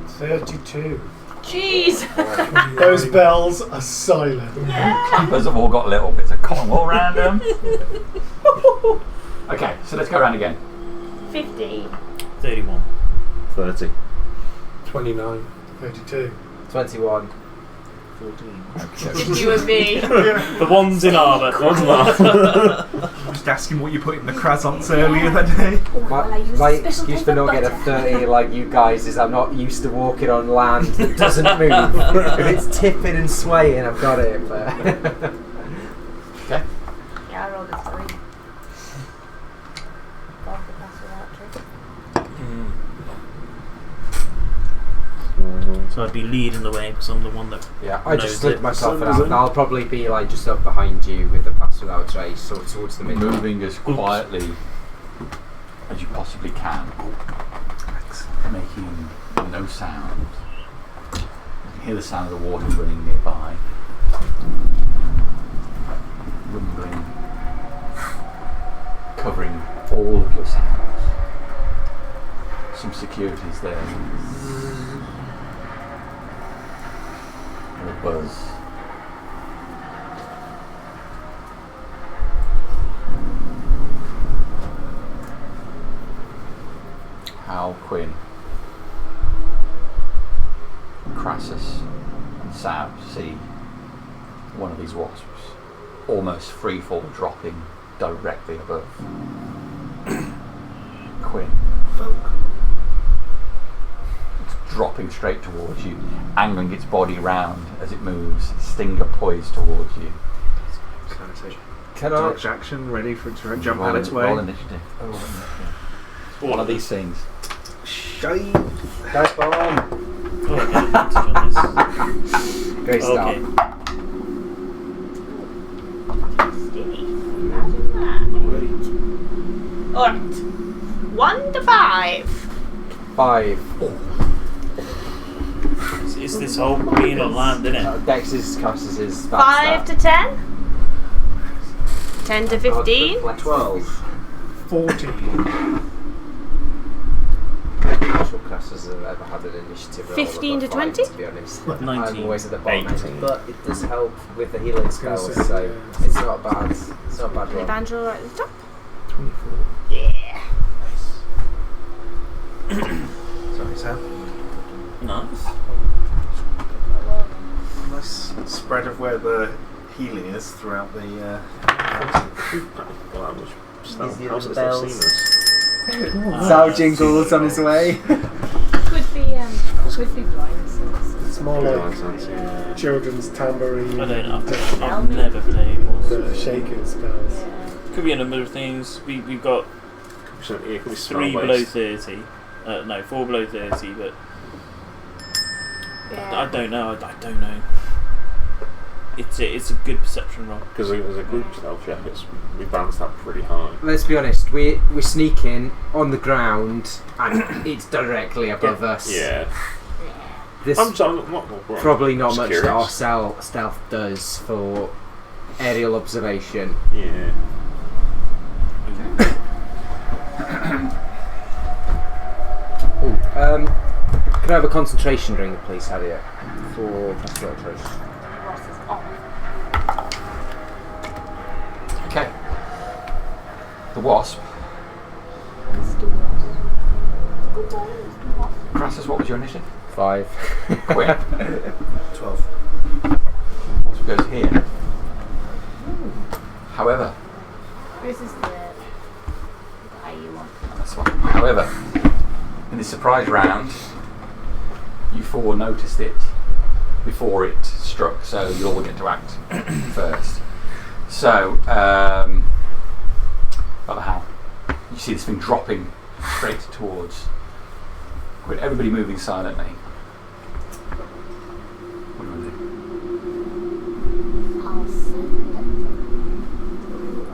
32. Jeez! Those bells are silent. Clappers have all got little bits of cotton all around them. Okay, so let's go around again. 15. 31. 30. 29. 32. 21. 14. Just you and me. The ones in armour. I'm just asking what you put in the croissants earlier that day. My excuse for not getting a 30 like you guys is I'm not used to walking on land that doesn't move. If it's tipping and swaying, I've got it. But Okay. Yeah, I rolled a 3. God, the pass without trick. So I'd be leading the way because I'm the one that. yeah, I just knows slipped it. myself out. And I'll probably be like just up behind you with the pass without trace, sort of towards the middle. Moving as quietly as you possibly can, making no sound. You can hear the sound of the water running nearby, rumbling, covering all of your sounds. Some security's there. A buzz. Hal, Quinn, Crassus and Sab see one of these wasps almost freefall dropping directly above Quinn. It's dropping straight towards you, angling its body round as it moves, stinger poised towards you. Can I take Can dodge action ready for it to jump Roll out its way? Roll initiative. One of these things. Shite. Dice bomb. Oh, I get advantage on this. Great start. Okay. Imagine that. Alright. 1 to 5. 5. It's this whole being on land, isn't it? Dex is Crassus is 5 to 10. 10 to 15. 12. 14. I'm not sure Crassus has ever had an initiative roll 15 above to 20? 5, to be honest. 19. I'm always at the bottom end, 18. but it does help with the healing spells, say, so yeah. it's not bad. It's not a bad The roll. Evangel right at the top. 24. Yeah. Sorry, Sam. Nice. Nice spread of where the healing is throughout the. Well, that was Easier how's with it the still bells. seen us? Sow jingles on his way. Could be blind. So It's more Yeah, like sounds good. children's tambourine. I don't know. the- I've never played one. The shaking spells. Could be a number of things. We've got It could be 3 below 30. No, 4 below 30, but I don't know. I don't know. It's a good perception roll. Because as a group stealth check, we balanced that pretty high. Let's be honest, we're sneaking on the ground and it's directly above us. Yeah. This I'm not probably not just much curious. that our stealth does for aerial observation. Yeah. Could I have a concentration drink, please, Harriet? For pastoral trace. Ross is off. Okay. The wasp. Let's do Ross. Good boy. Crassus, what was your initiative? 5. Quinn. 12. Wasp goes here. However, This is the guy you want. that's one. However, in this surprise round, you 4 noticed it before it struck, so you all get to act first. So, how you see this thing dropping straight towards with everybody moving silently. What do you want to do?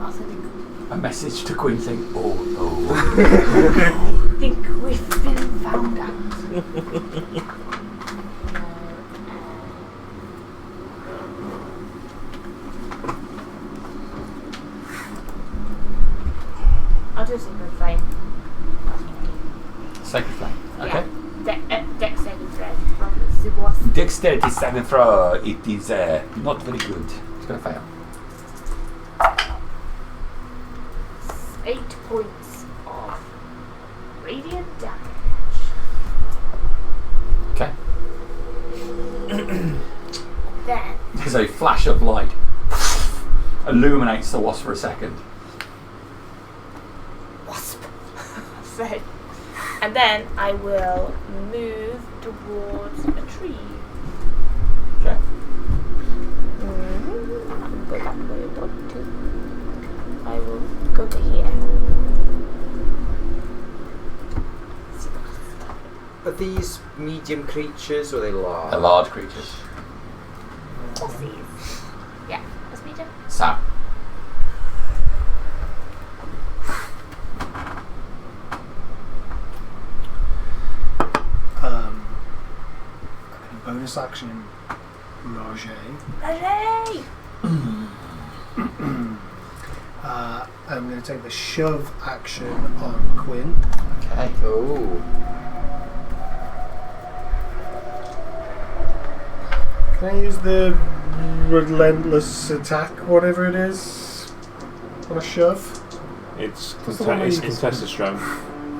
I'll send it. A message to Quinn saying, I think we've been found out. flame. Sacred flame. Okay. Yeah. Dex saving throw from the wasp. Dexterity saving throw. It is not very good. It's going to fail. 8 points of radiant damage. Okay. Then There's a flash of light illuminates the wasp for a second. wasp. So, and then I will move towards a tree. Okay. I'll go that way I want to. I will go to here. Are these medium creatures or are they large? They're large creatures. Pussies. Yeah, that's medium. Sam. Bonus action, Roger. Hooray! I'm going to take the shove action on Quinn. Okay. Oh. Can I use the relentless attack, whatever it is, on a shove? It's What's the one where you- contested strength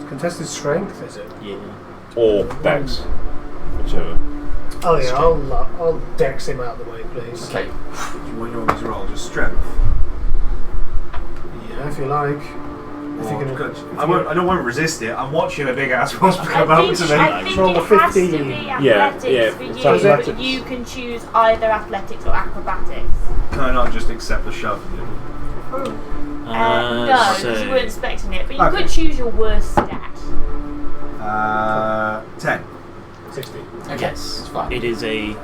It's contested strength, is it? Yeah. or dex, whichever. Oh yeah, I'll dex him out of the way, please. Okay. What you want me to roll? Just strength. Yeah, if you like. If you're gonna, I don't want to resist it. I'm watching a big ass wasp I come out to me. think Roll it a has to 15. be Yeah, athletics yeah, for it's you, but athletics. you can choose either athletics or acrobatics. Can I not just accept the shove? No, because so you weren't expecting it, but you Okay. could choose your worst stat. 10. 16. Okay. It's fine. it is a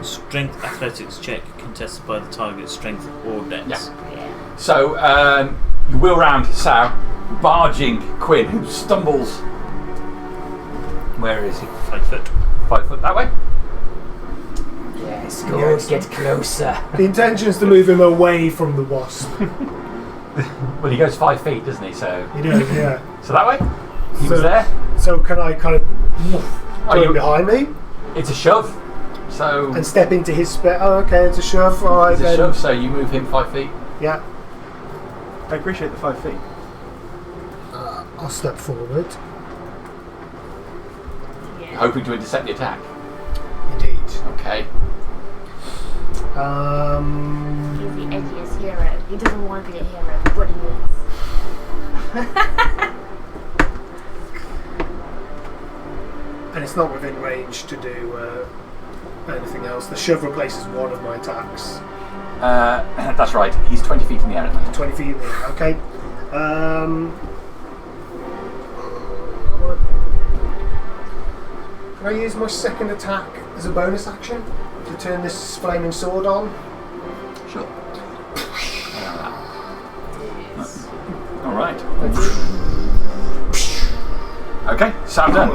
strength athletics check contested by the target's strength or dex. Yeah. Yeah. So you wheel round Sal, barging Quinn, who stumbles. Where is he? 5 foot. 5 foot that way. Yes, go get closer. The intention is to move him away from the wasp. Well, he goes 5 feet, doesn't he? So He does, yeah. so that way. He So- was there. So can I kind of Are go you? behind me It's a shove. So and step into his space? Oh, okay, it's a shove. All right it's a then. shove. So you move him 5 feet. Yeah, I appreciate the 5 feet. I'll step forward. Yeah. Hoping to intercept the attack. Indeed. Okay. He's the edgiest hero. He doesn't want to be a hero, but he is. And it's not within range to do anything else. The shove replaces one of my attacks. That's right. He's 20 feet in the air at the moment. 20 feet in the air. Okay. Can I use my second attack as a bonus action to turn this flaming sword on? Sure. All right. Okay. Sam done.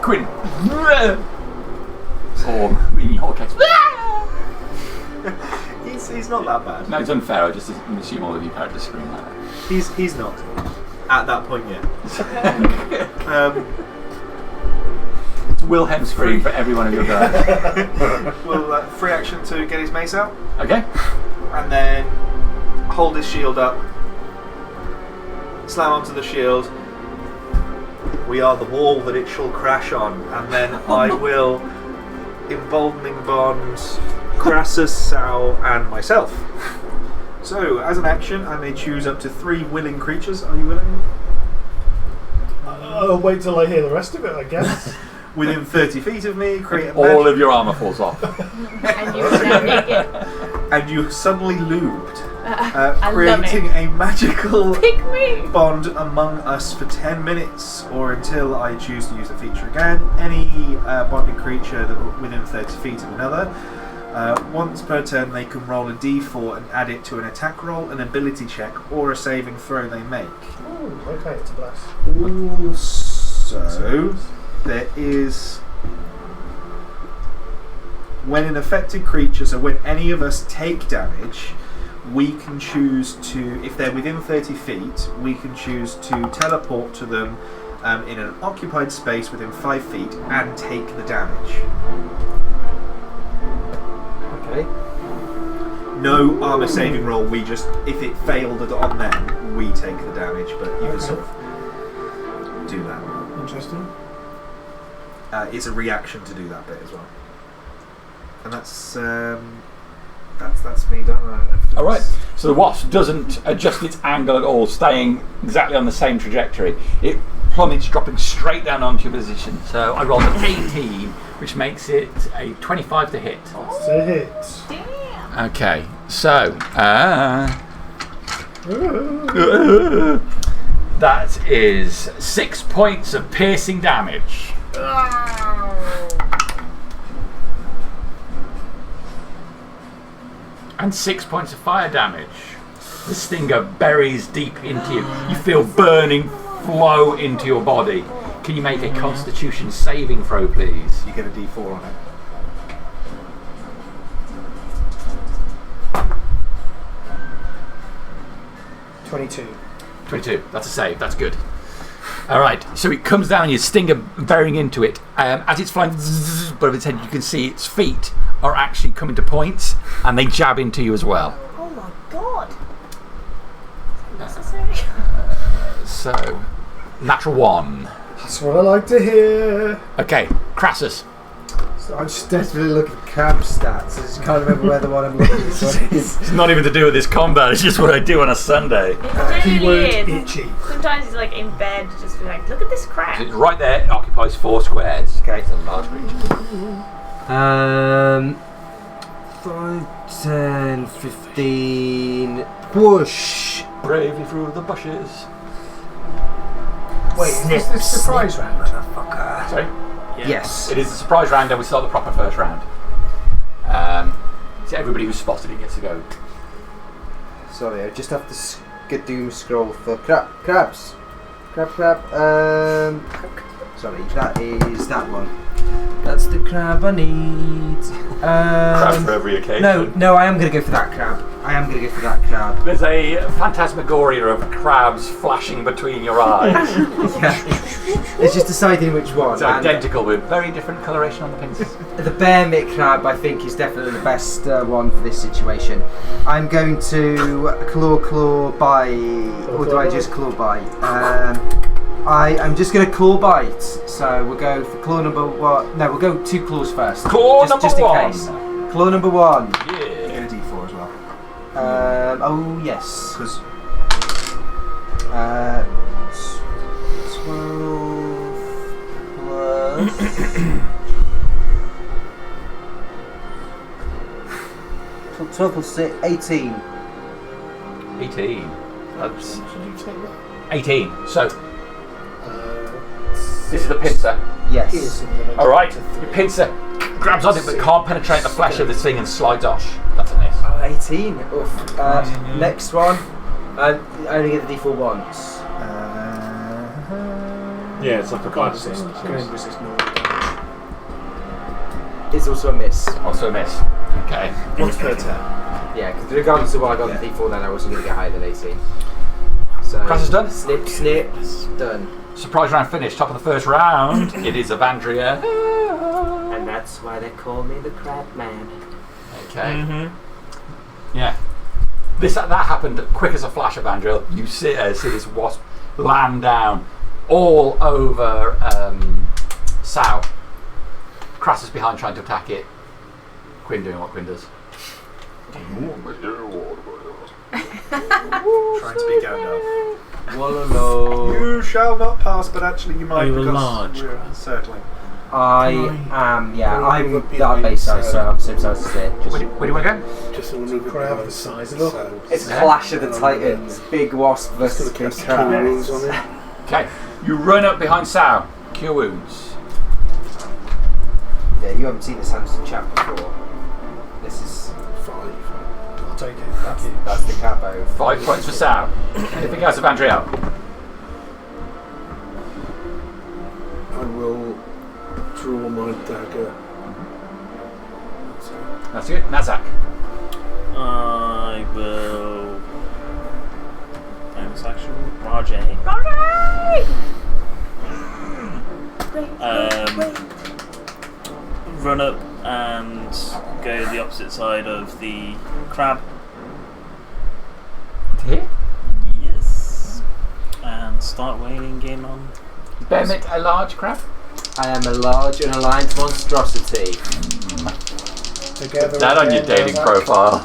Quinn. Or in your case. He's not that bad. No, it's unfair. I just assume all of you characters scream like that. He's not at that point yet. It's Wilhelm scream for every one of your guys. Well, free action to get his mace out, Okay. and then hold his shield up, slam onto the shield. We are the wall that it shall crash on, and then I will emboldening bond Crassus, Sal, and myself. So, as an action, I may choose up to 3 willing creatures. Are you willing? I'll wait till I hear the rest of it, I guess. Within 30 feet of me, create a All of your armour falls off. And you are now naked. and you suddenly lubed, I love creating it. a magical Pick me! bond among us for 10 minutes, or until I choose to use the feature again. Any bonded creature that within 30 feet of another. Once per turn, they can roll a d4 and add it to an attack roll, an ability check, or a saving throw they make. Ooh, okay, it's a blast. Also, there is when an affected creature, so when any of us take damage, we can choose to, if they're within 30 feet, we can choose to teleport to them in an occupied space within 5 feet and take the damage. Okay. No armor saving roll. We just, if it failed on them, we take the damage. But you can sort of do that. Interesting. It's a reaction to do that bit as well. And that's me done. All right. So the wasp doesn't adjust its angle at all, staying exactly on the same trajectory. It plummets, dropping straight down onto your position. So I rolled an 18, which makes it a 25 to hit. That's a hit. Damn. Okay. So that is 6 points of piercing damage. And 6 points of fire damage. The stinger buries deep into you. You feel burning flow into your body. Can you make a Constitution saving throw, please? You get a D4 on it. $22. That's a save. That's good. All right. So it comes down. Your stinger burying into it. As it's flying above its head, you can see its feet are actually coming to points, and they jab into you as well. Oh my god. Necessary. So, natural 1. That's what I like to hear. Okay, Crassus. So I'm just desperately looking at crab stats. I just can't remember where the one I'm looking at is. It's not even to do with this combat. It's just what I do on a Sunday. It Keyword really is. itchy. Sometimes he's like in bed, just be like, look at this crap. It's right there. It occupies 4 squares. Okay, it's a large region. 5, 10, 15. Push! Bravely through the bushes. Wait, is this surprise round? Sorry? Yeah. Yes. It is a surprise round, and we start the proper first round. So everybody who's spotted it gets to go. Sorry, I just have to skadoom scroll for crabs. Crab. Sorry, that is that one. That's the crab I need. Crab for every occasion. No, I am going to go for that crab. There's a phantasmagoria of crabs flashing between your eyes. Yeah. It's just deciding which one. It's identical with very different coloration on the pins. The bear mitt crab, I think, is definitely the best one for this situation. I'm going to claw bite, or do I just claw bite? I'm just going to claw bite. So we'll go for claw number 1. No, we'll go 2 claws first. Claw just in number 1. case. Claw number 1. Yeah. You get a D4 as well. Oh yes. Because 12 plus 12 plus 6, 18. 18. That's 18. So this is the pincer. Yes. Alright, your pincer grabs on it but can't penetrate the flesh of this thing and slides off. That's a miss. Oh, 18. Oof. Next one. I only get the D4 once. Yeah, it's like a bad assist. It's also a miss. Also a miss. Okay. once per turn. Yeah, because regardless of what I got the D4, then I wasn't going to get higher than 18. So Crass is done. Snip, done. Surprise round finished. Top of the first round. It is Evandria. And that's why they call me the Crab Man. Okay. Yeah. That happened quick as a flash, Evandria. You see this wasp land down all over Sao. Crass is behind trying to attack it. Quinn doing what Quinn does. Trying to be Gandalf. Wallow. You shall not pass, but actually you might Are you because large? we're circling. I am, yeah. I'm that base size, so I'm same size as it. Where do you want to go? Just a little crab the size of it. It's Clash of the Titans. Big wasp versus big crab. Wounds on it. Okay. You run up behind Sao. Cure wounds. Yeah, you haven't seen this Hamster chap before. This is 5. I'll take it. that's the capo. 5 points for Sao. Anything else, Evandria? I will draw my dagger. That's good. Nazak. I I will. Bonus action. Rajay. Run up and go the opposite side of the crab. Here? Yes. And start wailing in on. Bennett, a large crab? I am a large and aligned monstrosity. Together Put that on your dating profile.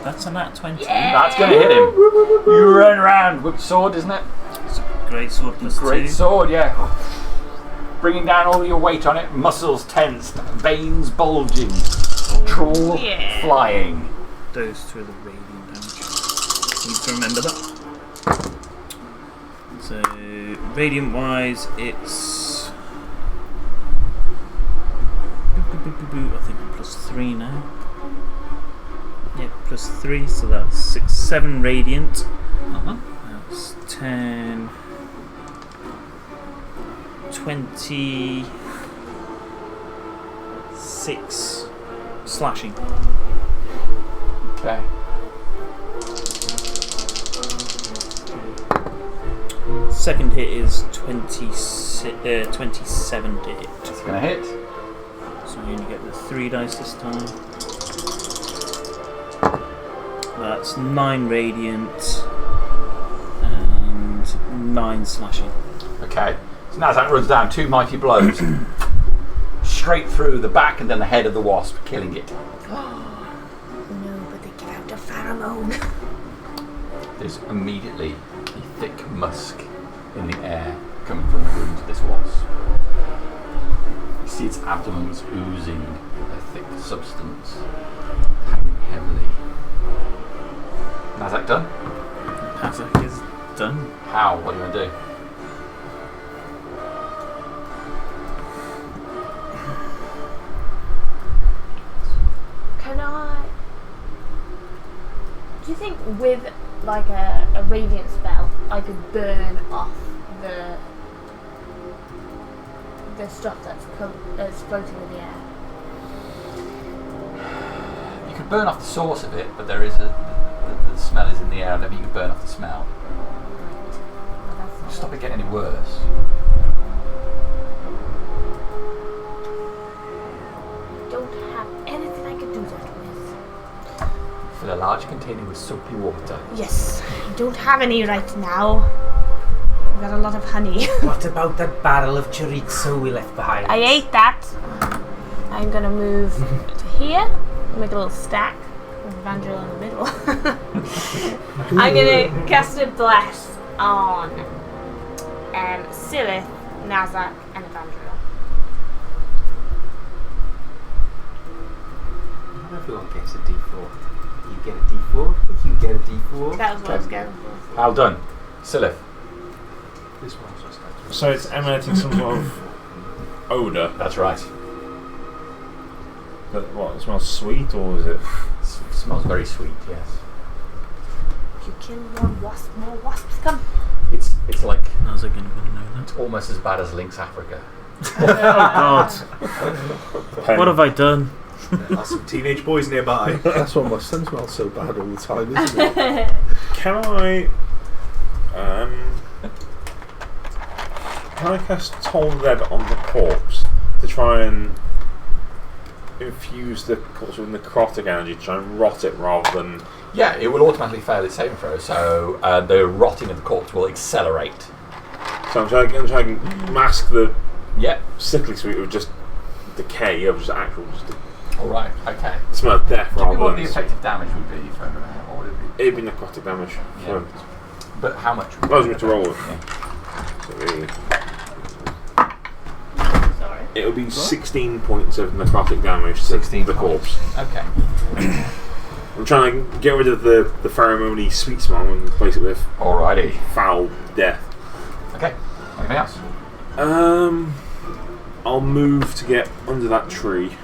That's a nat 20. That's going to hit him. You run around with sword, isn't it? It's a great sword plus Great 2. sword, yeah. Bringing down all your weight on it, muscles tensed, veins bulging, trawl flying. Those two are the radiant damage. Need to remember that. So, radiant wise, it's. I think plus 3 now. Yep, plus 3, so that's 7 radiant. That's 10. 26 slashing. Okay. Second hit is 27 to hit. It's going to hit. So you only get the 3 dice this time. That's 9 radiant and 9 slashing. Okay. So now that runs down 2 mighty blows. Straight through the back and then the head of the wasp, killing it. No, but they get out a pheromone. There's immediately a thick musk in the air coming from the wound of this wasp. You see its abdomen is oozing a thick substance, hanging heavily. Nazak done? Nazak is done. How? What are you going to do? Can I? Do you think with like a radiant spell, I could burn off the stuff that's floating in the air? You could burn off the source of it, but there is the smell is in the air. Maybe you could burn off the smell. Stop it getting any worse. Don't have anything I could do that with. Fill a large container with soapy water. Yes, I don't have any right now. I've got a lot of honey. What about that barrel of chorizo we left behind? I ate that. I'm gonna move to here, make a little stack with Evangel in the middle. I'm gonna cast a bless on Silith, Nazak, and Evangel. Everyone gets a D4. You get a D4, you get a D4. That was what I was going for. How done? Silith. This one's just like So it's emanating some sort of odour. That's right. But what, it smells sweet or is it? It smells very sweet, yes. If you kill one wasp, more wasps come. It's like How's it going to know that? it's almost as bad as Lynx Africa. Oh God! What have I done? There's some teenage boys nearby. That's why my son smells so bad all the time, isn't it? Can I cast Toll Red on the corpse to try and infuse the corpse with necrotic energy to try and rot it rather than... Yeah, it will automatically fail its saving throw, so the rotting of the corpse will accelerate. So I'm trying to mask the Yep. sickly sweet with just decay of just actual... Alright, okay. Smell of death Do you know rather what than... the effective damage would be for what would it be? It'd be necrotic damage. Yeah. But how much? I was going to roll it. Yeah. Sorry. It would be 16 points of necrotic damage to 16 the points. corpse. Okay. I'm trying to get rid of the pheromone sweet smell and replace it with Alrighty. foul death. Okay. Anything else? I'll move to get under that tree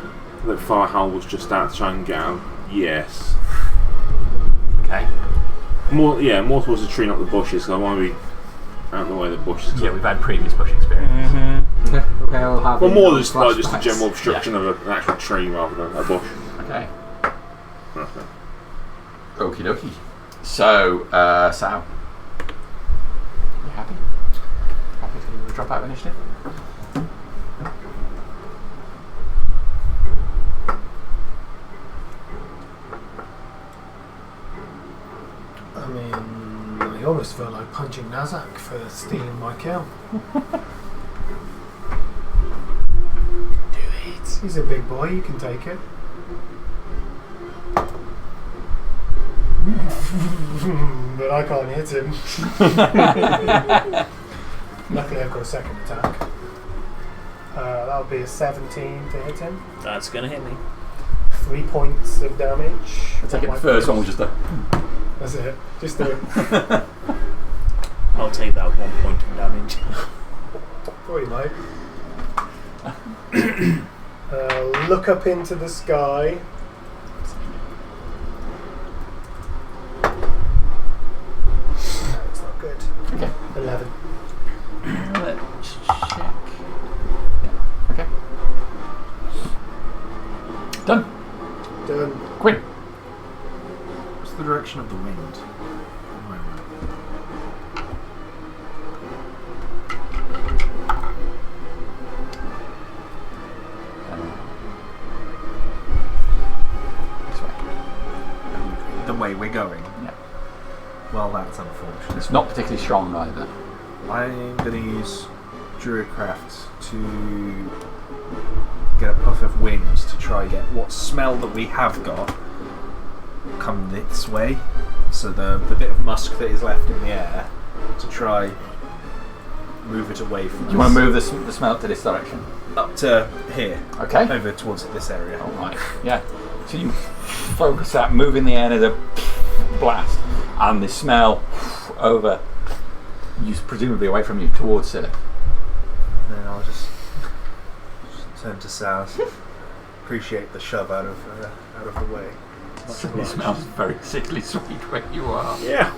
that Firehowl was just at to try and get out. Yes. Okay. More towards the tree, not the bushes, because I want to be out of the way of the bushes. Yeah, we've had previous bush experience. Okay, I'll have more than just a flashbacks. general obstruction of an actual tree rather than a bush. Okay. Okie dokie. So, Sal, you happy? Happy to drop out of initiative? I mean, I almost feel like punching Nazak for stealing my kill. Do it. He's a big boy, you can take it. But I can't hit him. Luckily I've got a second attack. That'll be a 17 to hit him. That's gonna hit me. 3 points of damage. I take it the first one was just a... That's it. Just a... I'll take that 1 point of damage. Boy, mate. Look up into the sky. No, it's not good. Okay. 11. Let's check. Yeah. Okay. Done. Done. Quinn. What's the direction of the wind? This way. The way we're going. Yeah. Well, that's unfortunate. It's not particularly strong either. I'm going to use Druidcraft to get a puff of wind to try get what smell that we have got come this way. So the bit of musk that is left in the air to try move it away from us. Do you want to move the smell to this direction? Up to here. Okay. Over towards this area. Alright, yeah. So you focus that, move in the air, and there's a blast, and the smell over, presumably away from you, towards Scylla. And then I'll just turn to South. Appreciate the shove out of the way. It smells very sickly sweet where you are. Yeah.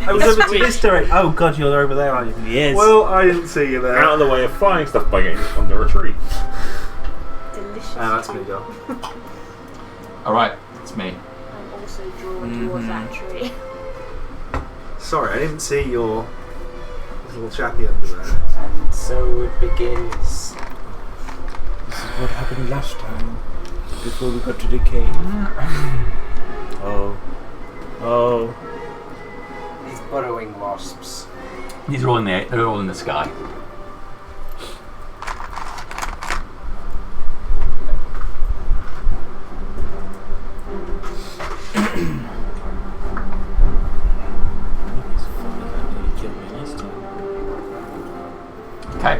I was over to this direction. Oh god, you're over there, aren't you? Yes. Well, I didn't see you there. Out of the way of flying stuff by getting under a tree. Delicious. That's me, go. Alright, it's me. I'm also drawn towards that tree. Sorry, I didn't see your little chappy under there. And so it begins. This is what happened last time, before we got to the cave. Oh. These burrowing wasps. These are all in the air, they're all in the sky. Okay.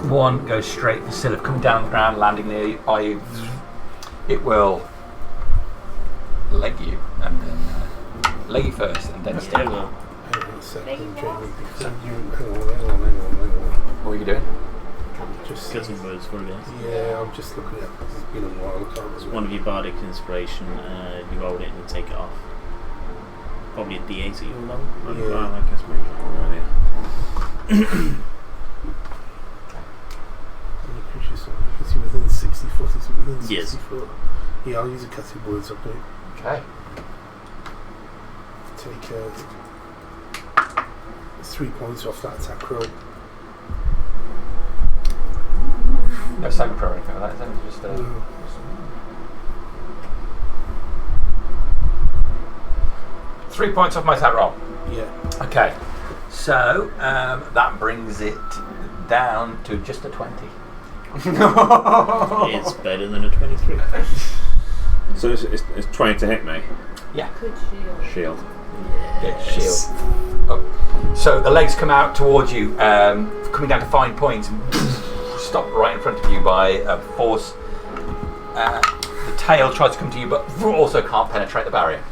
One goes straight for Scylla, coming down the ground, landing near you. It will leg you, and then leg you first, and then stab you. Hang on a second, Jamie, because So- hang on. What are you doing? Just Cousin words for it. yeah, I'm just looking at it. It's been a while. I can't One of your bardic inspiration, you roll it and you take it off. Probably a D8 at your level. Yeah. I guess maybe already. Is he within 60 foot? Is he within 60 Yes. foot? Yeah, I'll use a cutting words up there. Okay. Take 3 points off that attack roll. No saving throw or anything like that, is it? Just No. 3 points off my attack roll. Yeah. Okay. So that brings it down to just a 20. It's better than a 23. So it's trying to hit me. Good shield. Shield. Yeah, shield. Oh. So the legs come out towards you, coming down to fine points, stop right in front of you by force. The tail tries to come to you, but also can't penetrate the barrier.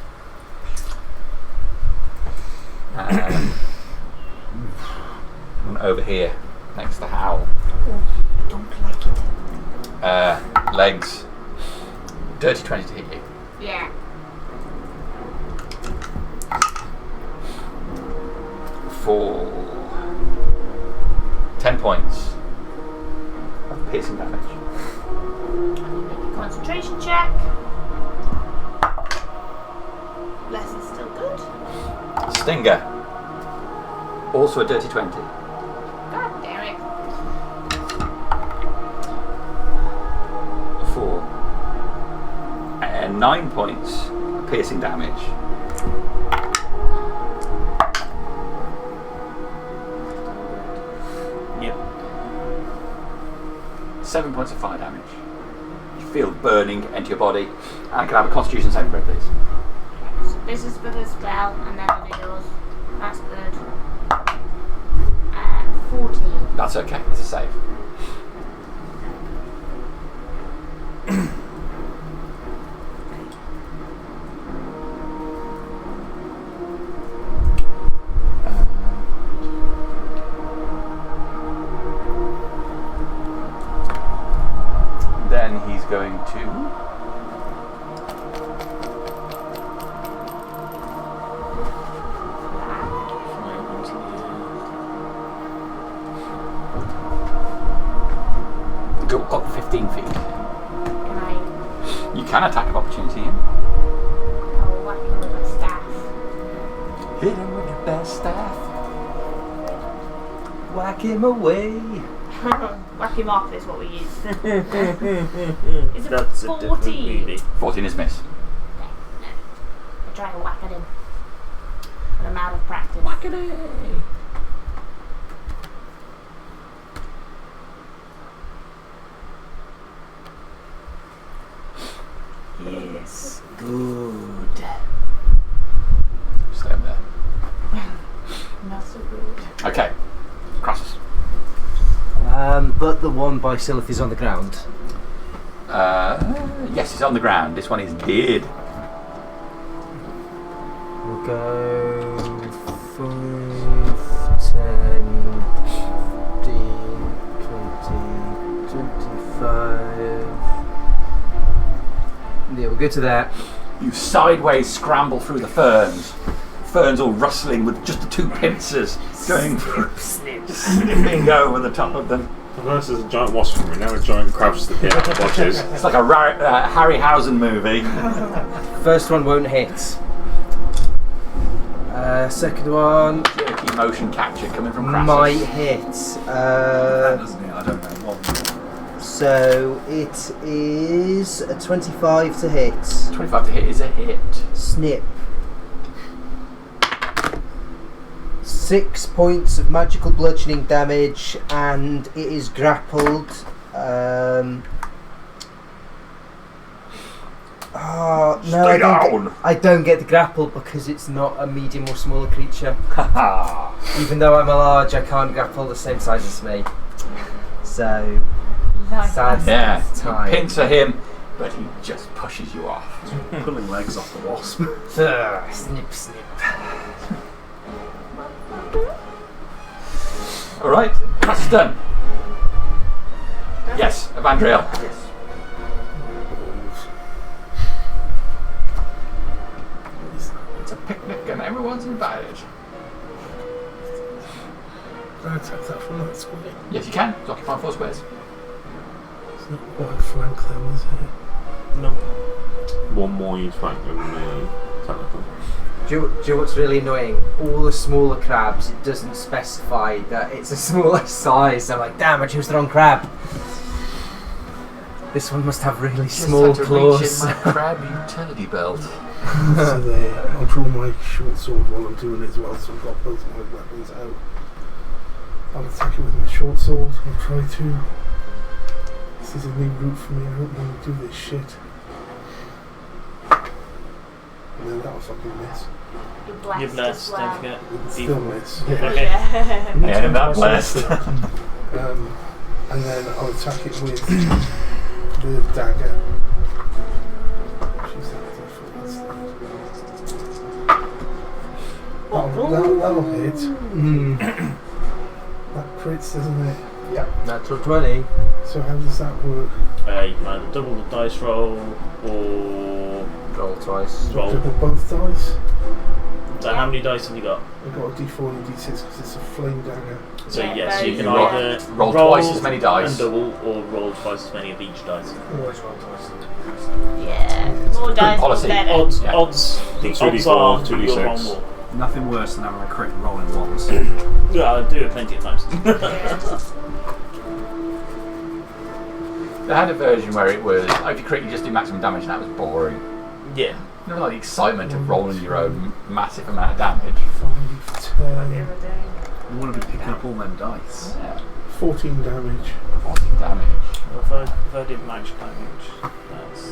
And over here, next to Howl. Oh, I don't like it. Legs. Dirty 20 to hit you. Yeah. For 10 points of piercing damage. Make a concentration check. Bless is still good. Stinger. Also a dirty 20. God damn it. For 9 points of piercing damage. Yep. 7 points of fire damage. You feel burning enter your body. And can I have a constitution saving throw, please? So this is for the spell, and then it goes. That's good. 14. That's okay, it's a save. Then he's going to go up 15 feet. Can I? You can attack of opportunity him. I'll whack him with my staff. Hit him with your best staff. Whack him away. Whack him off is what we use. Is it That's a 14? different movie. 14 is miss. No. I try to whack at him. But I'm out of practice. Whack it in. Yes. Good. Stay up there. Not so good. Okay. Crassus. But the one by Silith is on the ground. Yes, it's on the ground. This one is dead. We'll go 5, 10, 15, 20, 25. Yeah, we'll go to that. You sideways scramble through the ferns. Ferns all rustling with just the two pincers going snipping over the top of them. First there's a giant wasp from me, now a giant crab's sticking out the botches. It's like a Harryhausen movie. First one won't hit. Second one Jerky motion capture coming from Crassus. might hit. That doesn't it? I don't know what. So it is a 25 to hit. 25 to hit is a hit. Snip. 6 points of magical bludgeoning damage, and it is grappled. No, I don't get the grapple because it's not a medium or smaller creature. Even though I'm a large, I can't grapple the same size as me. So, sad Yeah, time. you pincer him, but he just pushes you off. Pulling legs off the wasp. Snip, snip. Alright, Crassus done. Yes, Evandriel. Yes. It's a picnic and everyone's invited. Can I attack that from that square? Yes, you can. It's occupying 4 squares. It's not quite flank them, is it? No. One more you'd flank than me, technically. Do you know what's really annoying? All the smaller crabs, it doesn't specify that it's a smaller size. I'm like, damn, I chose the wrong crab. This one must have really small claws. Reach in my crab utility belt. So there, I'll draw my short sword while I'm doing it as well, so I've got both my weapons out. I'll attack it with my short sword. I'll try to. This is a new route for me. I don't want to do this shit. And then that'll fucking miss. You're blessed, don't forget. It'll still miss. Okay. Yeah, and that blessed. And then I'll attack it with the dagger. She's that different. That'll hit. That crits, doesn't it? Yeah. Natural 20. So how does that work? You can either double the dice roll or roll twice. Roll. Double both dice? So how many dice have you got? I've got a d4 and a d6 because it's a flame dagger. So Yeah, yes, you very can good. either Roll twice as many dice. and double, or roll twice as many of each dice. Always roll twice. Yeah. More dice, more policy. better. Odds, Yeah. odds. The 2d4, odds are 2d6. you'll roll more. Nothing worse than having a crit rolling once. Yeah, I do it plenty of times. They had a version where it was, if you crit, you just do maximum damage, and that was boring. Yeah. You know, like the excitement of rolling your own massive amount of damage. 5, 10, You want to be picking up all them dice. Yeah. 14 damage. 14 damage. Well, if I did max damage, that's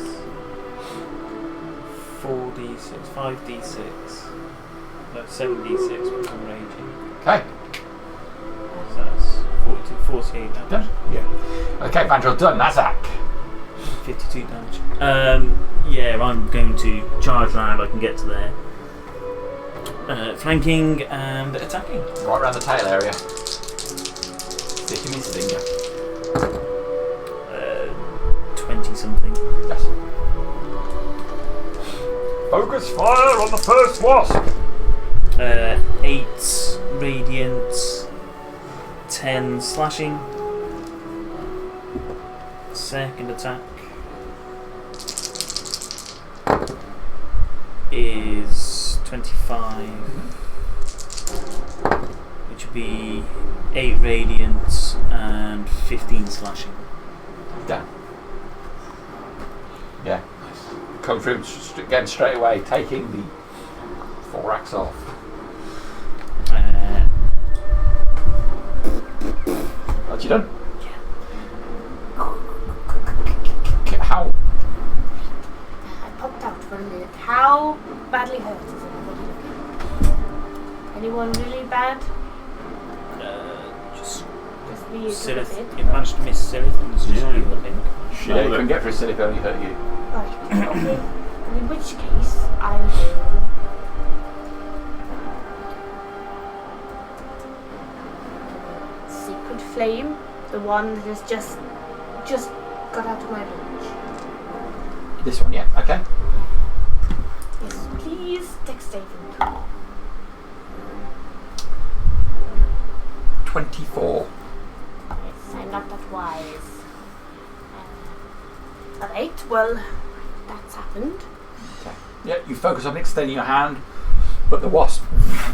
4d6, 5d6, no, 7d6 from raging. Okay. So that's 48 damage. Done. Yeah. Okay, Vandrel done. Nazak. 52 damage. Yeah, I'm going to charge round. I can get to there. Flanking and attacking. Right around the tail area. Sticking his finger. 20 something. Yes. Focus fire on the first wasp. 8 radiant, 10 slashing. Second attack is 25, which would be 8 radiant and 15 slashing. Down. Yeah. Come through again straight away, taking the thorax off. What you done? How? I popped out for a minute. How badly hurt is everybody looking? Anyone really bad? Just Just me a Silith. bit. You managed to miss Silith and it's just Yeah. you, I think. Yeah, you couldn't get through silly, only hurt you. Right. Okay. In which case, I will. Secret flame, the one that has just got out of my reach. This one, yeah, okay. Yes, please. Dex saving throw. 24. Yes, I'm not that wise. Alright, well, that's happened. Okay. Yeah, you focus on extending your hand, but the wasp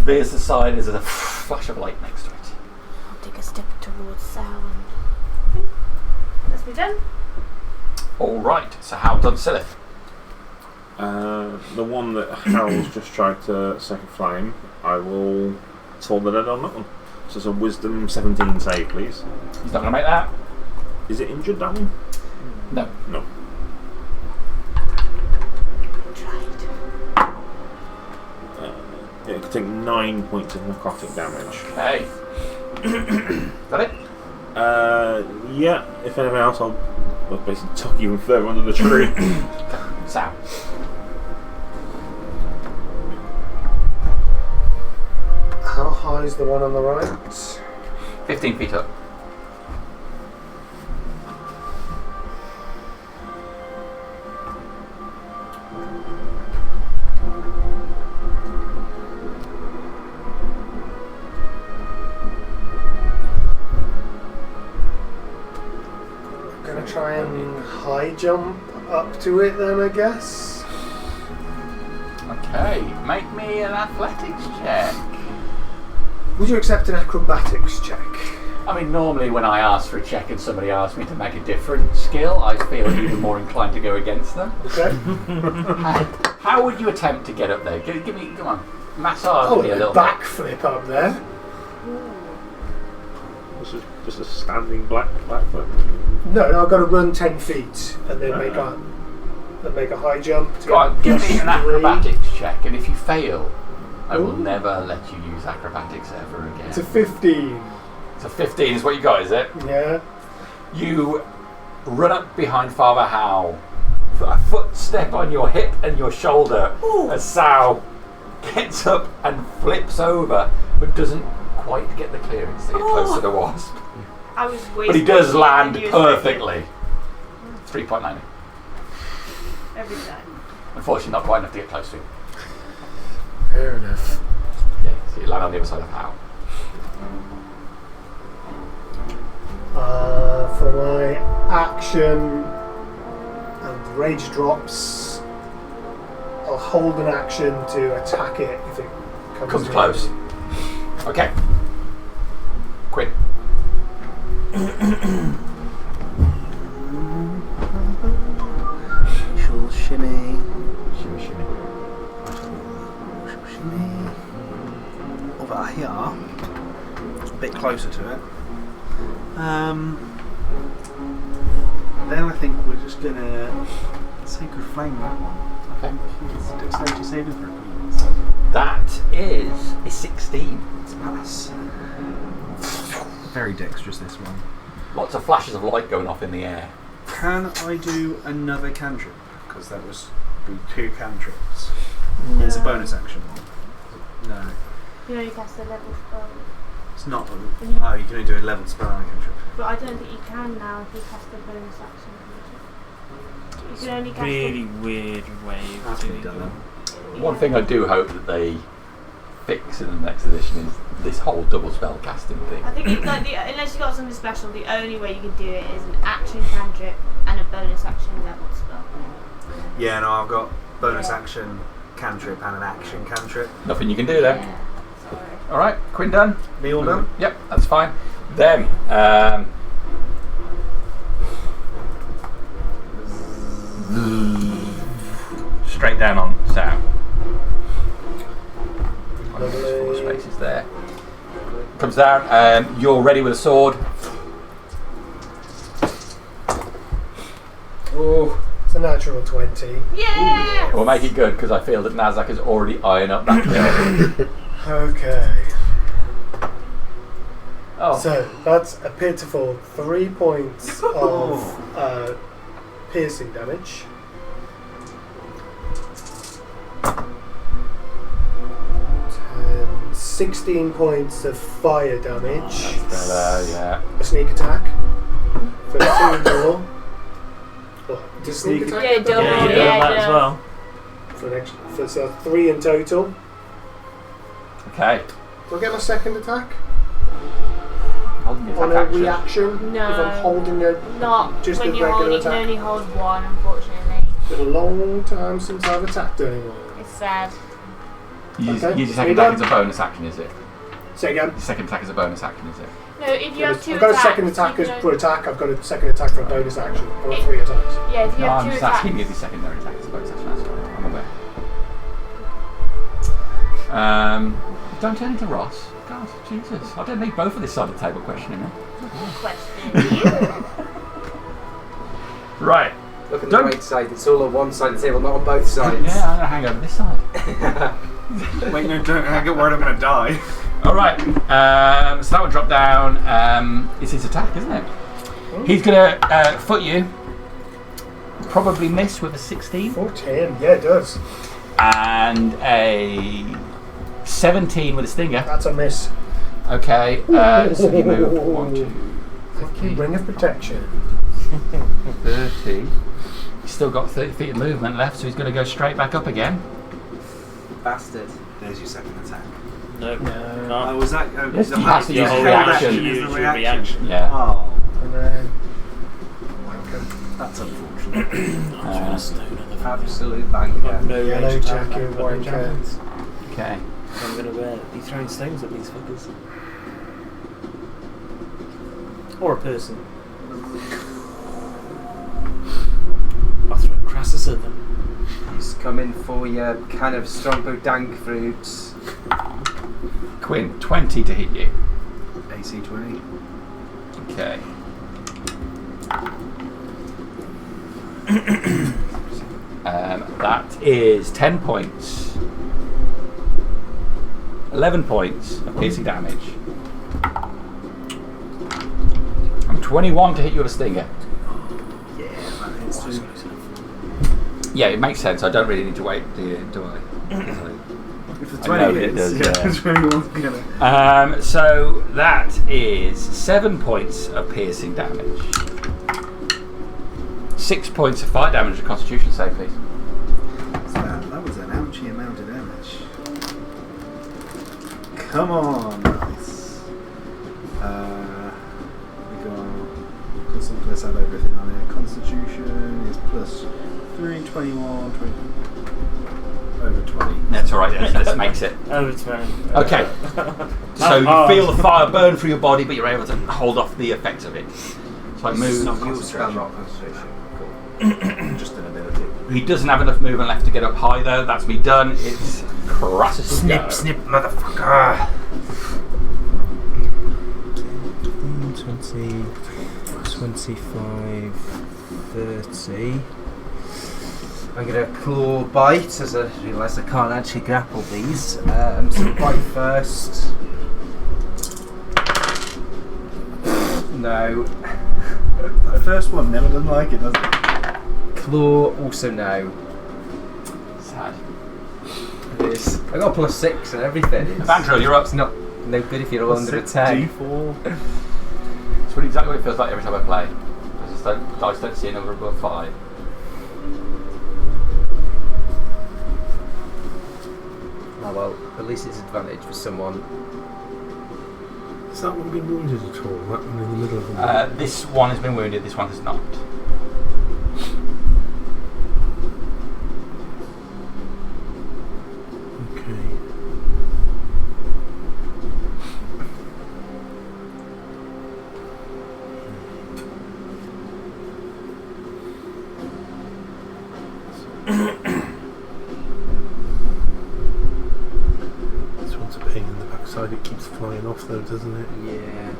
veers aside as a flash of light next to it. I'll take a step towards Sal and. That's me done. Alright, so how done Silith? The one that Harold's just tried to set a flame, I will toll the dead on that one. So it's a wisdom 17 save, please. He's not going to make that? Is it injured, that one? No. No. Tried. It could take 9 points of necrotic damage. Okay. Got it? Yeah, if anything else, I'll basically tuck even further under the tree. Sam. How high is the one on the right? 15 feet up. I'm gonna try and high jump up to it then, I guess. Okay, make me an athletics check. Would you accept an acrobatics check? I mean, normally when I ask for a check and somebody asks me to make a different skill, I feel even more inclined to go against them. Okay. How would you attempt to get up there? Give me, come on, massage me a little bit. backflip up there. This is just a standing black foot. No, I've got to run 10 feet and then make a high jump. To Go on, get give me an three. acrobatics check, and if you fail, I will Ooh. never let you use acrobatics ever again. It's a 15. So 15 is what you got, is it? Yeah. You run up behind Father Howe, put a footstep on your hip and your shoulder as Sal gets up and flips over, but doesn't quite get the clearance to get close to the wasp. I was way But he does squishier land than you perfectly. 3.9. expected. Every time. Unfortunately, not quite enough to get close to him. Fair enough. Yeah, so you land on the other side of the house. For my action and rage drops, I'll hold an action to attack it if it Comes close. Okay. Quinn. She'll shimmy. Shimmy, shimmy. She'll shimmy. Over here. A bit closer to it. Then I think we're just gonna Sacred Flame that one. I think it's dexterity saving throw. That is a 16. It's a pass. Very dexterous this one. Lots of flashes of light going off in the air. Can I do another cantrip? Because that was be 2 cantrips. No. It's a bonus action one. No. You know you cast a level spell. It's not. Oh, you can only do a level spell and a cantrip. But I don't think you can now if you cast a bonus action. You can only cast Really weird way of That's doing been done. One thing I do hope that they fix in the next edition is this whole double spell casting thing. I think it's like unless you got something special, the only way you can do it is an action cantrip and a bonus action level spell. Yeah, no, I've got bonus action cantrip and an action cantrip. Nothing you can do there. Yeah. Sorry. Alright, Quinn done? Me all done? Yep, that's fine. Then, straight down on Sam. Four spaces there. Comes down, you're ready with a sword. Oh, it's a natural 20. Yeah. We'll make it good because I feel that Nazak is already eyeing up that kill. Okay. Oh. So that's a pitiful 3 points of piercing damage. 16 points of fire damage. Yeah. A sneak attack. For 2 more. What? Does sneak attack? Yeah, double. Yeah, you do Yeah, that as yeah. well. So 3 in total. Okay. Do I get my second attack? Holding your On a attack action. reaction? No. If I'm holding it. Not Just when a you're regular holding. You can attack. only hold one, unfortunately. It's been a long time since I've attacked anyone. It's sad. You use Okay. your second Are you attack as a bonus action, is it? Say again. Your second attack is a bonus action, is it? No, if you have 2 I've got a attacks, second attack you as can per attack. I've got a second attack for a bonus action. I've got 3 attacks. Yeah, if you No, have I'm 2 just attacks. asking if your secondary attack is a bonus action. That's fine. I'm aware. Don't turn into Ross. God, Jesus. I don't need both of this side of the table questioning me. Question. Right. Look at Don't- the right side. It's all on one side of the table, not on both sides. Yeah, I'm going to hang over this side. Wait, no, don't. I get worried I'm going to die. Alright, so that would drop down. It's his attack, isn't it? He's going to foot you. Probably miss with a 16. 14. Yeah, it does. And a 17 with a stinger. That's a miss. Okay, so you move 1, 2, 15, Ring of protection. 30. He's still got 30 feet of movement left, so he's going to go straight back up again. Bastard. There's your second attack. Nope. No. Oh, Can't. was that? Oh, Yes, the he has to use held a reaction. is Use the your reaction. reaction. Yeah. Oh, And then. that's unfortunate. I'm trying to stone at the Absolute banker. No Yellow range attack, jacket, I've got white no javelins. Okay. So I'm gonna be throwing stones at these fuckers. Or a person. I'll throw crassus at them. He's coming for your can of Strongbow dank fruits. Quinn, 20 to hit you. AC 20. Okay. That is 10 points. 11 points of piercing damage. I'm 21 to hit you with a stinger. Yeah, that hits too. Yeah, it makes sense. I don't really need to wait, do I? If the I 20 know it hits, does, yeah. yeah. 21's gonna. So that is 7 points of piercing damage. 6 points of fire damage. A Constitution save, please. That was an ouchie amount of damage. Come on, nice. We got let's add everything on here. Constitution is plus 3, 21, 20, over 20. That's all right. That makes it. Over 20. Okay. So you feel the fire burn through your body, but you're able to hold off the effects of it. So I move. Not concentration. Not concentration. Just an ability. He doesn't have enough movement left to get up high, though. That's me done. It's Crassus. Snip, snip, motherfucker. 20, 25, 30. I'm going to claw bite as I realise I can't actually grapple these. So bite first. No. That first one never done like it, does it? Claw also no. Sad. It is. I got a +6 and everything. Vandrel, you're up. It's not no good if you're under a 10. D4. It's really exactly what it feels like every time I play. The dice don't see a number above 5. Oh well, at least it's advantage for someone. Has that one been wounded at all? That one in the middle of the This one has been wounded, this one has not. Okay. This one's a pain in the backside. It keeps flying off though, doesn't it? Yeah.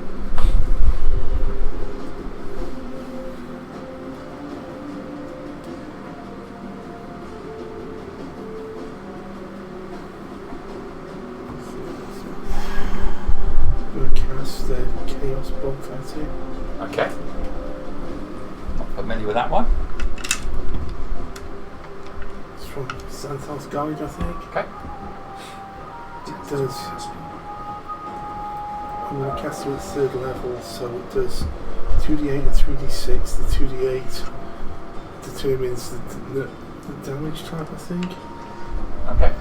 I'm going to cast the Chaos Bolt at it. Okay. Not familiar with that one. It's from Xanthar's Guide, I think. Okay. It does. I'm going to cast it at 3rd level, so it does 2d8 and 3d6. The 2d8 determines the damage type, I think. Okay.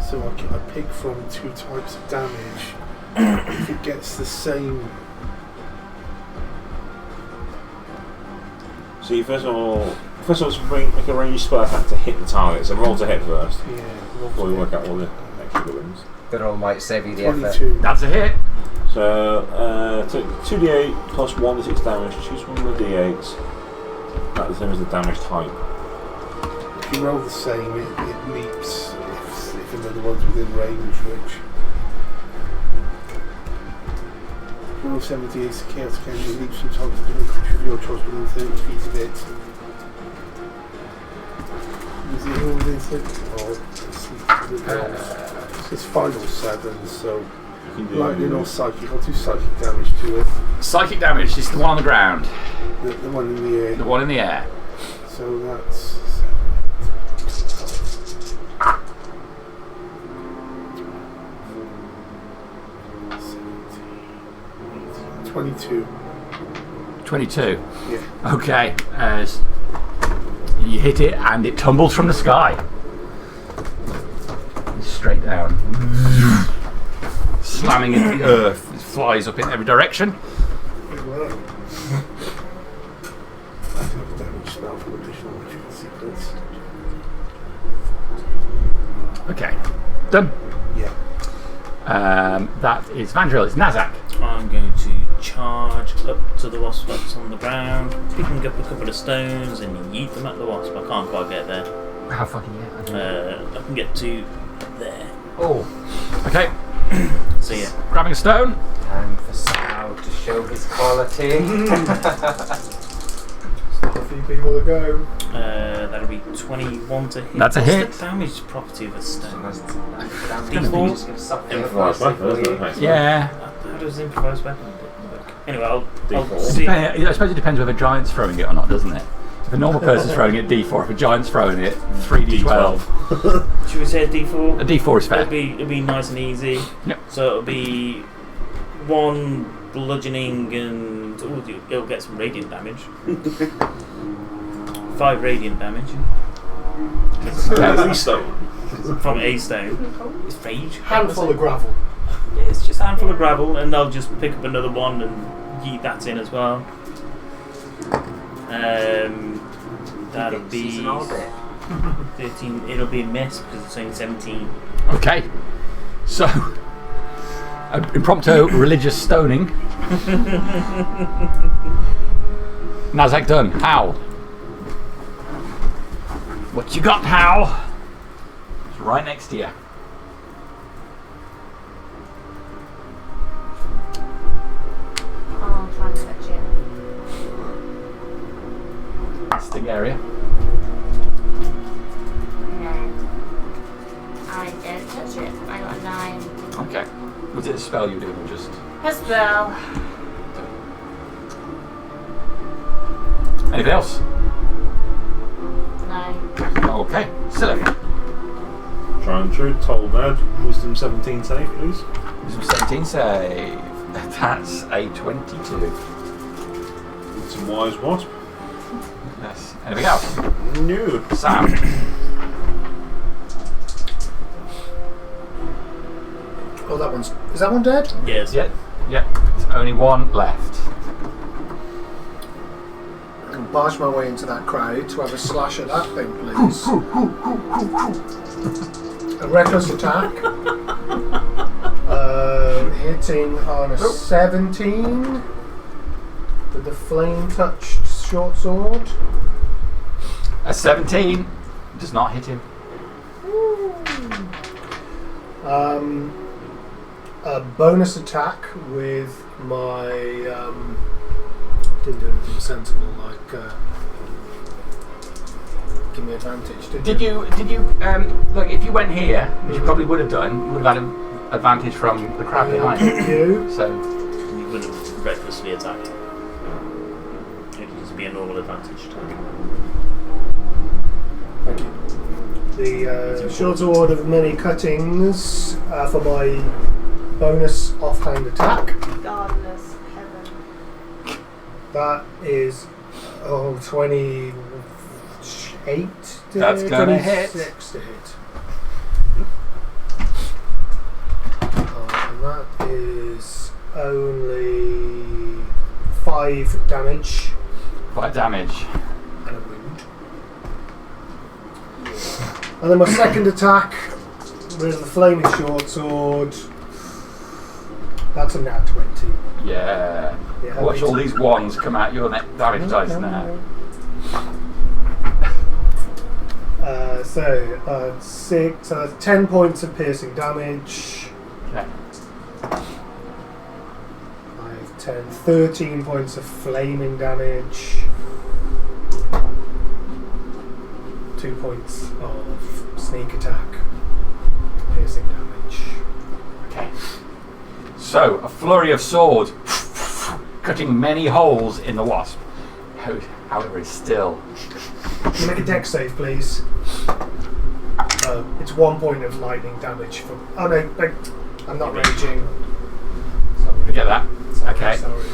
So I pick from 2 types of damage. If it gets the same. So you first of all make a ranged spell attack to hit the target. So roll to hit first. Yeah. Before we work out all the extra buildings. That all might save you the 22. effort. That's a hit. So 2d8 plus 1d6 damage. Choose one of the d8s. That determines the damage type. If you roll the same, it leaps if another one's within range, which. Roll 78 to chaos candy leaps from target to the creature of your choice within 30 feet of it. Is it all within 30? It's final 7, so lightning or psychic. I'll do psychic damage to it. Psychic damage is the one on the ground. The one in the air. The one in the air. So that's 22. 22. Yeah. Okay. As you hit it and it tumbles from the sky. Straight down. Slamming into the earth. It flies up in every direction. Well, I have a damage spell from additional magical secrets. Okay. Done. Yeah. That is Vandril. It's Nazak. I'm going to charge up to the wasp that's on the ground, picking up a couple of stones and yeet them at the wasp. I can't quite get there. How far can you get? I can get to there. Oh. Okay. So yeah. Grabbing a stone. Time for Sal to show his quality. A few people to go. That'll be 21 to hit. That's a What's hit. the damage property of a stone? D4. Yeah. How does improvised weapon work? Anyway, I'll D4. see. I suppose it depends whether Giant's throwing it or not, doesn't it? If a normal person's throwing it, D4. If a giant's throwing it, 3D12. Should we say a D4? A D4 is fair. It'll be nice and easy. Yep. So it'll be 1 bludgeoning and it'll get some radiant damage. 5 radiant damage. From a stone. It's rage. Handful of gravel. Yeah, it's just a handful of gravel, and they'll just pick up another one and yeet that in as well. That'll be 13. It'll be a miss because it's only 17. Okay. So, impromptu religious stoning. Nazak done. How? What you got, Hal? It's right next to you. I'll try and touch it. Sting area. No. I don't touch it. I got a 9. Okay. Was it a spell you were doing or just... A spell. Anything else? No. Okay. Silly. Try and true. Toll Dad. Wisdom 17 save, please. Wisdom 17 save. That's a 22. It's a wise wasp. Yes. Anything else? No. Sam. Oh, that one's... Is that one dead? Yes. Yep. There's only one left. I can barge my way into that crowd to have a slash at that thing, please. A reckless attack. Hitting on a 17 with the flame-touched short sword. A 17 does not hit him. A bonus attack with my didn't do anything sensible like give me advantage. Did you look, if you went here, which you probably would have done, you would have had an advantage from the crab behind you. So You wouldn't have recklessly attacked. It'd just be a normal advantage attack. Thank you. The short sword of many cuttings for my bonus offhand attack. Godless heaven. That is 28 to That's gonna hit. 26 to hit. And that is only 5 damage. 5 damage. And a wound. And then my second attack with the flaming short sword. That's a nat 20. Yeah. Watch all these ones come out your damage dice now. So 6. So that's 10 points of piercing damage. Okay. 5, 10, 13 points of flaming damage. 2 points of sneak attack. Piercing damage. Okay. So, a flurry of sword, cutting many holes in the wasp. However, it's still... Can you make a dex save, please? It's 1 point of lightning damage from... Oh no, I'm not raging. Sorry. Forget that. Sorry, Okay. Sorry.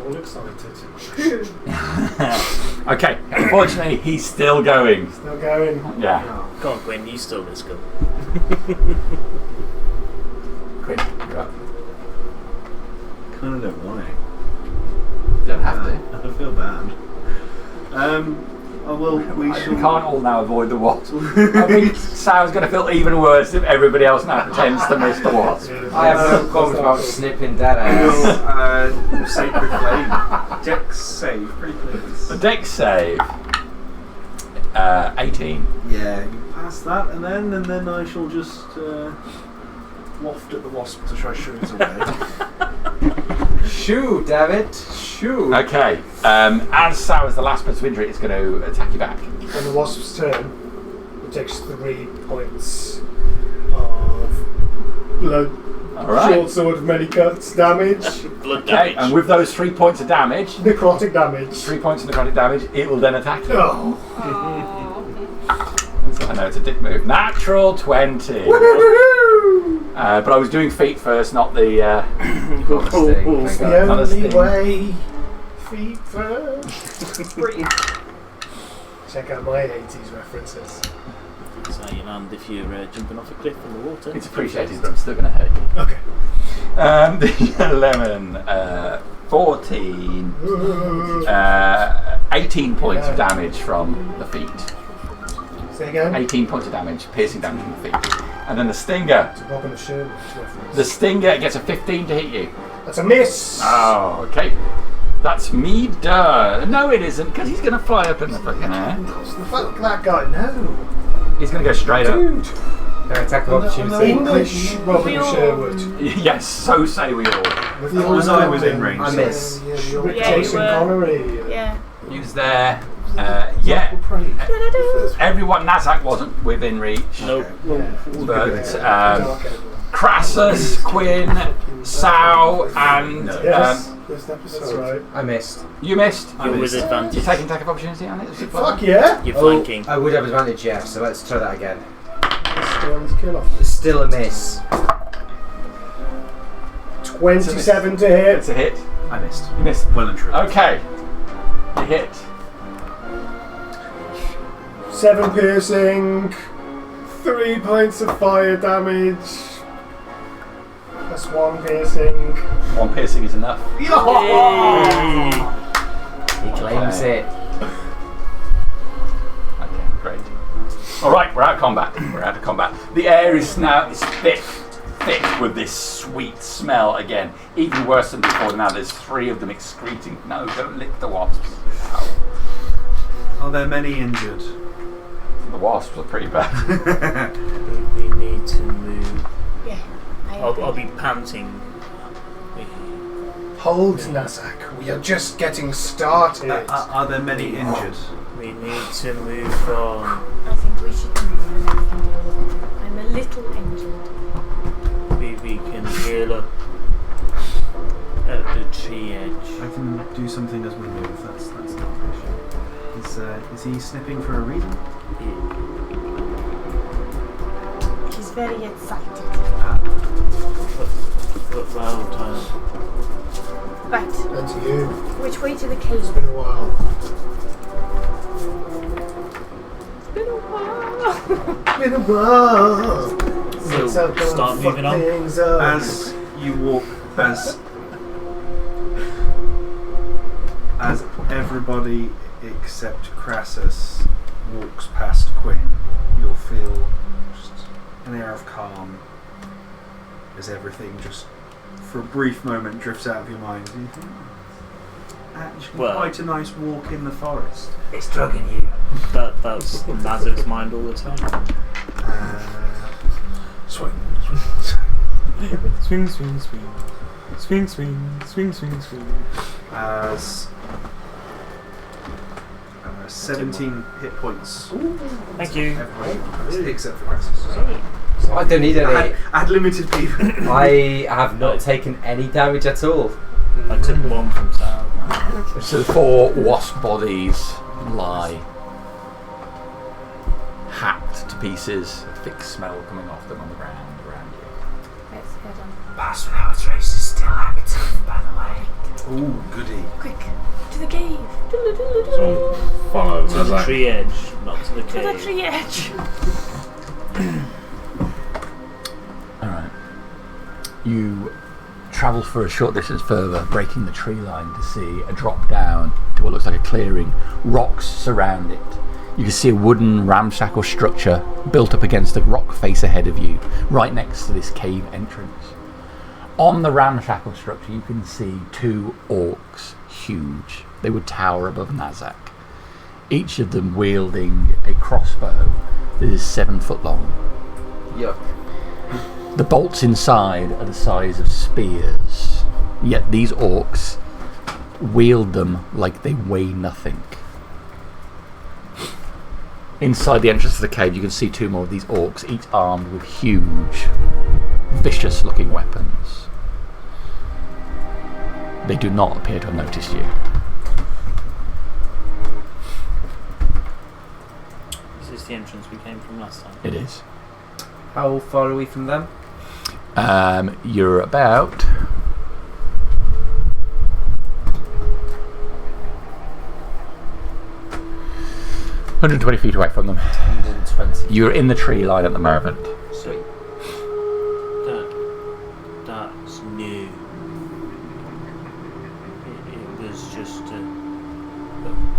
All excited. Okay, unfortunately, he's still going. Still going. Yeah. Go on, Gwen, you stole this gun. Quick, you're up. Kind of don't want it. Don't have to. I feel bad. We can't all now avoid the wasp. I think Sal's going to feel even worse if everybody else now pretends to miss the wasp. I have no qualms about snipping that ass. Sacred Flame. Dex save, pretty please. A dex save. 18. Yeah, you pass that, and then I shall just waft at the wasp to try shoo it away. Shoo, damn it. Shoo. Okay, as Sal is the last person to injury, it's going to attack you back. On the wasp's turn, it takes 3 points of blood Alright. Short sword of many cuts, damage, Blood Okay, damage. and with those 3 points of damage, necrotic damage. 3 points of necrotic damage, it will then attack you. Oh. So I know it's a dick move. Natural 20. But I was doing feet first, not the. Not the sting, thank The God. Not a only sting. way. Feet first. Check out my 80s references. That's how you land if you're jumping off a cliff in the water. It's appreciated, but I'm still going to hurt you. Okay. The 11, 14, 18 points of damage from the feet. Say again. 18 points of damage, piercing damage from the feet. And then the stinger. It's a Bob and a Sherwood reference. The stinger gets a 15 to hit you. That's a miss. Oh, okay. That's me done. No, it isn't, because he's going to fly up in the fucking air. Fuck that guy. No. He's going to go straight Dude. Attack of opportunity. English Robin of Sherwood. up. Yes, so say we all. Was I within range? I miss. Rick Yeah, you Jason were. Connery. Yeah. Use there. Yeah. Everyone, Nazak wasn't within reach. Nope. But Crassus, Quinn, Sao, and Yes. This episode. That's right. I missed. you missed. You're with advantage. You're taking attack of opportunity on it? Fuck yeah. You're flanking. I would have advantage, yeah, so let's try that again. Storm's kill off. It's still a miss. 27 to hit. It's a hit. I missed. You missed. Well and true. Okay. You hit. 7 piercing. 3 points of fire damage. Plus 1 piercing. 1 piercing is enough. He claims it. Okay, great. Alright, we're out of combat. We're out of combat. The air is now thick with this sweet smell again. Even worse than before. Now there's 3 of them excreting. No, don't lick the wasps. Ow. Are there many injured? The wasps are pretty bad. We need to move. Yeah. I'll be panting. Hold, Nazak. We are just getting started. Are there many injured? We need to move on. I think we should move and then we can deal with it. I'm a little injured. We can heal up at the tree edge. I can do something as we move. That's not an issue. Is he snipping for a reason? He's very excited. But well done. Right. And to you. Which way to the cave? It's been a while. It's been a while. Been a while. So start moving on. As you walk, as everybody except Crassus walks past Quinn, you'll feel just an air of calm as everything just for a brief moment drifts out of your mind. You think, actually, quite a nice walk in the forest. It's drugging you. That's Maziv's mind all the time. Swing. Swing, swing, swing. Swing, swing, swing, swing, swing. As 17 hit points. Thank you. Everybody except for Crassus. I don't need any. I had limited people. I have not taken any damage at all. I took 1 from Sal. So the 4 wasp bodies lie hacked to pieces, a thick smell coming off them on the ground around you. Let's head on. Pass without trace is still active, by the way. Ooh, goody. Quick. To the cave. So follow To the tree edge, not to the To the cave. tree edge. Alright. You travel for a short distance further, breaking the tree line to see a drop down to what looks like a clearing. Rocks surround it. You can see a wooden ramshackle structure built up against a rock face ahead of you, right next to this cave entrance. On the ramshackle structure you can see 2 orcs, huge. They would tower above Nazak. Each of them wielding a crossbow that is 7 foot long. Yuck. The bolts inside are the size of spears, yet these orcs wield them like they weigh nothing. Inside the entrance of the cave you can see 2 more of these orcs, each armed with huge vicious-looking weapons. They do not appear to have noticed you. Is this the entrance we came from last time? It is. How far are we from them? You're about 120 feet away from them. 120. You're in the tree line at the moment. Sweet. That's new. It was just a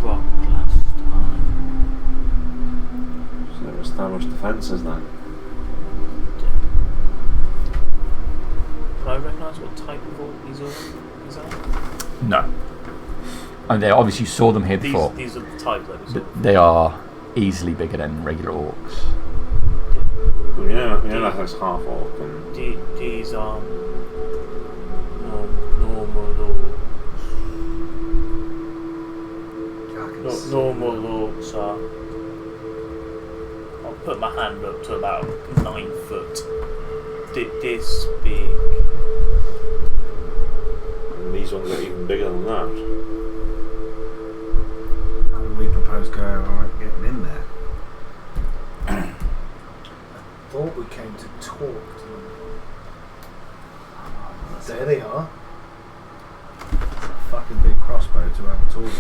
rock last time. So they've established defences then. Can I recognise what type of orc these orcs is that? No. And they obviously saw them here before. These are the type that we saw. They are easily bigger than regular orcs. Well, we know that's half orc. And These are normal orcs. Normal orcs are. I'll put my hand up to about 9 foot. This big. and these ones are even bigger than that. How do we propose getting in there? I thought we came to talk to them. There they are. It's a fucking big crossbow to have a talk with.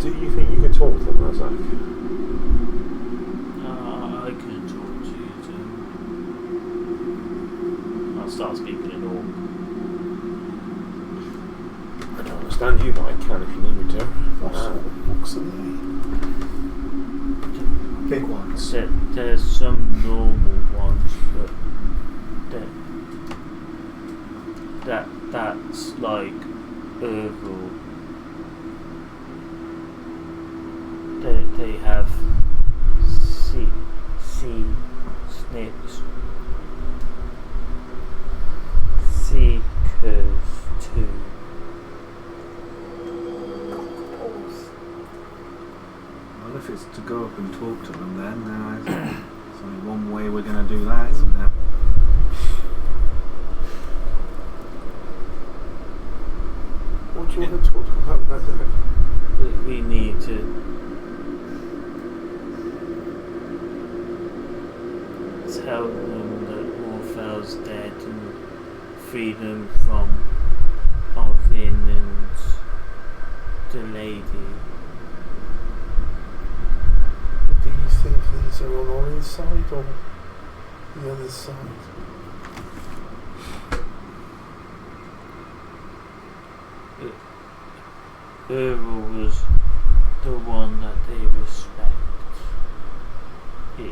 Do you think you could talk to them, Razak? I can talk to you too. I'll start speaking in orc. I don't understand you, but I can if you need me to. What sort of books are they? Big ones. There's some normal ones, but that's like herbal. They have sea snakes, seekers too. Well, if it's to go up and talk to them, then there's only one way we're going to do that, isn't there? What do you want to talk about, Razak? We need to tell them that Morphel's dead and free them from Arvin and the lady. Do you think these are on our side or the other side? Earl was the one that they respect.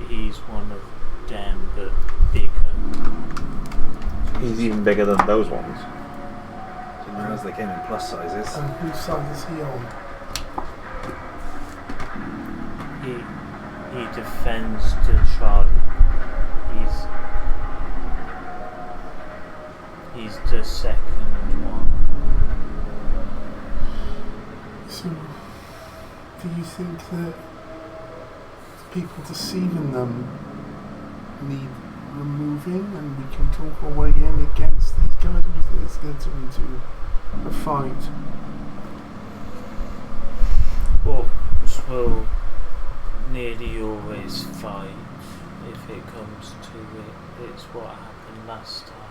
He's one of them, but bigger. He's even bigger than those ones. Didn't realise they came in plus sizes. And whose side is he on? He defends the tribe. He's the second one. So, do you think that people deceiving them need removing and we can talk our way in against these guys? Or do you think it's going to turn into a fight? Orcs will nearly always fight if it comes to it. It's what happened last time.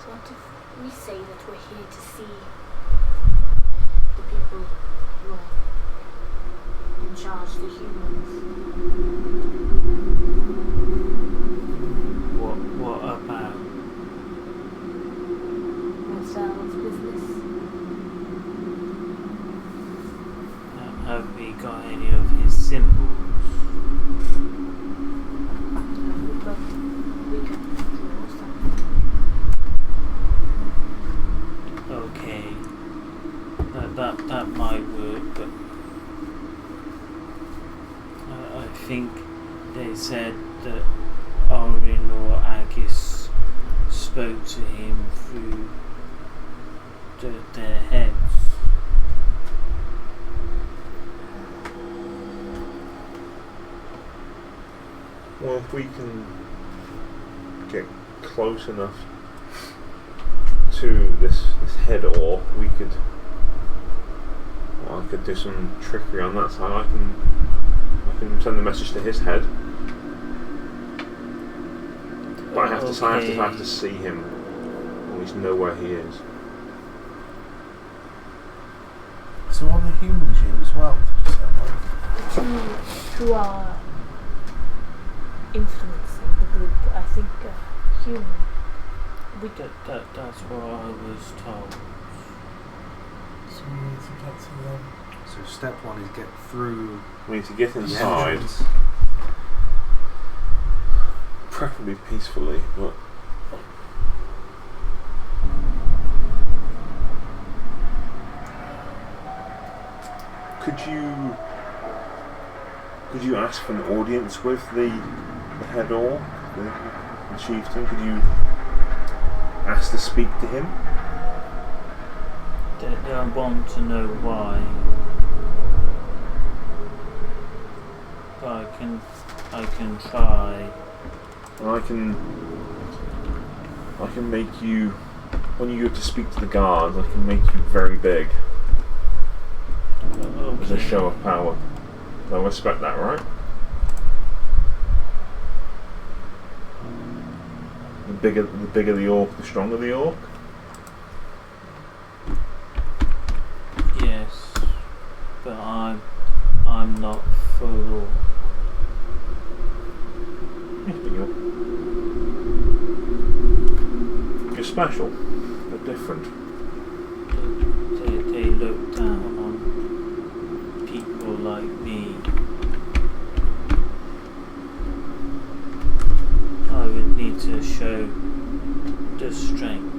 So what if we say that we're here to see the people who are in charge, the humans? What about? Ourselves business. Have we got any of his symbols? But we can draw something. Okay, that might work, but I think they said that Orin or Agis spoke to him through their heads. Well, if we can get close enough to this head orc, we could. Well, I could do some trickery on that side. I can send the message to his head, but I have to see him, or at least know where he is. So on the humans you as well. The two who are influencing the group, I think, human. That's what I was told. So we need to get to them. So step one is get through. We need to get inside, preferably peacefully, but. Could you ask for an audience with the head orc, the chieftain? Could you ask to speak to him? I want to know why. But I can try. And I can make you, when you go to speak to the guards, I can make you very big. Okay. As a show of power. I respect that, right? The bigger the orc, the stronger the orc. Yes, but I'm not full orc. Yes, but you're special. They're different. They look down on people like me. I would need to show the strength.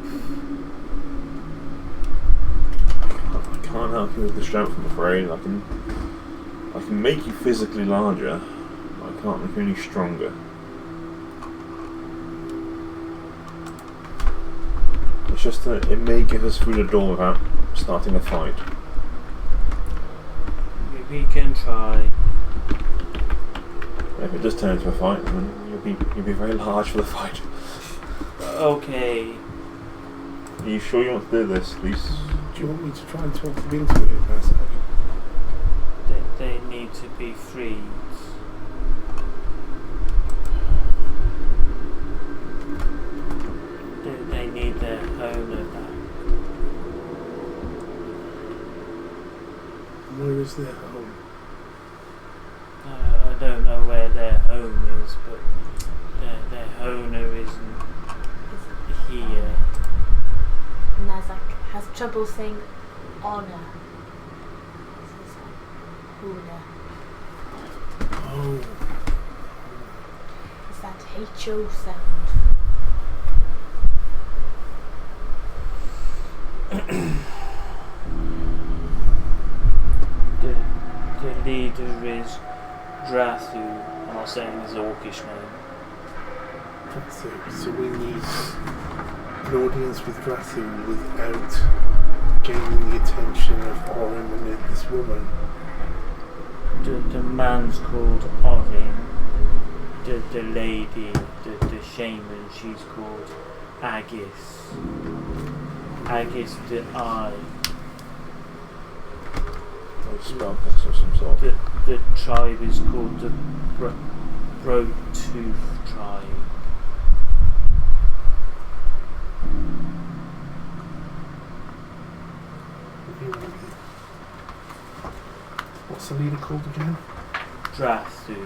I can't help you with the strength, I'm afraid. I can make you physically larger, but I can't make you any stronger. It's just that it may get us through the door without starting a fight. We can try. If it does turn into a fight, then you'll be very large for the fight. Okay. Are you sure you want to do this, please? Do you want me to try and talk them into it, Isaac? They need to be freed. They need their owner back. Where is their home? I don't know where their home is, but their owner isn't here. And Isaac has trouble saying honor. Hula. Oh. Is that H-O sound? The leader is Drathu. I'm not saying his orcish name. Drathu. So we need an audience with Drathu without gaining the attention of Orin and this woman. The man's called Orin. The lady, the shaman, she's called Agis. Agis the Eye. Spellcast of some sort. The tribe is called the Broketooth tribe. What's the leader called again? Drathu.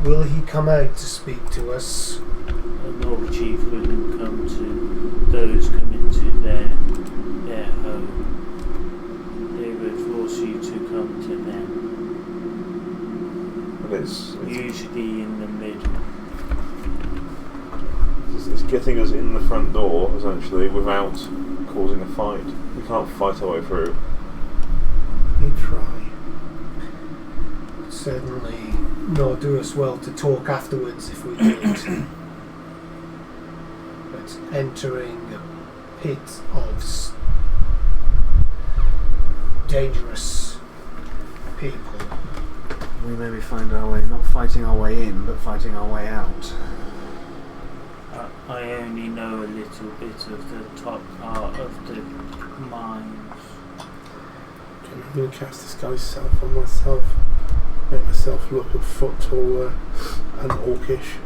Will he come out to speak to us? The Lord Chief wouldn't come to those coming to their home. They would force you to come to them. But it's Usually in the middle. It's getting us in the front door, essentially, without causing a fight. We can't fight our way through. You try. Certainly not do us well to talk afterwards if we did. But entering a pit of dangerous people we maybe find our way, not fighting our way in, but fighting our way out. I only know a little bit of the top part of the mines. Okay, I'm going to cast Disguise Self on myself. Make myself look a foot taller and orcish.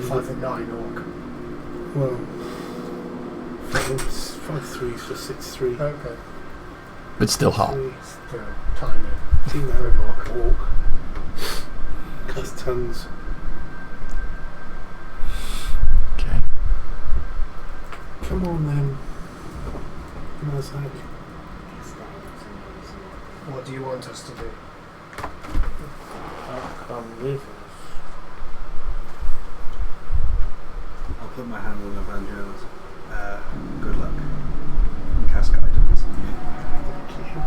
Five foot 9 orc. Well, 5'3" for 6'3". Okay. But still hot. Tiny. Female orc. Cast tons. Okay. Come on then. Mazak. What do you want us to do? I'll come with us. I'll put my hand on Evangeli's. Good luck. Cast guidance on you. Thank you.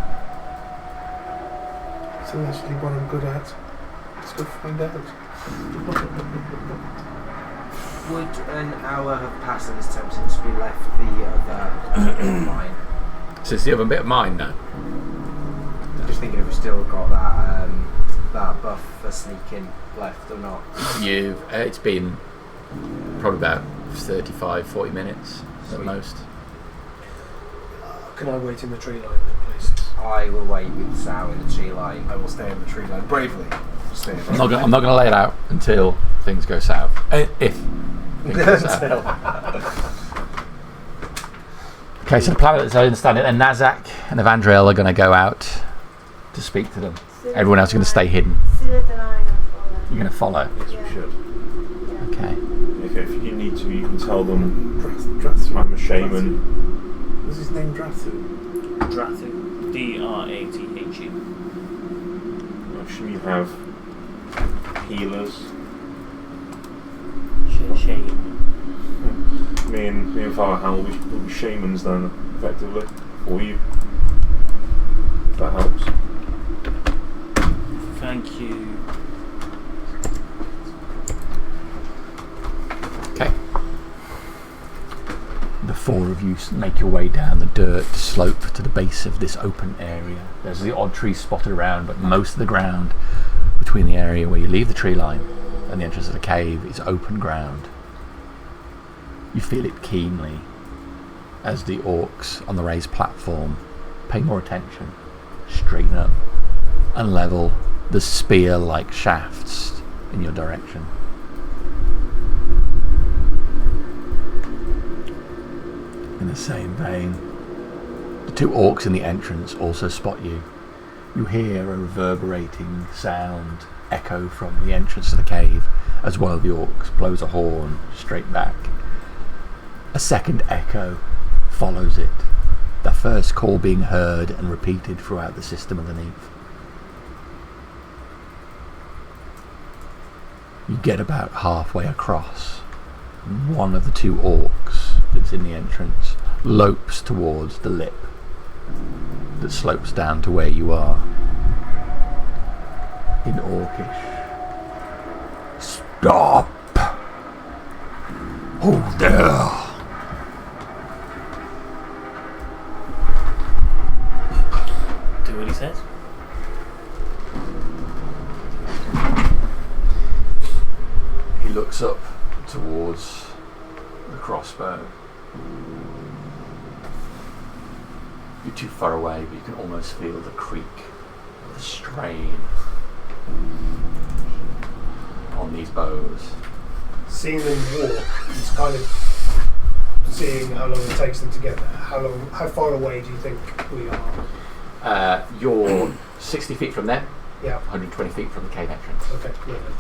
So actually what I'm good at. Let's go find out. Would an hour have passed at this time since we left the other mine? So it's the other bit of mine now. Just thinking if we still got that buff for sneaking left or not. It's been probably about 35-40 minutes at most. Can I wait in the tree line then, please? I will wait with Sal in the tree line. I will stay in the tree line bravely. Stay in the I'm not going to lay it out until things go south. If things go south. Okay, so the plan, as I understand it, then Nazak and Evandriel are going to go out to speak to them. Everyone else is going to stay hidden. Silith and I are going to follow. You're going to follow. Yes, we should. Okay. If you need to, you can tell them Drathu. I'm a shaman. Was his name Drathu? Drathu. D-R-A-T-H-U. I assume you have healers. Shaman. Me and Father Hal will be shamans then, effectively, for you. If that helps. Thank you. Okay. The four of you make your way down the dirt slope to the base of this open area. There's the odd trees spotted around, but most of the ground between the area where you leave the tree line and the entrance of the cave is open ground. You feel it keenly as the orcs on the raised platform pay more attention, straighten up and level the spear-like shafts in your direction. In the same vein, the two orcs in the entrance also spot you. You hear a reverberating sound echo from the entrance to the cave as one of the orcs blows a horn straight back. A second echo follows it, the first call being heard and repeated throughout the system underneath. You get about halfway across, and one of the two orcs that's in the entrance lopes towards the lip that slopes down to where you are. In Orcish, stop! Hold there! Do what he says. He looks up towards the crossbow. You're too far away, but you can almost feel the creak of the strain on these bows. Seeing them walk, it's kind of seeing how long it takes them to get there. How far away do you think we are? You're 60 feet from them, Yeah. 120 feet from the cave entrance. Okay. Lovely.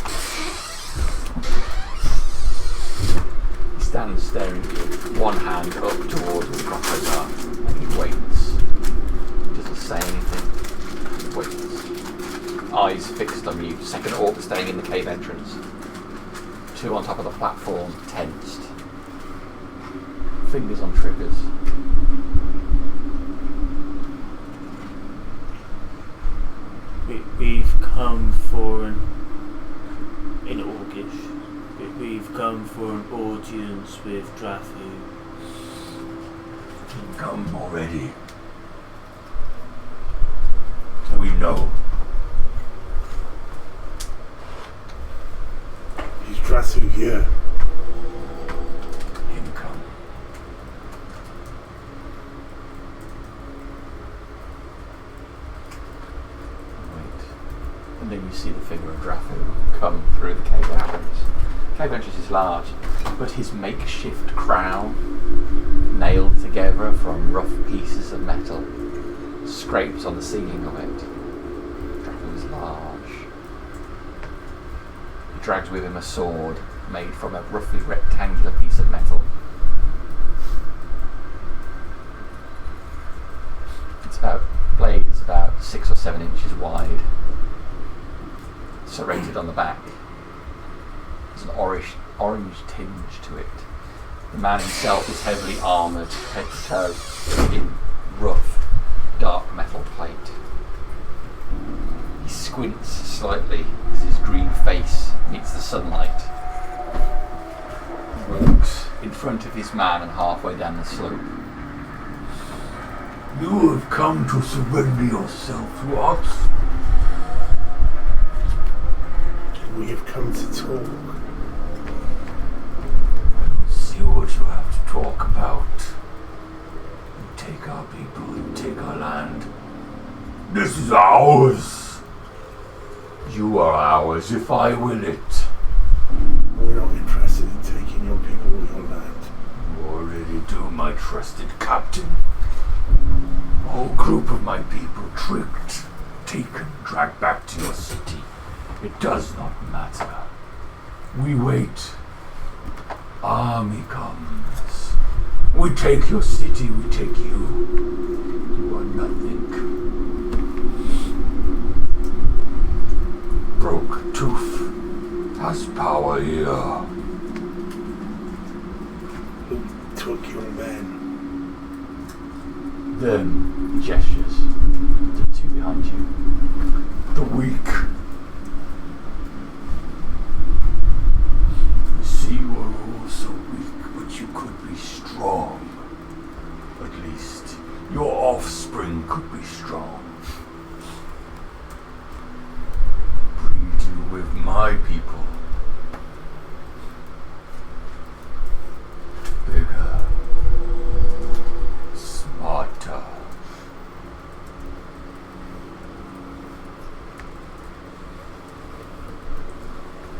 He stands staring at you, one hand up towards where the crossbows are, and he waits. He doesn't say anything. He waits. Eyes fixed on you, second orc staying in the cave entrance. Two on top of the platform, tensed. Fingers on triggers. We've come for in Orcish. We've come for an audience with Drathu. Come already. know? He's dressing here. Him come. Wait. And then you see the figure of Drafu come through the cave entrance. Cave entrance is large, but his makeshift crown, nailed together from rough pieces of metal, scrapes on the ceiling of it. Drafu is large. He drags with him a sword made from a roughly rectangular piece of metal. Blade is about 6 or 7 inches wide, serrated on the back. There's an orange tinge to it. The man himself is heavily armoured, head to toe, in rough, dark metal plate. He squints slightly as his green face meets the sunlight. He walks in front of his man and halfway down the slope. You have come to surrender yourself to us. We have come to talk. See what you have to talk about. You take our people, you take our land. This is ours. You are ours if I will it. We're not interested in taking your people or your land. You already do, my trusted captain. A whole group of my people tricked, taken, dragged back to your city. It does not matter. We wait. Army comes. We take your city, we take you. You are nothing. Broketooth has power here. Who took your men? Them, he gestures to the two behind you. The weak. You see, you are all so weak, but you could be strong. At least your offspring could be strong. Breed you with my people. Bigger. Smarter.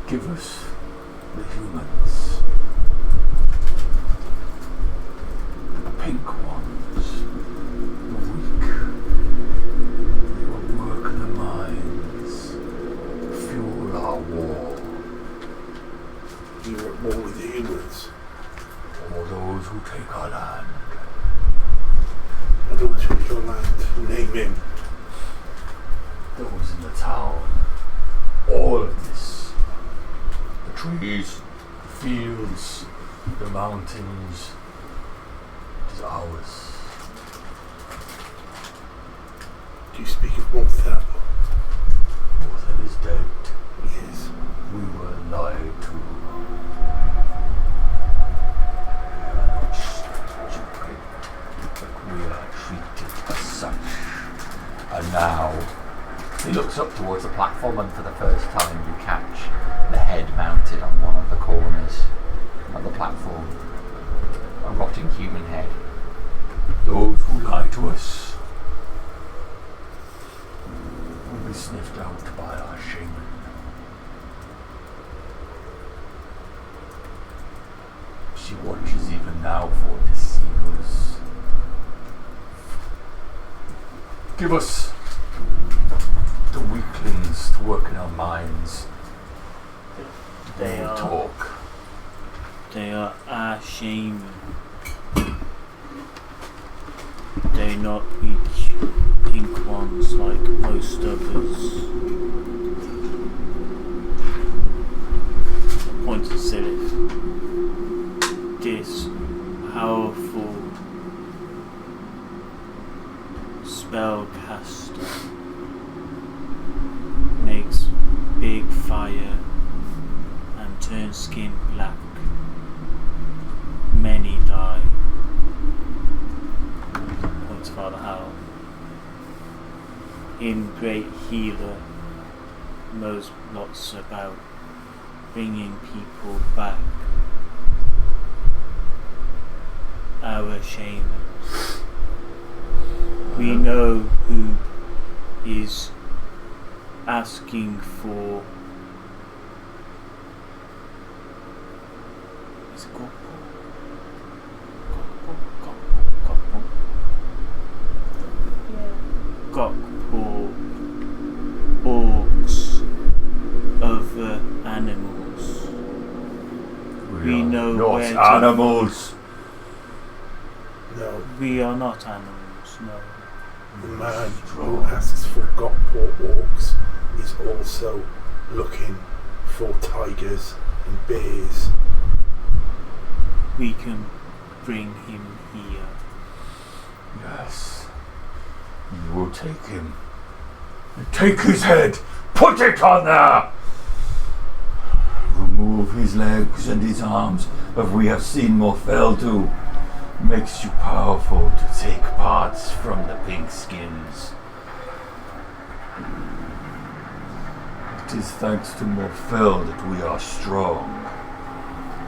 Give us the humans. The pink ones. The weak. They will work the mines. Fuel our war. You're at war with the humans. All those who take our land. And who took your land? Name him. Those in the town. All of this. The trees, the fields, the mountains. It is ours. Do you speak of Morthel? Morthel is dead. Yes. We were lied to. We are not stupid, but we are treated as such. And now, he looks up towards the platform, and for the first time you catch the head mounted on one of the corners of the platform. A rotting human head. Those who lie to us will be sniffed out by our shaman. She watches even now for deceivers. Give us the weaklings to work in our minds. They We'll are talk. They are our shaman. They're not weak pink ones like most others. Point to Sirith. This powerful spellcaster makes big fire and turns skin black. Many die. Points Father Hal. him great healer knows lots about bringing people back. Our shaman. We know who is asking for. Is it Gokpo? Yeah. Gokpo, orcs, other animals. We know not where animals. No, We are not animals, no. the man who asks for Gokpo orcs is also looking for tigers and bears. We can bring him here. Yes. You will take him. Take his head. Put it on there. Remove his legs and his arms, as we have seen Morfell do. Makes you powerful to take parts from the pink skins. It is thanks to Morfell that we are strong.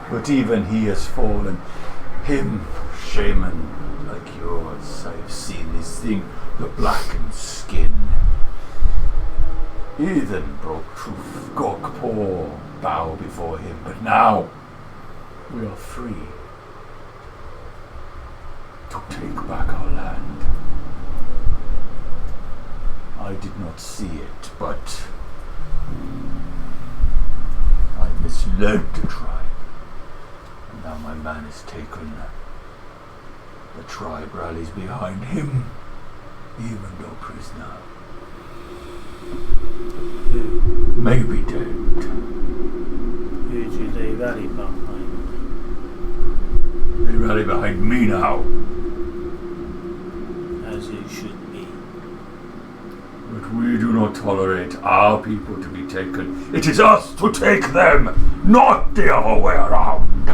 But even he has fallen. Him, shaman like yours, I have seen this thing, the blackened skin. Heathen Broketooth, Gokpo, bow before him, but now we are free to take back our land. I did not see it, but I misled the tribe. And now my man is taken. The tribe rallies behind him, even though prisoner. Who Maybe dead. do they rally behind? They rally behind me now. As it should be. But we do not tolerate our people to be taken. It is us to take them, not the other way around.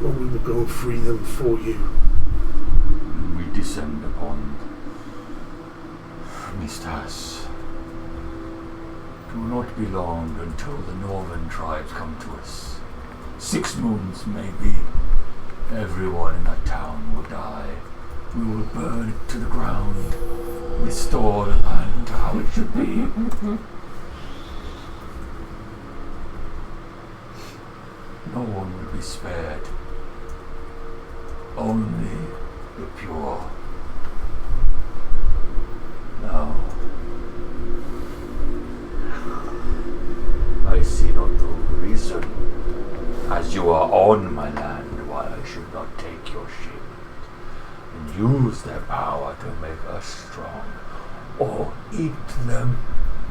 Well, we will go and free them for you. And we descend upon Mistas. It will not be long until the northern tribes come to us. 6 moons, maybe. Everyone in that town will die. We will burn it to the ground. Restore the land to how it should be. No one will be spared. Only the pure. Now, I see not no reason, as you are on my land, why I should not take your shield and use their power to make us strong, or eat them.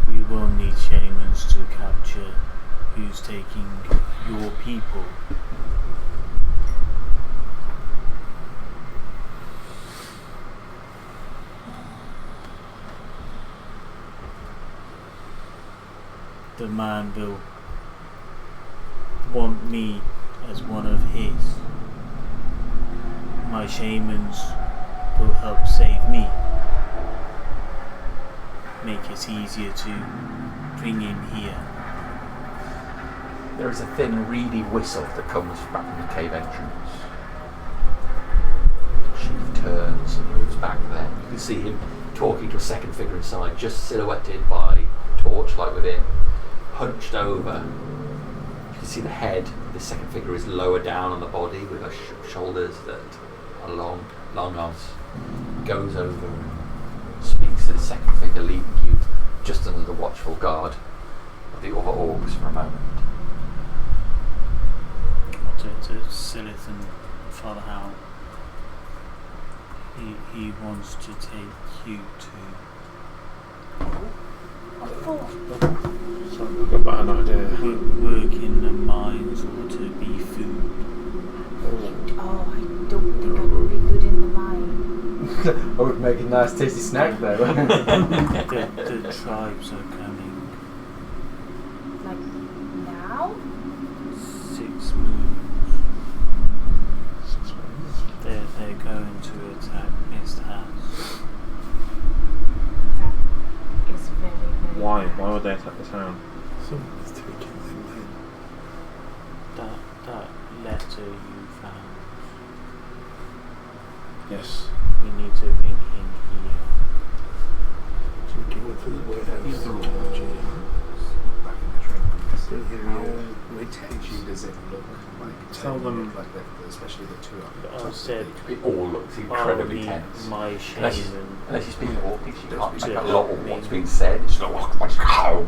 We will need shamans to capture who's taking your people. The man will want me as one of his. My shamans will help save me. Make it easier to bring him here. There is a thin, reedy whistle that comes back from the cave entrance. The chief turns and moves back there. You can see him talking to a second figure inside, just silhouetted by torchlight within, hunched over. You can see the head of the second figure is lower down on the body with her shoulders that are long arms. Goes over and speaks to the second figure, leaving you just under the watchful guard of the other orcs for a moment. To Silith and Father Hal. He wants to take you to I've got an idea. work in the mines or to be food. Oh, I don't think I would be good in the mine. I would make a nice tasty snack though. The tribes are coming. Like now? 6 moons. They're going to attack Mist House. very, very Why? bad. Why would they attack the town? Someone's taking them then. That letter you found. Yes. We need to bring him here. So you went for the warehouse. Back in the train. Bring him How here. edgy does it look like? Tell them- like especially the two of them. I said, It all looks incredibly tense. my shame Unless you speak Orcish, you can't to make a lot of help what's me. being said. It's like,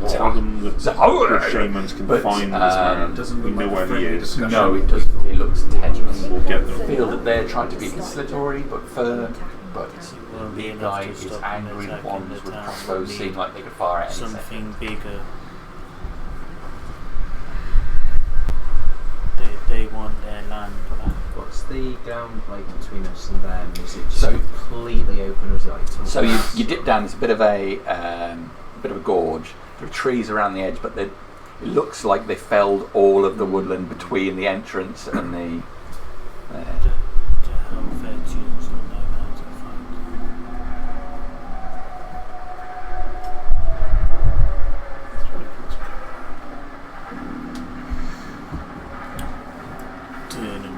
Tell them that the shamans can But, find this man. doesn't We look know like a where he friendly is. discussion. no, it doesn't. It looks tense. We'll get I them. feel that they're trying to be conciliatory but firm. But won't the be big enough guy to is stop angry them attacking ones the with town. crossbows We seem need like they could fire at any second. something bigger. They want their land back. What's the ground like between us and them? Is it just So- completely open, or is it like tunnel So you grass? dip down. It's a bit of a gorge. There are trees around the edge, but it looks like they felled all of the woodland between the entrance and the. The Helvetians will know how to fight. Turn and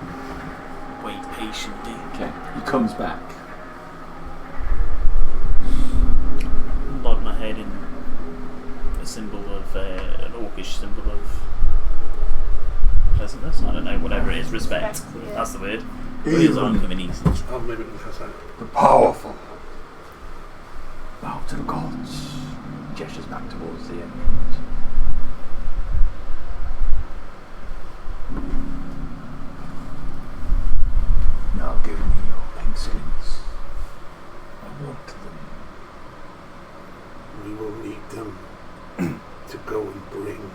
wait patiently. Okay, he comes back. Nod my head in a symbol of an orcish symbol of pleasantness. I don't know, whatever it is, respect. Respect, yeah. That's the word. Words aren't coming easy. I'll maybe confess that. The powerful. Bow to the gods. Gestures back towards the entrance. Now give me your pink skins. I want them. We will need them to go and bring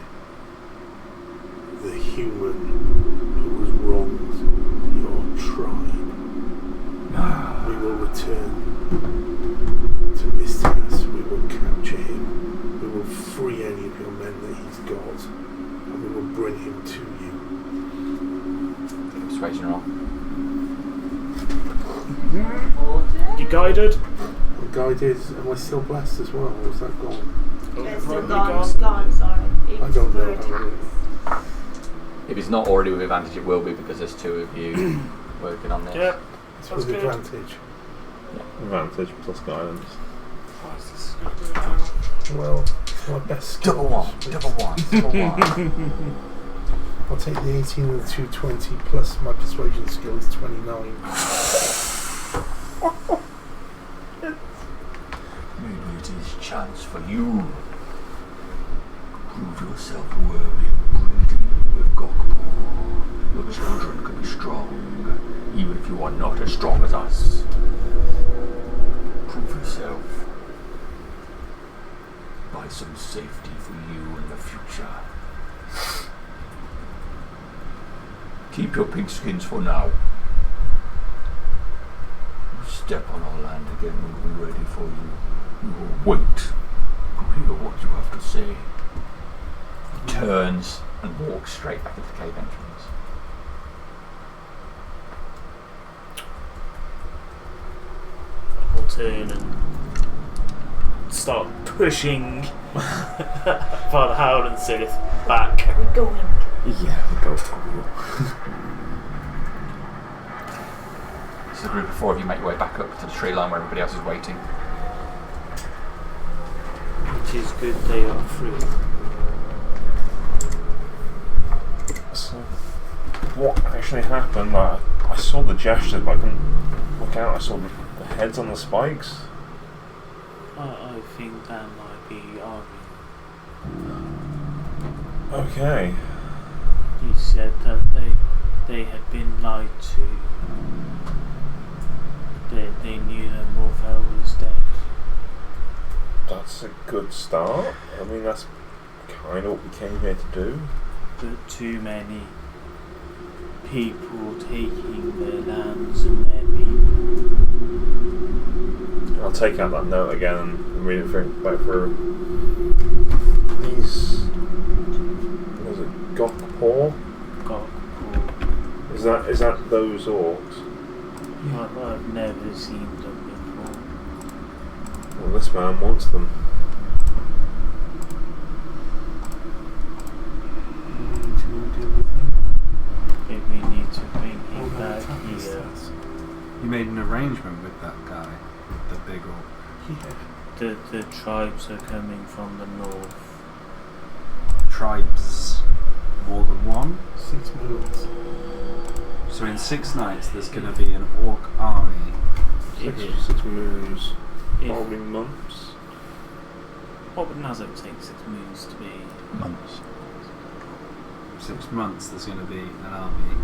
the human who has wronged your tribe. We will return to Mistias. We will capture him. We will free any of your men that he's got, and we will bring him to you. Persuasion roll. You guided? I'm guided. Am I still blessed as well, or is that gone? It's still Right, gone, gone, sorry. It's I don't for know. attacks. If it's not already with advantage, it will be because there's two of you working on this. Yep. It's That's with good. advantage. Advantage plus guidance. Well, it's my best skill. Double one. Double one. I'll take the 18 and the 220 plus my persuasion skill is 29. Maybe it is chance for you. Prove yourself worthy of breeding with Gokpor. Your children can be strong, even if you are not as strong as us. Prove yourself. Buy some safety for you in the future. Keep your pink skins for now. You step on our land again, we'll be ready for you. We will wait to hear what you have to say. He turns and walks straight back into the cave entrance. I'll turn and start pushing Father Howell and Sith back. We're going. Yeah, go for it. So the group of four of you make your way back up to the tree line where everybody else is waiting. It is good they are free. So, what actually happened? I saw the gestures, but I couldn't look out. I saw the heads on the spikes. I think that might be Arvin. Okay. He said that they had been lied to. They knew that Morfell was dead. That's a good start. I mean, that's kind of what we came here to do. But too many people taking their lands and their people. I'll take out that note again and read it back through. These... Was it Gokpor? Gokpor. Is that those orcs? I've never seen them before. Well, this man wants them. If we need to bring him back here. You made an arrangement with that guy, the big orc. Yeah. The tribes are coming from the north. Tribes, more than one? 6 moons. So in 6 nights there's going to be an orc army. 6 moons. Probably months. What would Nazak take 6 moons to be? Months. 6 months there's going to be an army.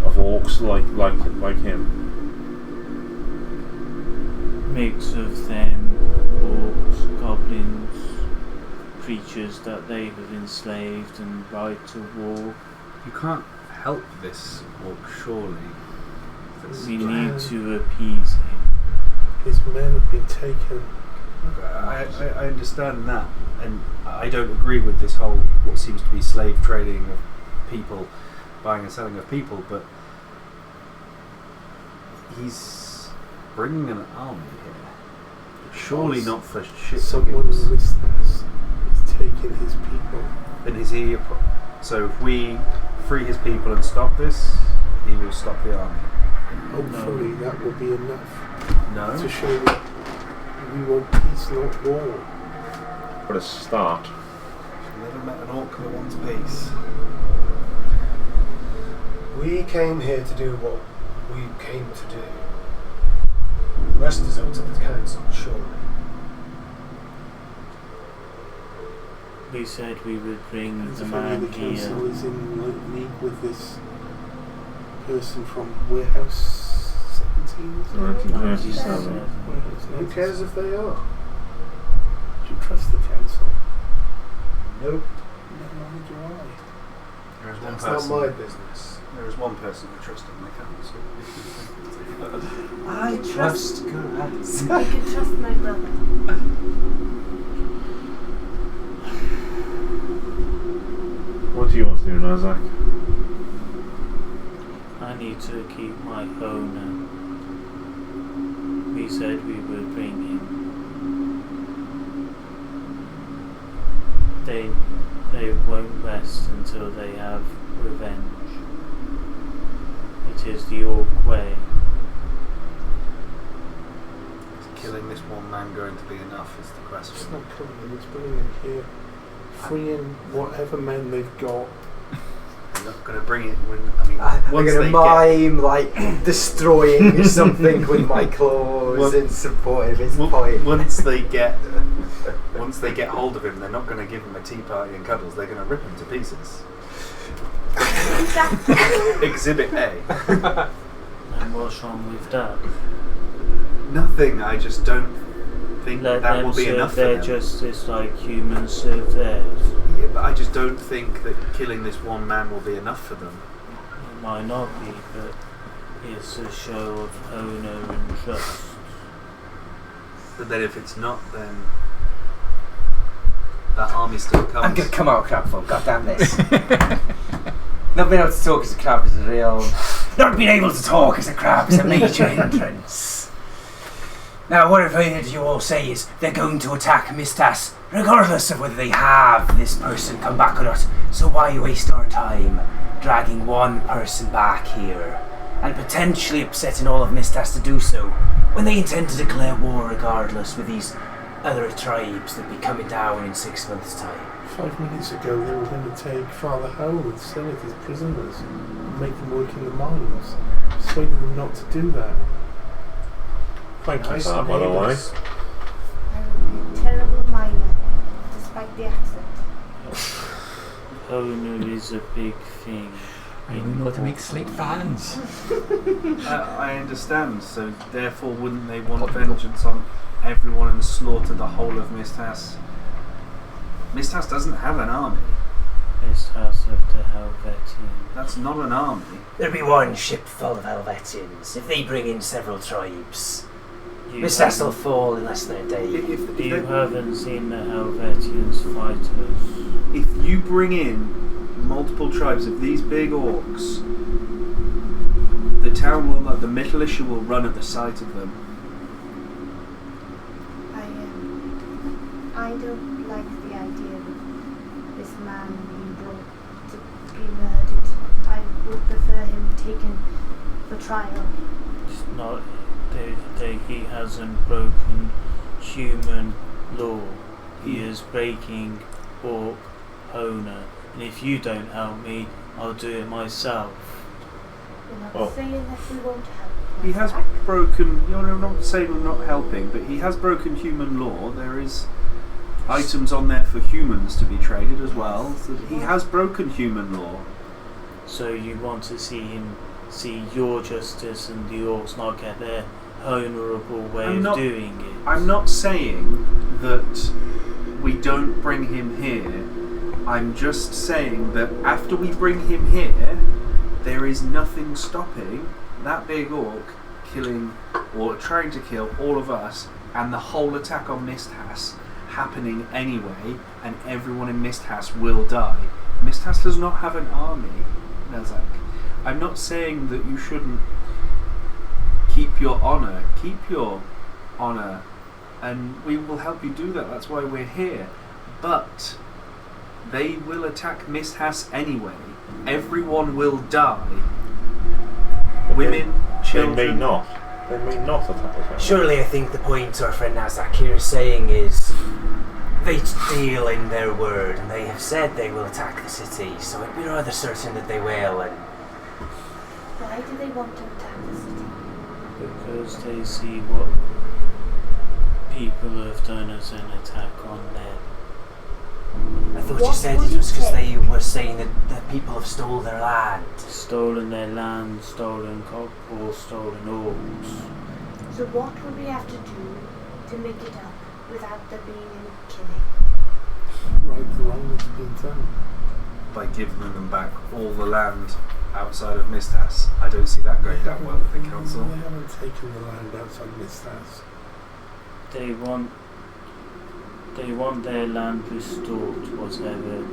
Of orcs like him. Mix of them, orcs, goblins, creatures that they have enslaved and ride to war. You can't help this orc, surely. We need to appease him. His men have been taken. I understand that, and I don't agree with this whole what seems to be slave trading of people, buying and selling of people, but he's bringing an army here. Surely not for shit. Someone in Mistas is taking his people. And is he? So if we free his people and stop this, he will stop the army. Hopefully that will be enough to show that we want peace, not war. But a start. I've never met an orc that wants peace. We came here to do what we came to do. The rest is up to the council, surely. We said we would bring the If man the council here. is in league with this person from Warehouse 17. 1997. Who cares if they are? Do you trust the council? Nope. No, do I. There is one That's person. not my business. There is one person who trusts in the council. I trust grass. I can trust my brother. What do you want to do, Nazak? I need to keep my owner. We said we would bring him. They won't rest until they have revenge. It is the orc way. Is killing this one man going to be enough is the question. It's not killing him, it's bringing him here. Freeing whatever men they've got. I'm not going to bring it when, I mean, I'm once going to they mime like destroying something with my claws in support of his point. Once they get hold of him, they're not going to give him a tea party and cuddles. They're going to rip him to pieces. Exhibit A. And what's wrong with that? Nothing. I just don't think Let that them will be serve enough for their them. justice like humans serve theirs. Yeah, but I just don't think that killing this one man will be enough for them. It might not be, but it's a show of honor and trust. But then if it's not, then that army still comes. I'm going to come out, crabfolk. God damn this. Not being able to talk as a crab is a real... Not being able to talk as a crab is a major hindrance. Now, what I've heard you all say is they're going to attack Mistas, regardless of whether they have this person come back or not. So why waste our time dragging one person back here and potentially upsetting all of Mistas to do so when they intend to declare war regardless with these other tribes that be coming down in 6 months' time? 5 minutes ago they were going to take Father Howell and sell it as prisoners and make them work in the mines. Persuaded them not to do that. Thank you Nice for that, by the way. neighbours. I'm a terrible miner, despite the accent. Honor is a big thing. I only know how to make slate fans. I understand, so therefore wouldn't they want vengeance on everyone and slaughter the whole of Mistas? Mistas doesn't have an army. This house of the Helvetian. That's not an army. There'll be one ship full of Helvetians if they bring in several tribes. You Mistas will haven't- fall in less than a day. If You they- haven't seen the Helvetians fighters. if you bring in multiple tribes of these big orcs, the town will, like the militia will run at the sight of them. I I don't like the idea of this man being brought to be murdered. I would prefer him taken for trial. It's not that he hasn't broken human law. He is breaking Orc owner. And if you don't help me, I'll do it myself. We're not saying that we won't help. He has broken. You're not saying we're not helping, but he has broken human law. There is items on there for humans to be traded as well. So he has broken human law. So you want to see your justice and the Orcs not get their honourable way of doing it? I'm not saying that we don't bring him here. I'm just saying that after we bring him here, there is nothing stopping that big orc killing or trying to kill all of us and the whole attack on Misthas happening anyway, and everyone in Misthas will die. Misthas does not have an army, Nazak. I'm not saying that you shouldn't keep your honour. Keep your honour, and we will help you do that. That's why we're here. But they will attack Misthas anyway. Everyone will die. Women, children. They may not. They may not attack us. Surely I think the point our friend Nazak here is saying is they deal in their word and they have said they will attack the city, so I'd be rather certain that they will. And why do they want to attack the city? Because they see what people have done as an attack on them. I thought you said it was because they were saying that the people have stolen their land. Stolen their land, stolen or stolen orcs. So what would we have to do to make it up without there being any killing? Right the wrong that's been done. By giving them back all the land outside of Misthas. I don't see that going down well with the council. They haven't taken the land outside Misthas. They want their land restored, whatever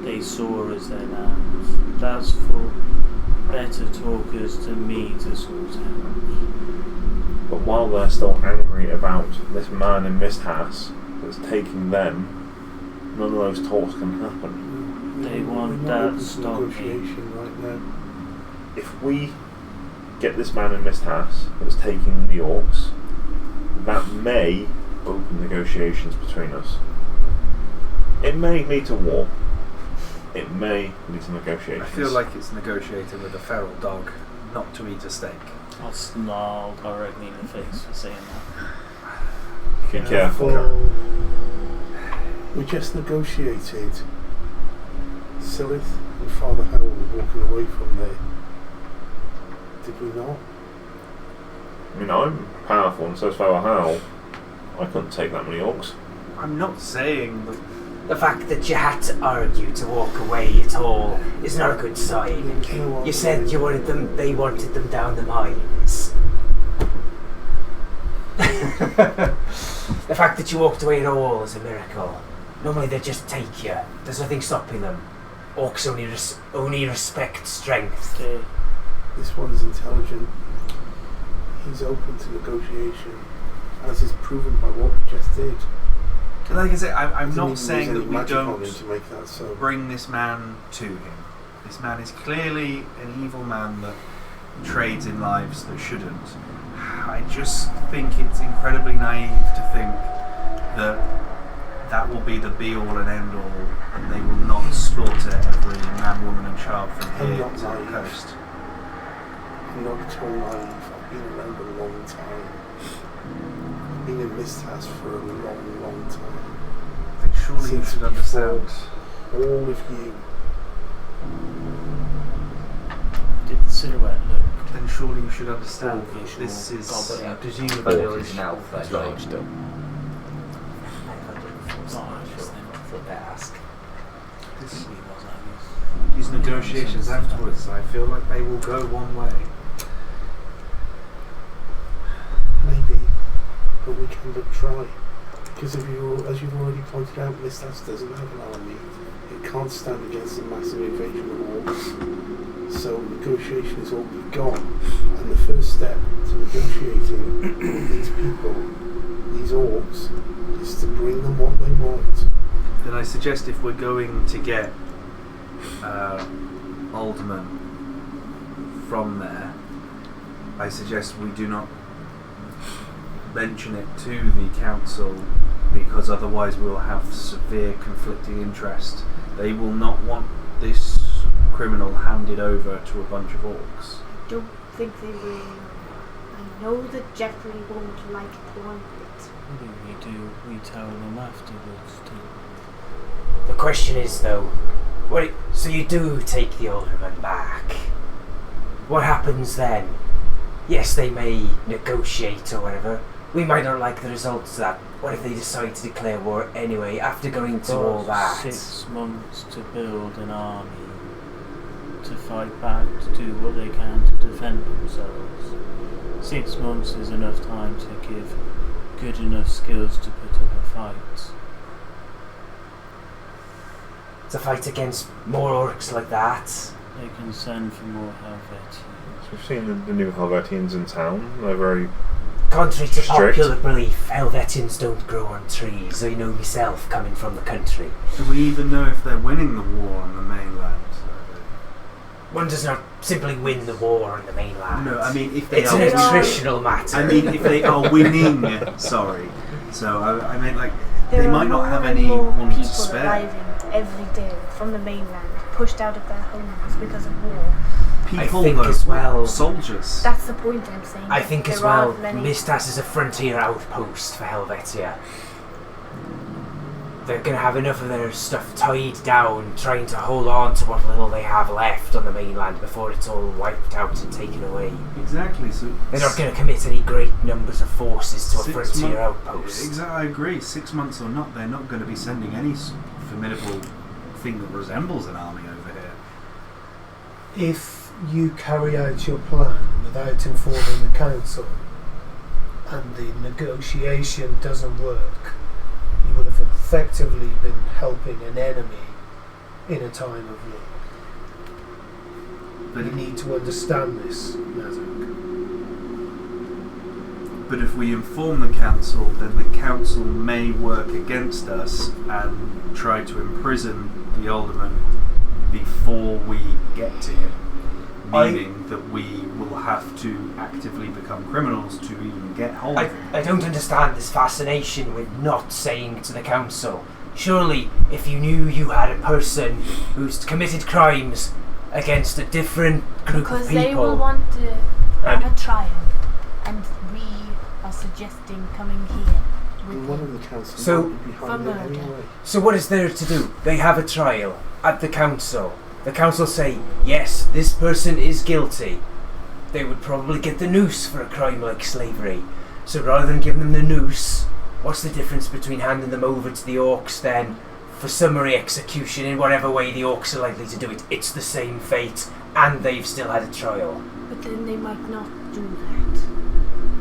they saw as their land. That's for better talkers than me to sort out. But while they're still angry about this man in Misthas that's taking them, none of those talks can happen. They want that stopping. Right now. If we get this man in Misthas that's taking the orcs, that may open negotiations between us. It may lead to war. It may lead to negotiations. I feel like it's negotiating with a feral dog not to eat a steak. I'll snarl directly in the face for saying that. Be careful. We just negotiated Silith and Father Howell walking away from there. Did we not? I mean, I'm powerful and so is Father Howell. I couldn't take that many orcs. I'm not saying that. The fact that you had to argue to walk away at all is not a good sign. You said you wanted them, they wanted them down the mines. The fact that you walked away at all is a miracle. Normally they just take you. There's nothing stopping them. Orcs only respect strength. This one's intelligent. He's open to negotiation, as is proven by what we just did. Like I say, I'm not saying that we don't to make that so. Bring this man to him. This man is clearly an evil man that trades in lives that shouldn't. I just think it's incredibly naive to think that that will be the be-all and end-all, and they will not slaughter every man, woman and child from here to the coast. I'm not at all naive. I've been around a long time. I've been in Misthas for a long, long time. Then surely you should understand. All of you. Did the silhouette look? Then surely you should understand that this is presumably is an elf then. Large still. These negotiations afterwards, I feel like they will go one way. Maybe, but we can but try. Because as you've already pointed out, Misthas doesn't have an army. It can't stand against a massive invasion of orcs. So negotiation is all we've got. And the first step to negotiating with these people, these orcs, is to bring them what they want. suggest if we're going to get aldermen from there, I suggest we do not mention it to the council, because otherwise we'll have severe conflicting interest. They will not want this criminal handed over to a bunch of orcs. I don't think they will. I know that Jeffrey won't like one bit. What do we do? We tell them afterwards too. The question is, though, wait, so you do take the alderman back? What happens then? Yes, they may negotiate or whatever. We might not like the results of that. What if they decide to declare war anyway, after going to all that? 6 months to build an army, to fight back, to do what they can to defend themselves. 6 months is enough time to give good enough skills to put up a fight. To fight against more orcs like that? They can send for more Helvetians. So we've seen the new Helvetians in town. They're very Contrary to strict. popular belief, Helvetians don't grow on trees. I know myself, coming from the country. Do we even know if they're winning the war on the mainland? One does not simply win the war on the mainland. No, I mean if they it's are... an attritional matter. I mean if they are winning, sorry. So I mean like, There they are might not more have and any more one to people spare. arriving every day from the mainland, pushed out of their homes because of war. People, I think though, as well. soldiers. That's the point I'm saying. I think as There well, aren't many. Mistas is a frontier outpost for Helvetia. They're going to have enough of their stuff tied down, trying to hold on to what little they have left on the mainland before it's all wiped out and taken away. Exactly. So They're not going to commit any great numbers of forces to a 6 frontier months. outpost. Exactly, I agree. 6 months or not, they're not going to be sending any formidable thing that resembles an army over here. If you carry out your plan without informing the council and the negotiation doesn't work, you would have effectively been helping an enemy in a time of war. But You need to understand this, Nazak. But if we inform the council, then the council may work against us and try to imprison the alderman before we get to him. Meaning that we will have to actively become criminals to even get hold of him. I don't understand this fascination with not saying to the council. Surely, if you knew you had a person who's committed crimes against a different group Because of people... they will want to have a trial, and we are suggesting coming here with One him. of the council So- might be For behind it murder. anyway. So what is there to do? They have a trial at the council. The council say, yes, this person is guilty. They would probably get the noose for a crime like slavery. So rather than giving them the noose, what's the difference between handing them over to the orcs then for summary execution in whatever way the orcs are likely to do it? It's the same fate, and they've still had a trial. But then they might not do that.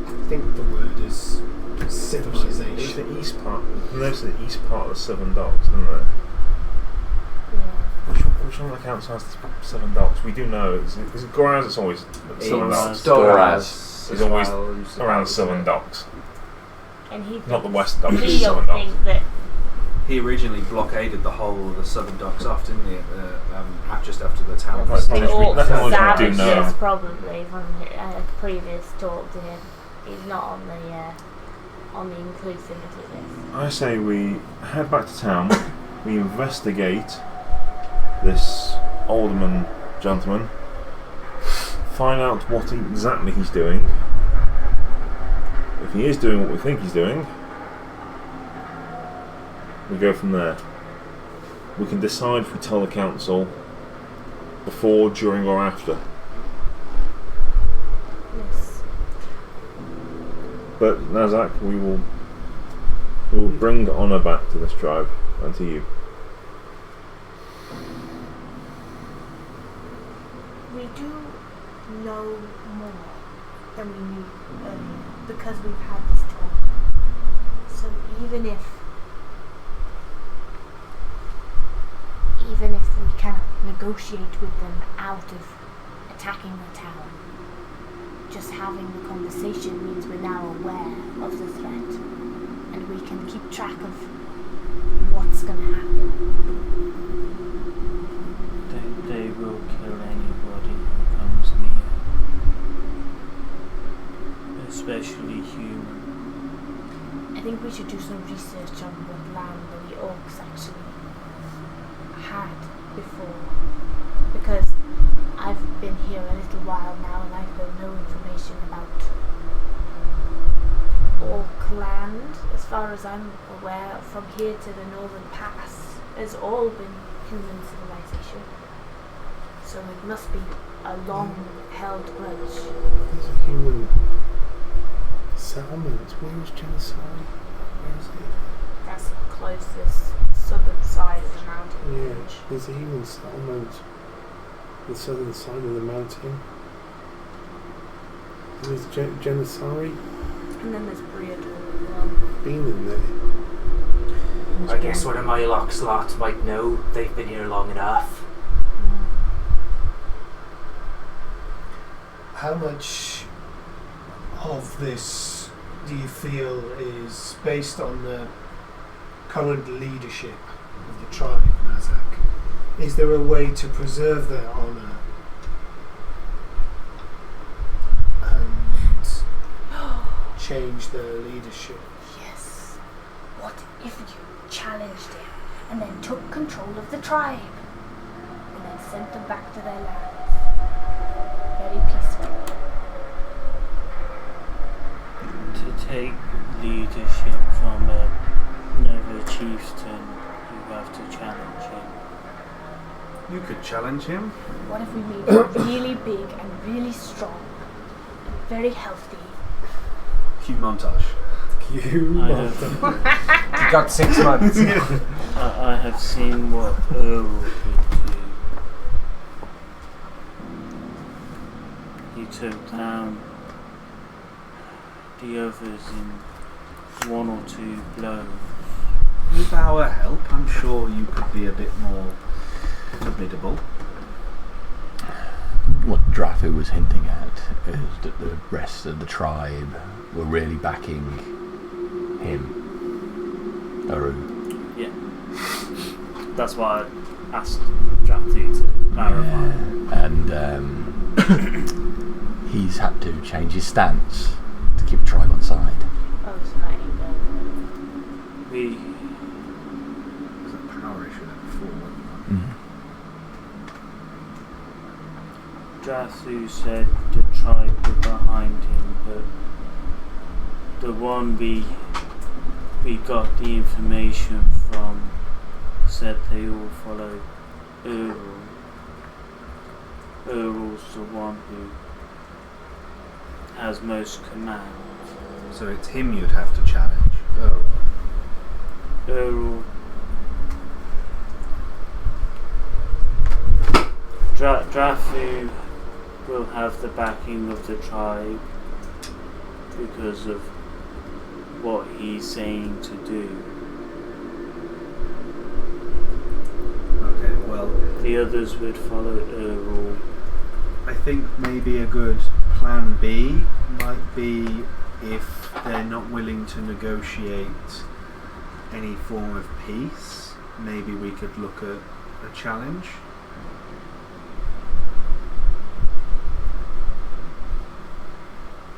I think the word is It's civilization. the east part. There's the east part of the Southern Docks, isn't there? Yeah. Which one of the council has the Southern Docks? We do know. Is it Goraz? It's always Southern Docks. Doraz. It's always around Southern Docks. And he Not the West Docks, he it's don't Southern Docks. think that He originally blockaded the whole of the southern docks off, didn't he? Just after the town. That's the much we- orcs that's are much we do know. savages probably from previous talk to him. He's not on the inclusivity list. I say we head back to town. We investigate this alderman gentleman. Find out what exactly he's doing. If he is doing what we think he's doing, we go from there. We can decide if we tell the council before, during or after. Yes. But Nazak, we will bring honour back to this tribe and to you. We do know more than we knew earlier because we've had this talk. So even if we cannot negotiate with them out of attacking the town, just having the conversation means we're now aware of the threat, and we can keep track of what's going to happen. They will kill anybody who comes near, especially human. I think we should do some research on what land the orcs actually had before, because I've been here a little while now and I've heard no information about orc land. As far as I'm aware, from here to the northern pass has all been human civilization. So it must be a long held grudge. There's a human settlement. Where is Genocide? Where is it? That's the closest southern side of the mountain Yeah, range. there's a human settlement. The southern side of the mountain. And there's Genocide. And then there's Breedor as well. Been in there. I guess one of my Lock's lot might know. They've been here long enough. How much of this do you feel is based on the current leadership of the tribe, Nazak? Is there a way to preserve their honour and change their leadership? Yes. What if you challenged him and then took control of the tribe and then sent them back to their lands? Very peaceful. To take leadership from another chieftain, you have to challenge him. You could challenge him. What if we made him really big and really strong and very healthy? Cue montage. You got 6 months. I have seen what Earl could do. He took down the others in 1 or 2 blows. With our help, I'm sure you could be a bit more formidable. What Drafu was hinting at is that the rest of the tribe were really backing him, Aru. Yeah. That's why I asked Drafu to clarify. Yeah. And he's had to change his stance to keep the tribe on side. Oh, so that ain't going. We There's a power issue there before. Drafu said the tribe were behind him, but the one we got the information from said they all follow Earl. Earl's the one who has most command. So it's him you'd have to challenge. Oh. Earl. Drafu will have the backing of the tribe because of what he's saying to do. Okay, well, The others would follow Earl. I think maybe a good plan B might be if they're not willing to negotiate any form of peace, maybe we could look at a challenge.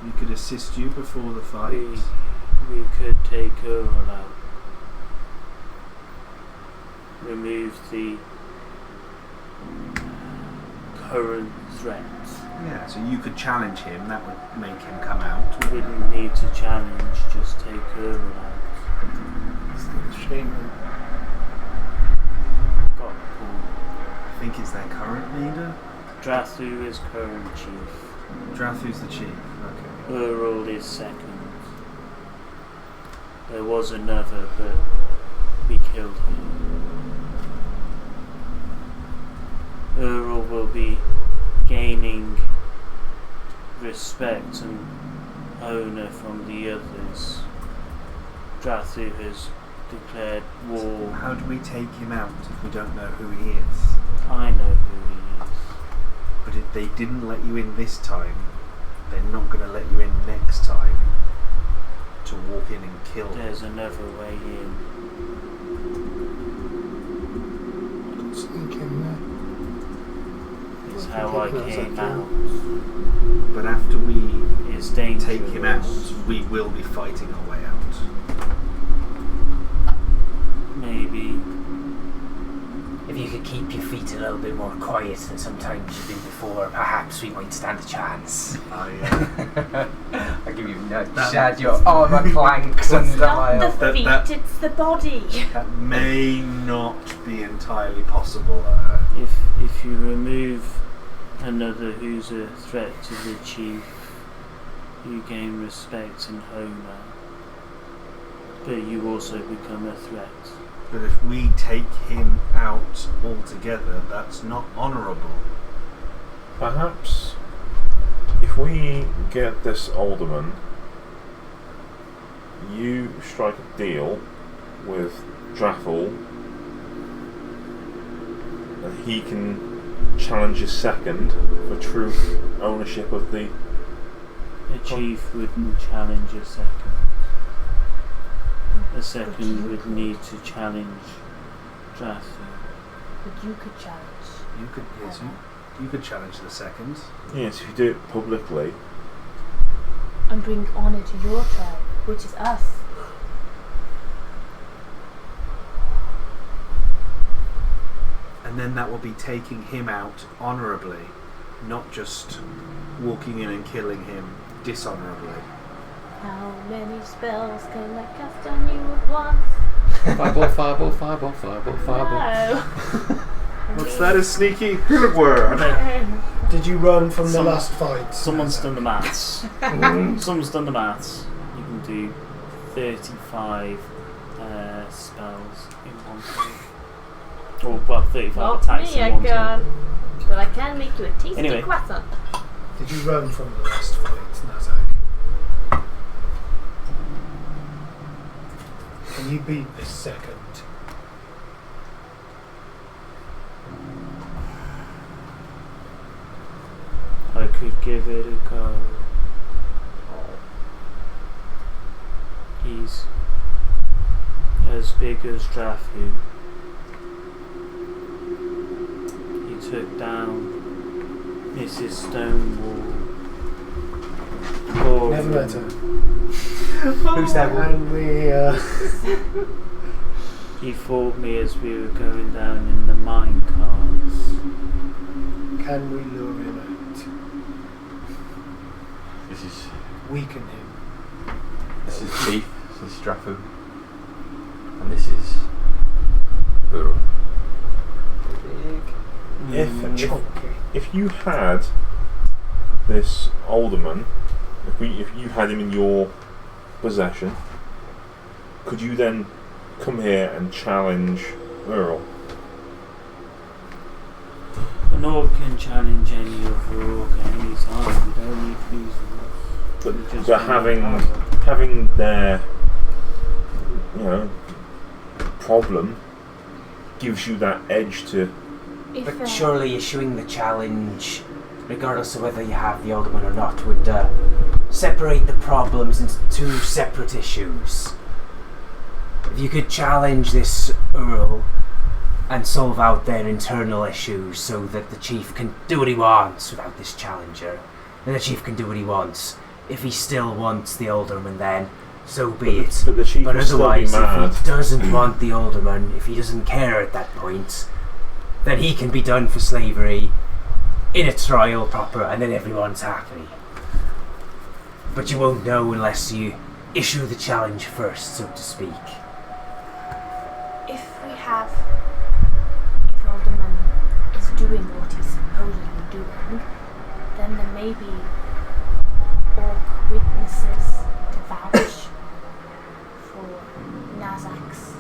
We could assist you before the fight. We could take Earl out. Remove the current threats. Yeah, so you could challenge him, that would make him come out. We wouldn't need to challenge, just take Earl out. It's not a shame. Got the point. I think it's their current leader. Drafu is current chief. Drathu's the chief. Okay. Earl is second. There was another, but we killed him. Earl will be gaining respect and honor from the others. Drathu has declared war. How do we take him out if we don't know who he is? I know who he is. But if they didn't let you in this time, they're not going to let you in next time to walk in and kill him. There's another way in. how I came out. But after we It's dangerous. take him out, we will be fighting our way out. Maybe. If you could keep your feet a little bit more quiet than sometimes you've been before, perhaps we might stand a chance. I give you a nudge. Shad, your armour clanks under It's my not the feet, it's the body. That may not be entirely possible. If you remove another who's a threat to the chief, you gain respect and honour. But you also become a threat. But if we take him out altogether, that's not honourable. Perhaps if we get this alderman, you strike a deal with Draffel, and he can challenge his second for true ownership of the... The chief wouldn't challenge a second. A second would need to challenge Draffel. But you could challenge. You could, yes, you could challenge the second. Yes, if you do it publicly. And bring honour to your tribe, which is us. And then that will be taking him out honourably, not just walking in and killing him dishonourably. How many spells can I cast on you at once? Fireball, fireball, fireball, fireball, fireball. No. What's that? A sneaky word? Did you run from the last fight? Someone's done the maths. Someone's done the maths. You can do 35 spells in one turn. Or, well, 35 Not attacks me, in I one turn. can't. But I can make you a tasty Anyway. croissant. Did you run from the last fight, Nazak? Can you beat this second? I could give it a go. He's as big as Drafu. He took down Mrs. Stonewall. Never met her. Who's that one? And we, He fought me as we were going down in the mine cars. can we lure him out? This is Weaken him. Chief, this is Strafu, and this is Burrow. If you had this alderman, if you had him in your possession, could you then come here and challenge Earl? An orc can challenge any other orc at any time. We don't need reason. But having their problem gives you that edge to. But surely issuing the challenge, regardless of whether you have the alderman or not, would separate the problems into two separate issues. If you could challenge this Earl and solve out their internal issues so that the chief can do what he wants without this challenger, then the chief can do what he wants. If he still wants the alderman, then so be it. But the chief will still be otherwise, mad. if he doesn't want the alderman, if he doesn't care at that point, then he can be done for slavery in a trial proper, and then everyone's happy. But you won't know unless you issue the challenge first, so to speak. If Alderman is doing what he's supposedly doing, then there may be orc witnesses to vouch for Nazak's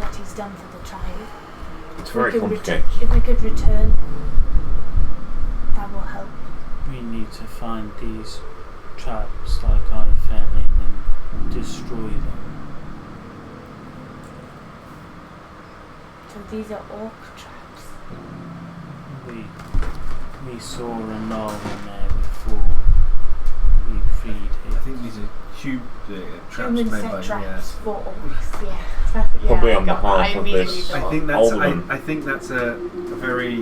what he's done for the tribe. It's very complicated. If we could return, that will help. We need to find these traps like I fell in and destroy them. So these are orc traps. We saw a gnoll in there before we freed I it. think these are traps Human made set by traps for orcs, yeah. Probably Yeah, on I got what behalf I of immediately this. thought. I think that's a very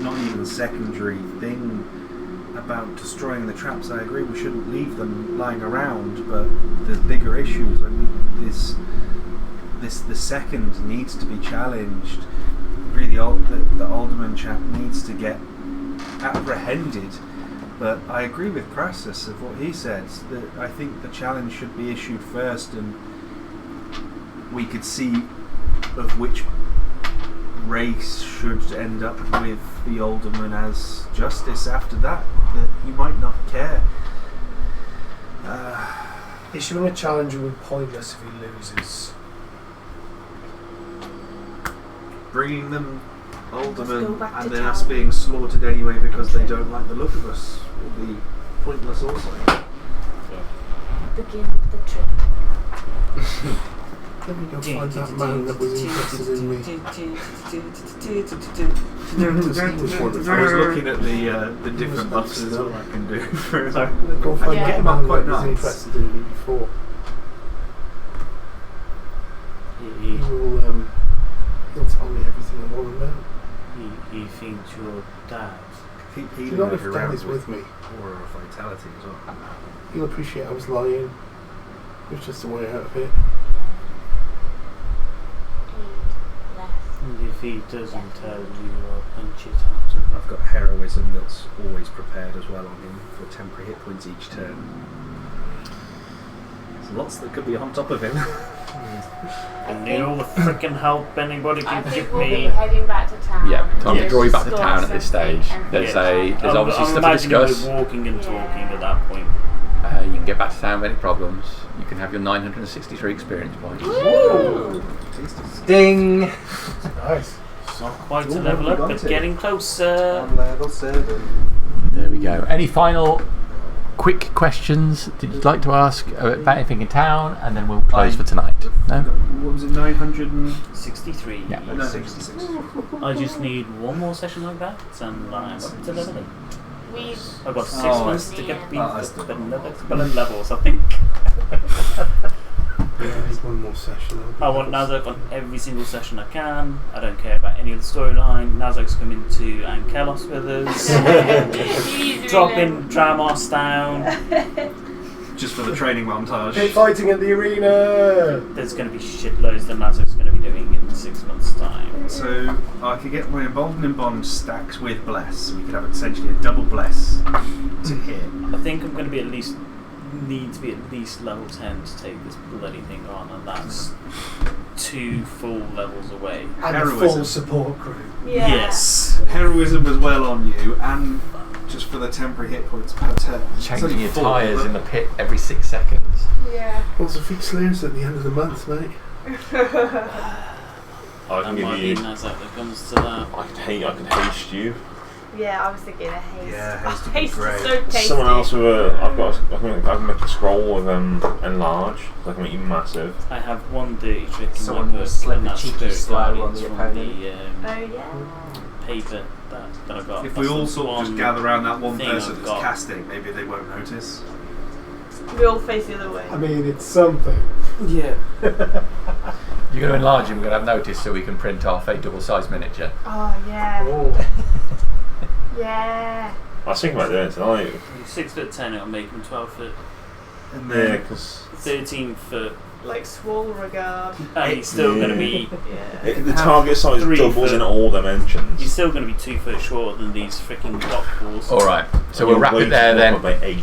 not even secondary thing about destroying the traps. I agree we shouldn't leave them lying around, but there's bigger issues. I mean, the second needs to be challenged. Really, the alderman chap needs to get apprehended. But I agree with Crassus of what he said. That I think the challenge should be issued first, and we could see of which race should end up with the alderman as justice after that. That he might not care. Issuing a challenge would be pointless if he loses. Bringing them aldermen go back and to then town. us being slaughtered anyway because they don't like the look of us will be pointless also. Begin the trip. Let me go find that man that was interested in me. I was looking at the different buses what I can do. Sorry, go find Yeah. that man that was interested in me before. He'll tell me everything I want to know. He thinks your dad. Keep Do healing you know it if around Dad is with me? Aura of vitality as well. He'll appreciate I was lying. It was just a way out of it. And if he doesn't tell you, I'll punch it out of him. I've got heroism that's always prepared as well on him for temporary hit points each turn. There's lots that could be on top of him. I need all the freaking help anybody I can think give we'll be me. heading back to town. Yeah, time to Yes. draw you back to Store town at this something stage. and- There's I'm obviously stuff to imagining we're discuss. walking and talking Yeah. at that point. You can get back to town with any problems. You can have your 963 experience points. Woo! Ding! Nice. It's not quite a Ooh, level we up, got but it. getting closer. On level 7. There we go. Any final quick questions that you'd like to ask about anything in town, and then we'll close for tonight? No? What was it, 900 63. Yeah. No, 66. I just need one more session like that, and I'm up to level 8. We I've got 6 Oh, months to get that's the the- another levels, I think. Yeah, I need one more session. I want Nazak on every single session I can. I don't care about any of the storyline. Nazak's coming to Ankelos with us. Dropping Dramos down. Just for the training montage. Pit fighting at the arena! There's going to be shitloads that Nazak's going to be doing in 6 months' time. So I could get my Emboldening Bond stacks with Bless. So we could have essentially a double Bless to hit. I think I'm going to be need to be at least level 10 to take this bloody thing on, and that's 2 full levels away. And a Heroism. full support crew. Yeah. Yes. Heroism as well on you, and just for the temporary hit points per turn. Changing your tyres in the pit every 6 seconds. Yeah. What's the fixed slaves at the end of the month, mate? I That can might give be you. Nazak that comes to that. I can haste you. Yeah, I was thinking a haste. Yeah, haste would be Haste great. is so tasty. Someone else with a. I think I can make a scroll with enlarge. So I can make you massive. I have one dirty trick in Someone my will book, slip and a that's cheeky Spirit slow on Guardians the from opponent. the Oh yeah. paper that I got. If That's we all the sort of just one gather around that one thing person I've that's got. casting, maybe they won't notice. We all face the other way. I mean, it's something. Yeah. You're going to enlarge him, we're going to have notice so we can print off a double-sized miniature. Oh yeah. Oh. Yeah. I was thinking about doing it tonight. 6'10", it'll make him 12 foot. And Yeah, then 'cause 13 foot. Like Swall regard. And he's still going to be. Yeah. the target size 3 doubles foot. in all dimensions. He's still going to be 2 foot shorter than these freaking block balls. Alright, so And we'll your wrap it weight there is then. up by 8.